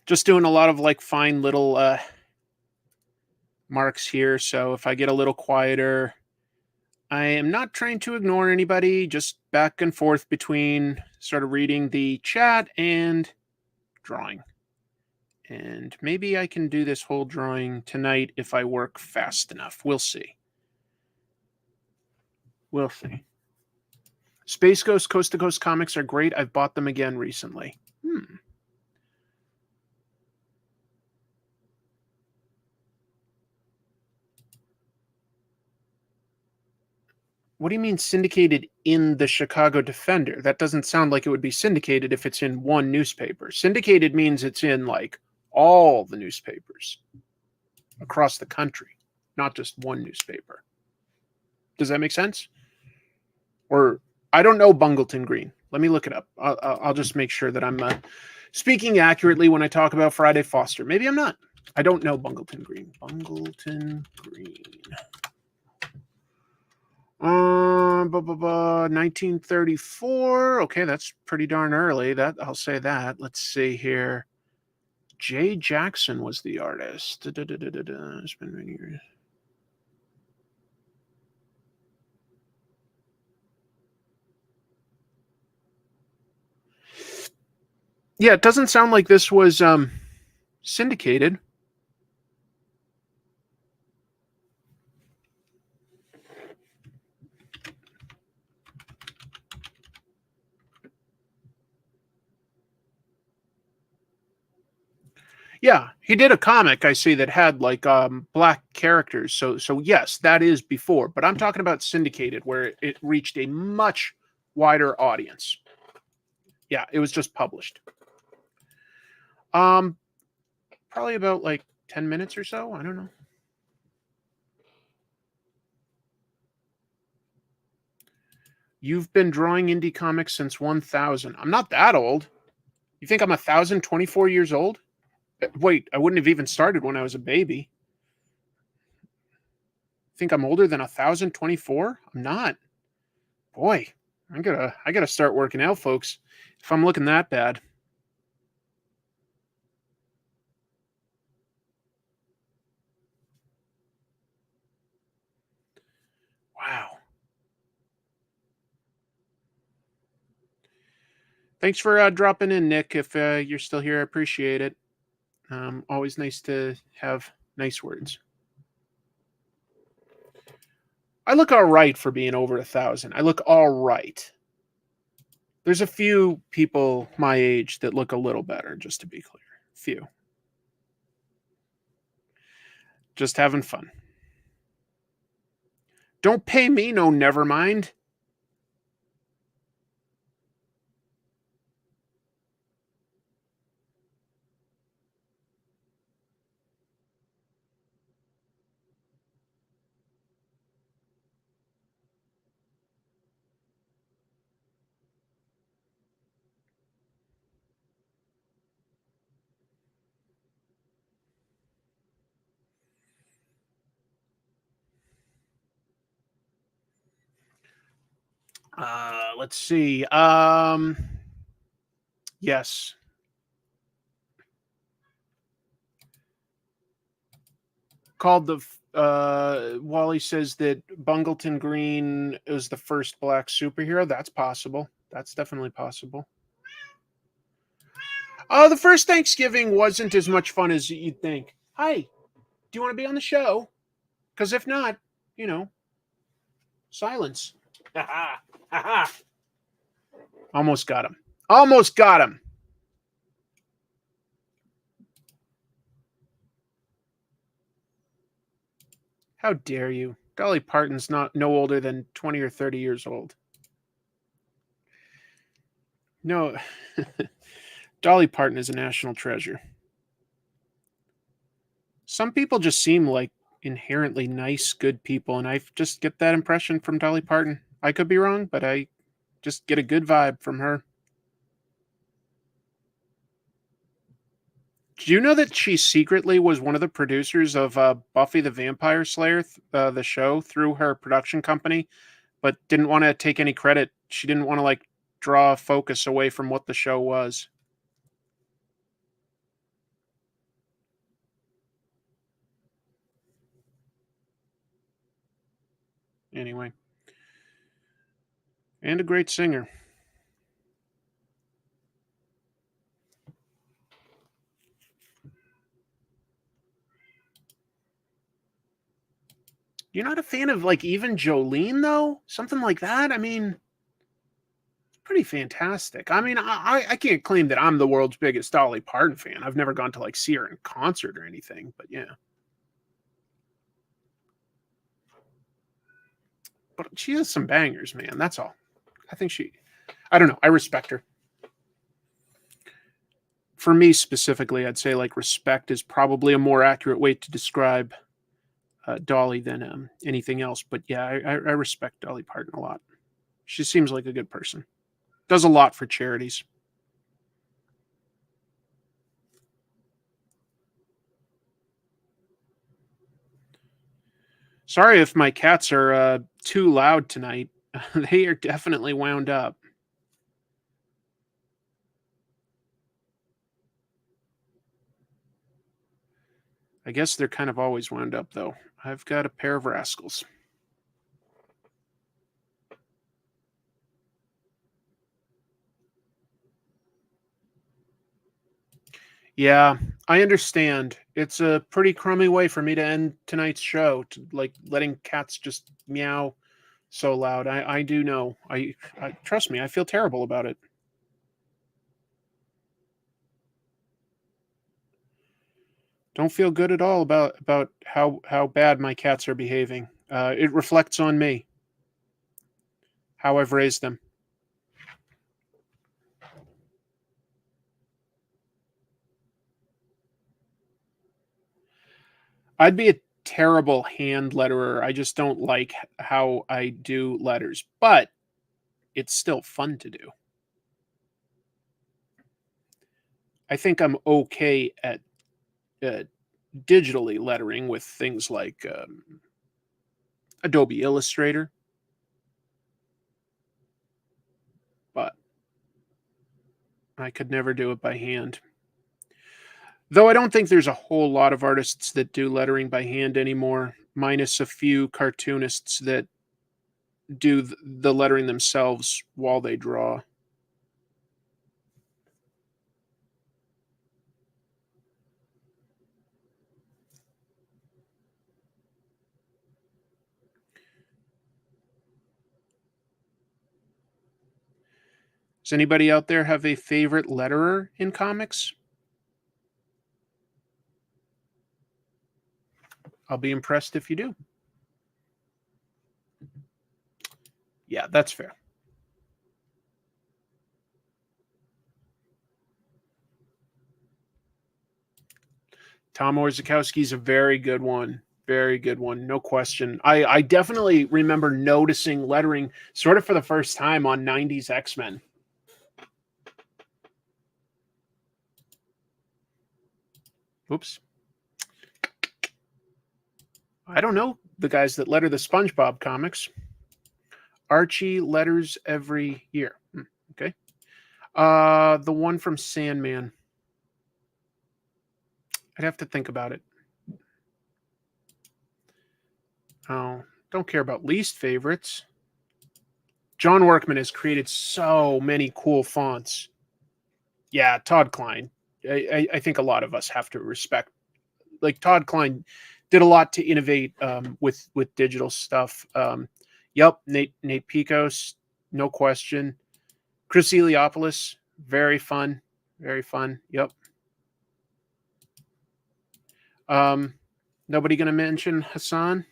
Just doing a lot of like fine little marks here. So if I get a little quieter, I am not trying to ignore anybody, just back and forth between sort of reading the chat and drawing. And maybe I can do this whole drawing tonight if I work fast enough. We'll see. We'll see. Space Ghost Coast to Coast comics are great. I've bought them again recently. What do you mean syndicated in the Chicago Defender? That doesn't sound like it would be syndicated if it's in one newspaper. Syndicated means it's in like all the newspapers across the country, not just one newspaper. Does that make sense? Or I don't know Bungleton Green. Let me look it up. I'll just make sure that I'm speaking accurately when I talk about Friday Foster. Maybe I'm not. I don't know Bungleton Green. Bungleton Green. 1934. Okay, that's pretty darn early. That I'll say that. Let's see here. Jay Jackson was the artist. It's been many years. Yeah, it doesn't sound like this was syndicated. Yeah, he did a comic I see that had like black characters. So yes, that is before, but I'm talking about syndicated where it reached a much wider audience. Yeah, it was just published. Probably about like 10 minutes or so, I don't know. You've been drawing indie comics since 1000. I'm not that old. You think I'm 1024 years old? Wait, I wouldn't have even started when I was a baby. Think I'm older than 1024? I'm not. Boy, I gotta start working out, folks. If I'm looking that bad. Wow. Thanks for dropping in, Nick. If you're still here, I appreciate it. Always nice to have nice words. I look all right for being over 1000. I look all right. There's a few people my age that look a little better, just to be clear. Few. Just having fun. Don't pay me no never mind. Let's see. Yes. called the Wally says that Bungleton Green is the first black superhero. That's possible. That's definitely possible. The first Thanksgiving wasn't as much fun as you'd think. Hi, do you want to be on the show? Because if not, silence. Ha ha. Almost got him. Almost got him. How dare you? Dolly Parton's no older than 20 or 30 years old. No, Dolly Parton is a national treasure. Some people just seem like inherently nice, good people, and I just get that impression from Dolly Parton. I could be wrong, but I just get a good vibe from her. Do you know that she secretly was one of the producers of Buffy the Vampire Slayer, the show, through her production company, but didn't want to take any credit? She didn't want to draw focus away from what the show was. Anyway. And a great singer. You're not a fan of even Jolene though? Something like that? I mean, it's pretty fantastic. I mean, I can't claim that I'm the world's biggest Dolly Parton fan. I've never gone to see her in concert or anything, but yeah. But she has some bangers, man. That's all. I don't know. I respect her. For me specifically, I'd say respect is probably a more accurate way to describe Dolly than anything else. But yeah, I respect Dolly Parton a lot. She seems like a good person. Does a lot for charities. Sorry if my cats are too loud tonight. They are definitely wound up. I guess they're kind of always wound up, though. I've got a pair of rascals. Yeah, I understand. It's a pretty crummy way for me to end tonight's show, letting cats just meow so loud. I do know. I trust me, I feel terrible about it. Don't feel good at all about how bad my cats are behaving. It reflects on me, how I've raised them. I'd be a terrible hand letterer. I just don't like how I do letters, but it's still fun to do. I think I'm okay at digitally lettering with things like Adobe Illustrator, but I could never do it by hand. Though I don't think there's a whole lot of artists that do lettering by hand anymore, minus a few cartoonists that do the lettering themselves while they draw. Does anybody out there have a favorite letterer in comics? I'll be impressed if you do. Yeah, that's fair. Tom Orzechowski's a very good one. Very good one. No question. I definitely remember noticing lettering sort of for the first time on 90s X-Men. Oops. I don't know the guys that letter the SpongeBob comics. Archie letters every year. Okay. The one from Sandman. I'd have to think about it. Oh, don't care about least favorites. John Workman has created so many cool fonts. Yeah, Todd Klein. I think a lot of us have to respect. Like Todd Klein did a lot to innovate with digital stuff. Yep, Nate Picos, no question. Chris Eliopoulos, very fun, very fun. Yep. Nobody going to mention Hassan,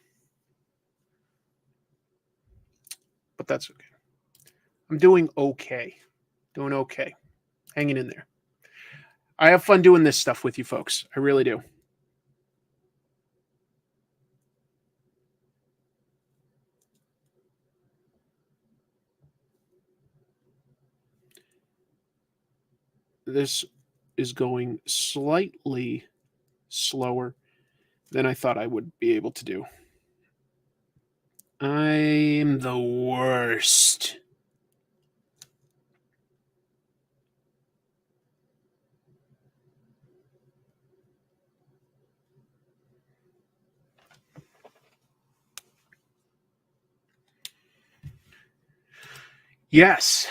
but that's okay. I'm doing okay. Doing okay. Hanging in there. I have fun doing this stuff with you folks. I really do. This is going slightly slower than I thought I would be able to do. I'm the worst. Yes,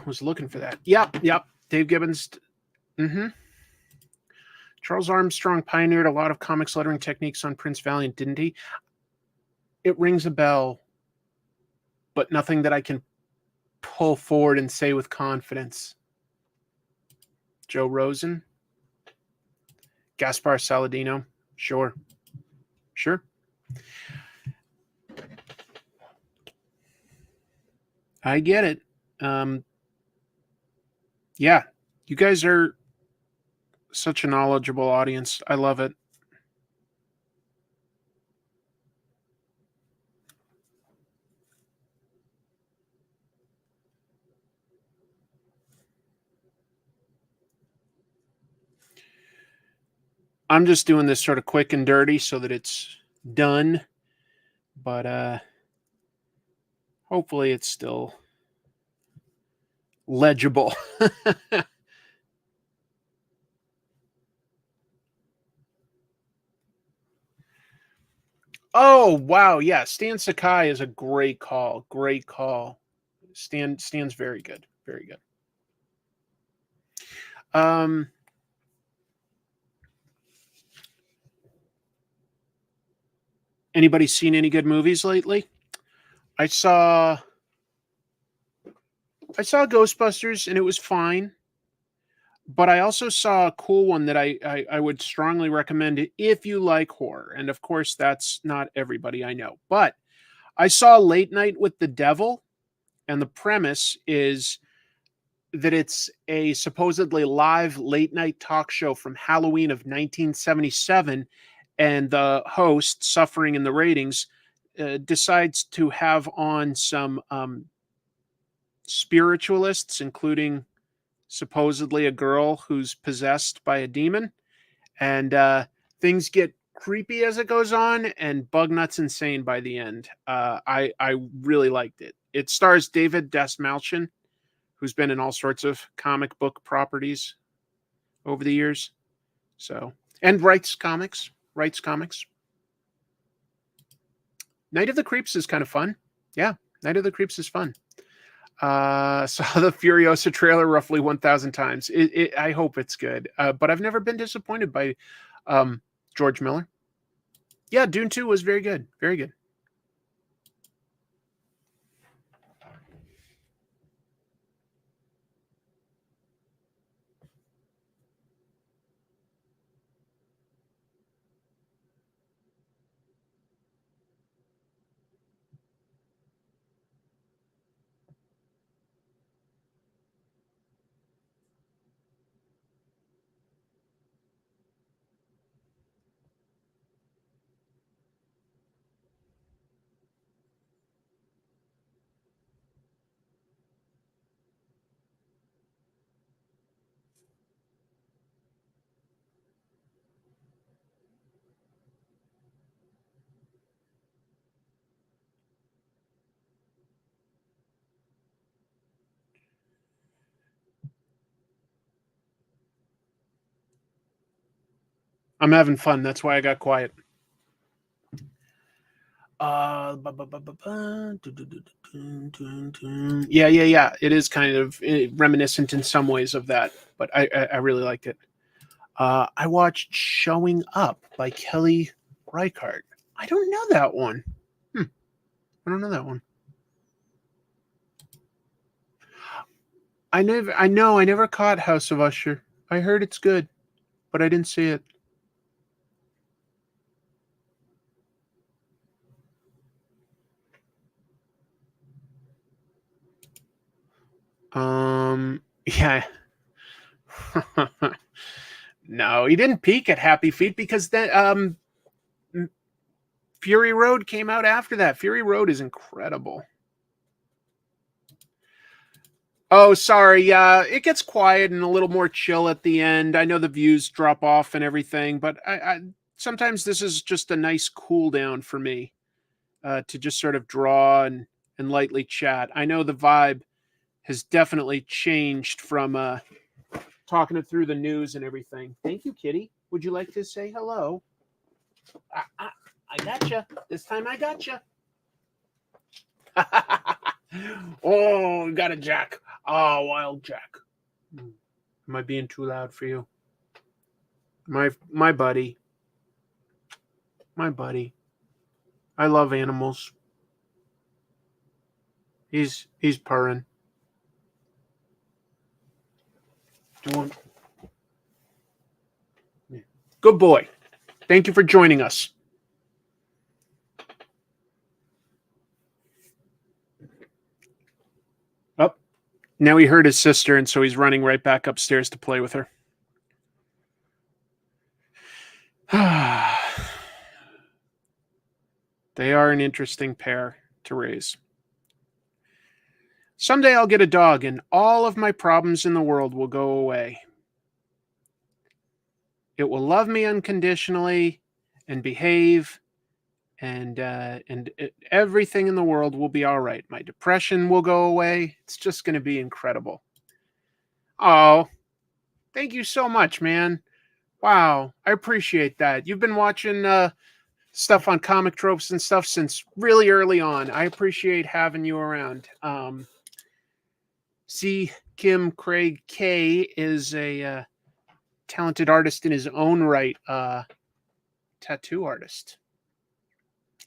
was looking for that. Yep. Dave Gibbons. Charles Armstrong pioneered a lot of comics lettering techniques on Prince Valiant, didn't he? It rings a bell, but nothing that I can pull forward and say with confidence. Joe Rosen, Gaspar Saladino, sure. I get it. Yeah, you guys are such a knowledgeable audience. I love it. I'm just doing this sort of quick and dirty so that it's done. But hopefully it's still legible. Oh, wow. Yeah, Stan Sakai is a great call. Great call. Stan's very good. Very good. Anybody seen any good movies lately? I saw Ghostbusters and it was fine. But I also saw a cool one that I would strongly recommend if you like horror. And of course, that's not everybody I know. But I saw Late Night with the Devil, and the premise is that it's a supposedly live late night talk show from Halloween of 1977. And the host, suffering in the ratings, decides to have on some spiritualists, including supposedly a girl who's possessed by a demon, and things get creepy as it goes on and bug nuts insane by the end. I really liked it. It stars David Dastmalchian, who's been in all sorts of comic book properties over the years. So, and writes comics. Night of the Creeps is kind of fun. Yeah, Night of the Creeps is fun. Saw the Furiosa trailer roughly 1,000 times. I hope it's good. But I've never been disappointed by George Miller. Yeah, Dune 2 was very good. Very good. I'm having fun. That's why I got quiet. Yeah. It is kind of reminiscent in some ways of that, but I really liked it. I watched Showing Up by Kelly Reichardt. I don't know that one. I don't know that one. I never caught House of Usher. I heard it's good, but I didn't see it. Yeah. No, he didn't peak at Happy Feet because then Fury Road came out after that. Fury Road is incredible. Oh, sorry. Yeah, it gets quiet and a little more chill at the end. I know the views drop off and everything, but I sometimes this is just a nice cool down for me to just sort of draw and lightly chat. I know the vibe has definitely changed from talking it through the news and everything. Thank you, Kitty. Would you like to say hello? I gotcha. This time I gotcha. Oh, got a Jack. Oh, wild Jack. Am I being too loud for you? My buddy. My buddy. I love animals. He's purring. Good boy. Thank you for joining us. Oh, now he heard his sister, and so he's running right back upstairs to play with her. They are an interesting pair to raise. Someday I'll get a dog, and all of my problems in the world will go away. It will love me unconditionally and behave, and everything in the world will be all right. My depression will go away. It's just going to be incredible. Oh, thank you so much, man. Wow, I appreciate that. You've been watching stuff on Comic Tropes and stuff since really early on. I appreciate having you around. C. Kim Craig K is a talented artist in his own right, tattoo artist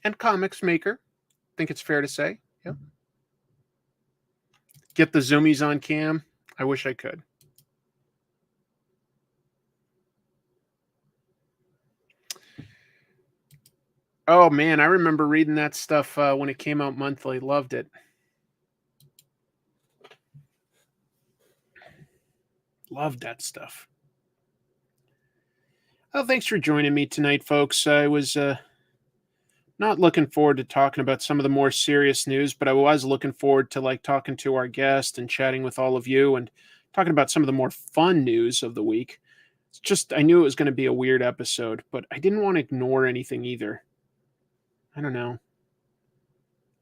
and comics maker. I think it's fair to say. Yep. Get the zoomies on cam. I wish I could. Oh man, I remember reading that stuff when it came out monthly. Loved it. Loved that stuff. Well, thanks for joining me tonight, folks. I was not looking forward to talking about some of the more serious news, but I was looking forward to like talking to our guest and chatting with all of you and talking about some of the more fun news of the week. It's just, I knew it was going to be a weird episode, but I didn't want to ignore anything either. I don't know.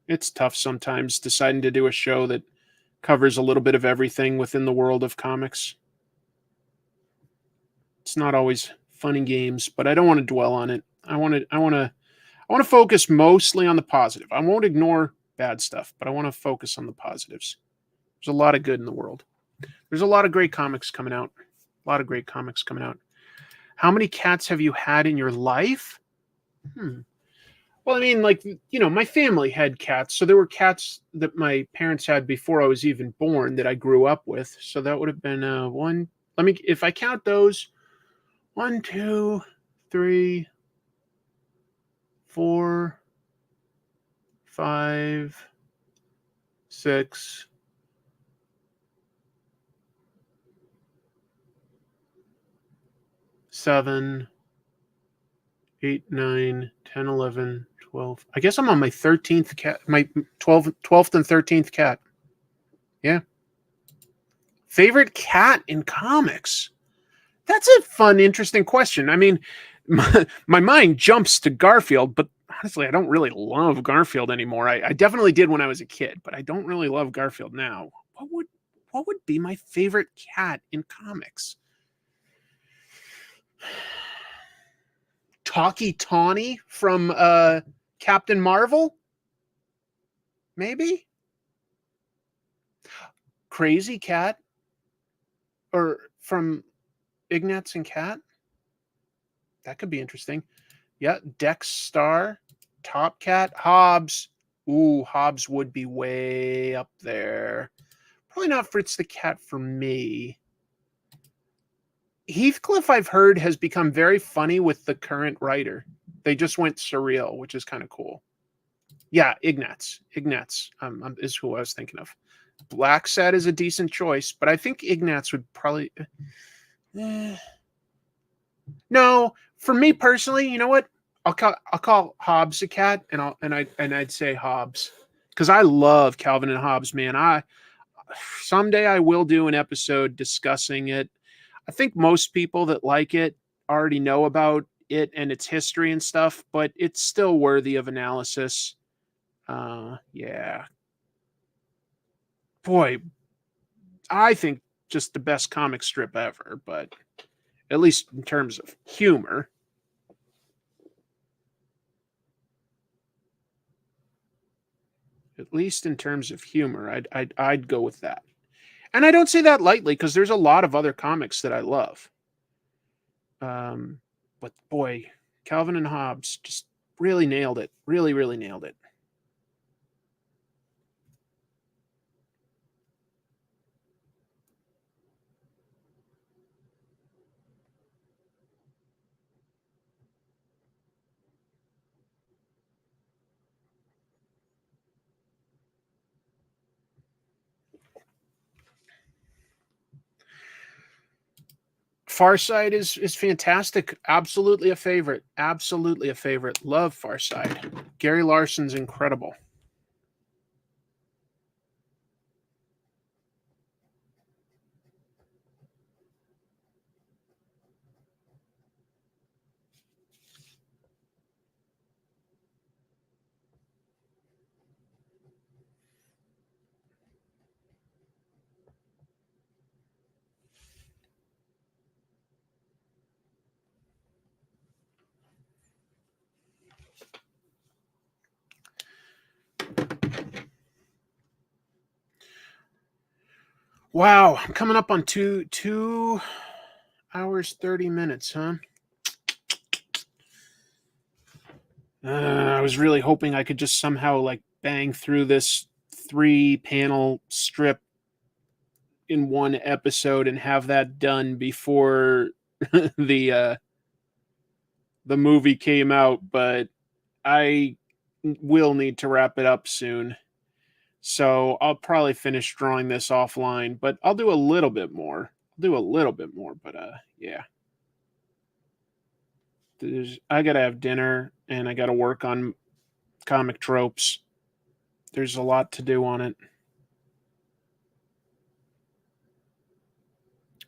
It's tough sometimes deciding to do a show that covers a little bit of everything within the world of comics. It's not always fun and games, but I don't want to dwell on it. I want to focus mostly on the positive. I won't ignore bad stuff, but I want to focus on the positives. There's a lot of good in the world. There's a lot of great comics coming out. How many cats have you had in your life? Well, I mean, like, you know, my family had cats. So there were cats that my parents had before I was even born that I grew up with. So that would have been one. If I count those, 1, 2, 3, 4, 5, 6, 7, 8, 9, 10, 11, 12. I guess I'm on my 13th cat, my 12th and 13th cat. Yeah. Favorite cat in comics? That's a fun, interesting question. I mean, my mind jumps to Garfield, but honestly, I don't really love Garfield anymore. I definitely did when I was a kid, but I don't really love Garfield now. What would be my favorite cat in comics? Talkie Tawny from Captain Marvel? Maybe? Crazy Cat? Or from Ignatz and Cat? That could be interesting. Yeah, Dex Star, Top Cat, Hobbs. Ooh, Hobbs would be way up there. Probably not Fritz the Cat for me. Heathcliff, I've heard, has become very funny with the current writer. They just went surreal, which is kind of cool. Yeah, Ignatz. Ignatz is who I was thinking of. Black Sad is a decent choice, but I think Ignatz would probably... No, for me personally, you know what? I'll call Hobbs a cat, and I'd say Hobbs, because I love Calvin and Hobbes, man. Someday I will do an episode discussing it. I think most people that like it already know about it and its history and stuff, but it's still worthy of analysis. Yeah. Boy, I think just the best comic strip ever, but at least in terms of humor. At least in terms of humor, I'd go with that. And I don't say that lightly, because there's a lot of other comics that I love. But boy, Calvin and Hobbes just really nailed it. Really, really nailed it. Farside is fantastic. Absolutely a favorite. Absolutely a favorite. Love Farside. Gary Larson's incredible. Wow, I'm coming up on 2 hours 30 minutes, huh? I was really hoping I could just somehow like bang through this 3-panel strip in one episode and have that done before the movie came out, but I will need to wrap it up soon. So I'll probably finish drawing this offline, but I'll do a little bit more. But yeah. I gotta have dinner and I gotta work on comic tropes. There's a lot to do on it.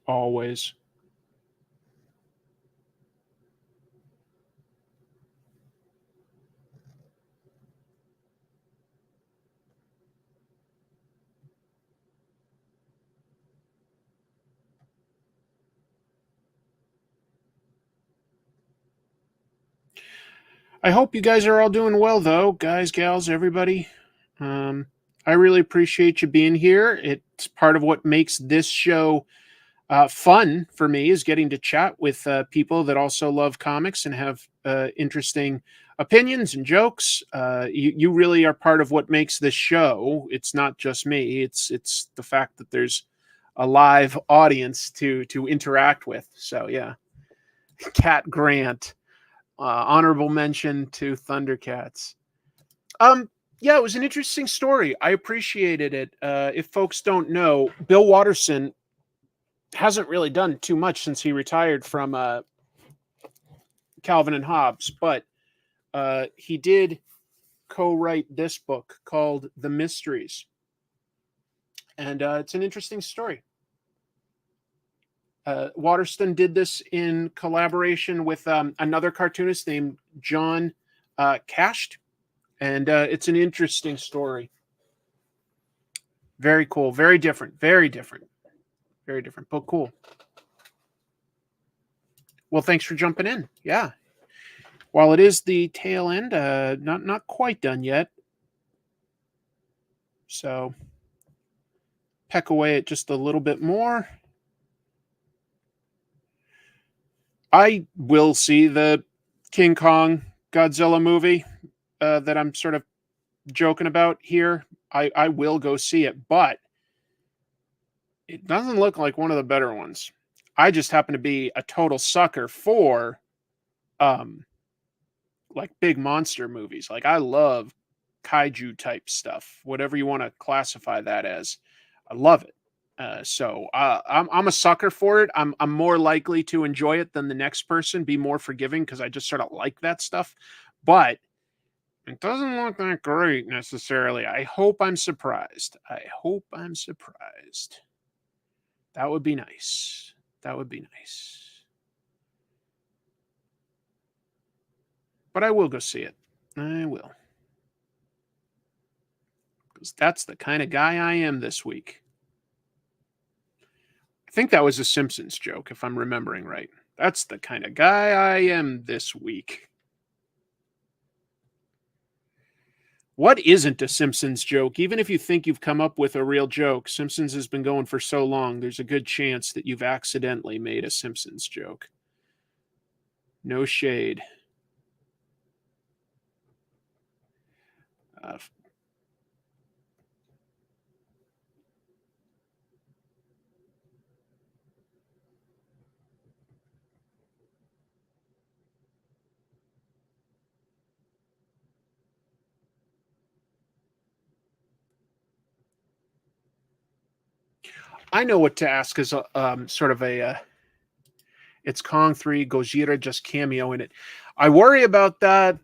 Always. I hope you guys are all doing well, though, guys, gals, everybody. I really appreciate you being here. It's part of what makes this show fun for me, is getting to chat with people that also love comics and have interesting opinions and jokes. You really are part of what makes this show. It's not just me. It's the fact that there's a live audience to interact with. So yeah, Cat Grant. Honorable mention to Thundercats. Yeah, it was an interesting story. I appreciated it. If folks don't know, Bill Watterson hasn't really done too much since he retired from Calvin and Hobbes, but he did co-write this book called The Mysteries. And it's an interesting story. Watterson did this in collaboration with another cartoonist named John Casht, and it's an interesting story. Very cool, very different, but cool. Well, thanks for jumping in. Yeah. While it is the tail end, not quite done yet. So peck away at just a little bit more. I will see the King Kong Godzilla movie that I'm sort of joking about here. I will go see it, but it doesn't look like one of the better ones. I just happen to be a total sucker for like big monster movies. Like I love kaiju type stuff, whatever you want to classify that as. I love it. So I'm a sucker for it. I'm more likely to enjoy it than the next person, be more forgiving because I just sort of like that stuff. But it doesn't look that great necessarily. I hope I'm surprised. I hope I'm surprised. That would be nice. That would be nice. But I will go see it. I will. Because that's the kind of guy I am this week. I think that was a Simpsons joke, if I'm remembering right. That's the kind of guy I am this week. What isn't a Simpsons joke? Even if you think you've come up with a real joke, Simpsons has been going for so long, there's a good chance that you've accidentally made a Simpsons joke. No shade. I know what to ask as a sort of a it's Kong 3 Gojira just cameo in it. I worry about that.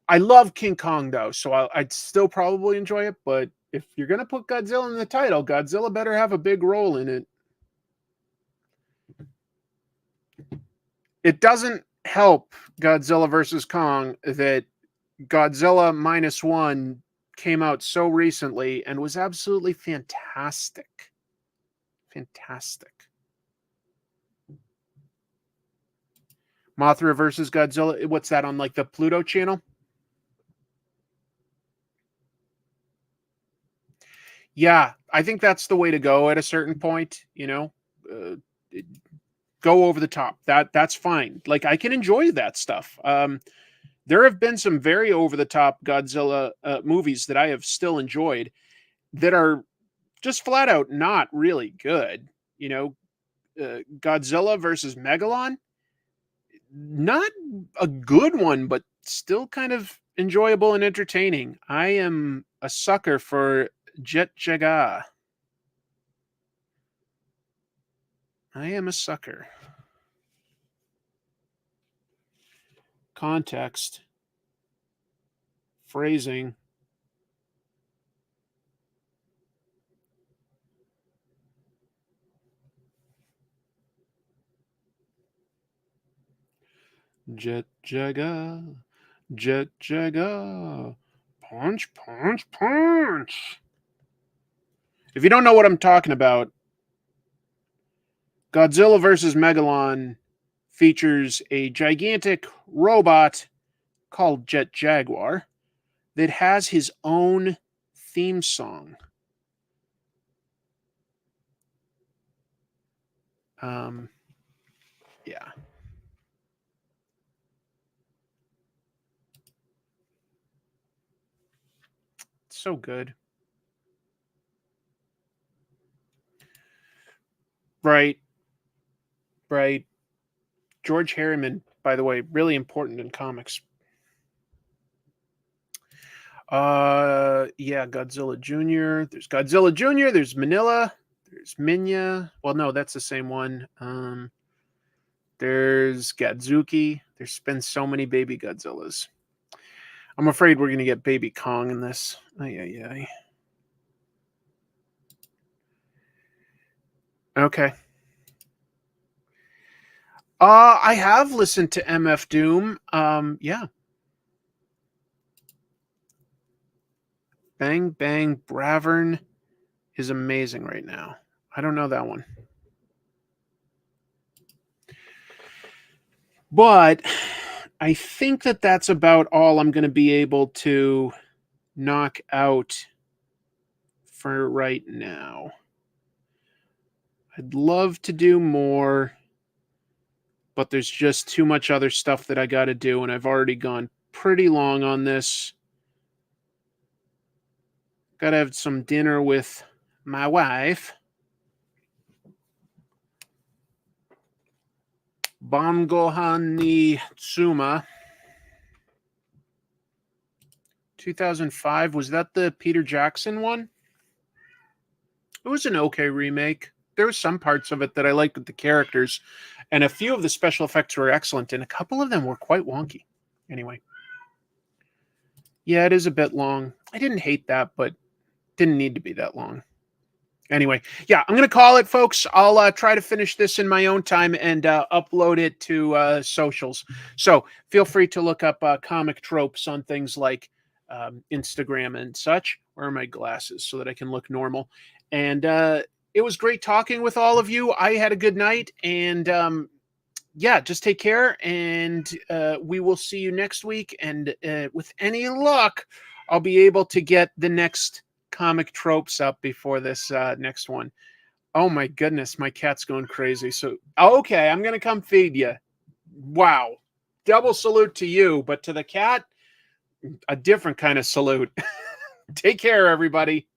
I love King Kong though, so I'd still probably enjoy it, but if you're going to put Godzilla in the title, Godzilla better have a big role in it. It doesn't help Godzilla versus Kong that Godzilla -1 came out so recently and was absolutely fantastic. Fantastic. Mothra versus Godzilla. What's that on like the Pluto channel? Yeah, I think that's the way to go at a certain point, you know. Go over the top. That's fine. Like I can enjoy that stuff. There have been some very over the top Godzilla movies that I have still enjoyed that are just flat out not really good. You know, Godzilla versus Megalon, not a good one, but still kind of enjoyable and entertaining. I am a sucker for Jet Jaga. I am a sucker. Context. Phrasing. Jet Jaga. Jet Jaga. Punch, punch, punch. If you don't know what I'm talking about, Godzilla vs. Megalon features a gigantic robot called Jet Jaguar that has his own theme song. Yeah. It's so good. Right. Right. George Harriman, by the way, really important in comics. Yeah, Godzilla Jr. There's Godzilla Jr., there's Manila, there's Minya. Well, no, that's the same one. There's Gadzuki. There's been so many baby Godzillas. I'm afraid we're gonna get baby Kong in this. Ay. Okay. I have listened to MF Doom. Yeah. Bang Bang Bravern is amazing right now. I don't know that one. But I think that that's about all I'm going to be able to knock out for right now. I'd love to do more, but there's just too much other stuff that I got to do, and I've already gone pretty long on this. Got to have some dinner with my wife. Bangohan ni Tsuma. 2005, was that the Peter Jackson one? It was an okay remake. There were some parts of it that I liked with the characters, and a few of the special effects were excellent, and a couple of them were quite wonky. Anyway. Yeah, it is a bit long. I didn't hate that, but didn't need to be that long. Anyway, yeah, I'm going to call it, folks. I'll try to finish this in my own time and upload it to socials. So feel free to look up comic tropes on things like Instagram and such. Where are my glasses so that I can look normal? And it was great talking with all of you. I had a good night. And yeah, just take care. And we will see you next week. And with any luck, I'll be able to get the next comic tropes up before this next one. Oh my goodness, my cat's going crazy. So okay, I'm gonna come feed you. Wow, double salute to you, but to the cat, a different kind of salute. Take care, everybody.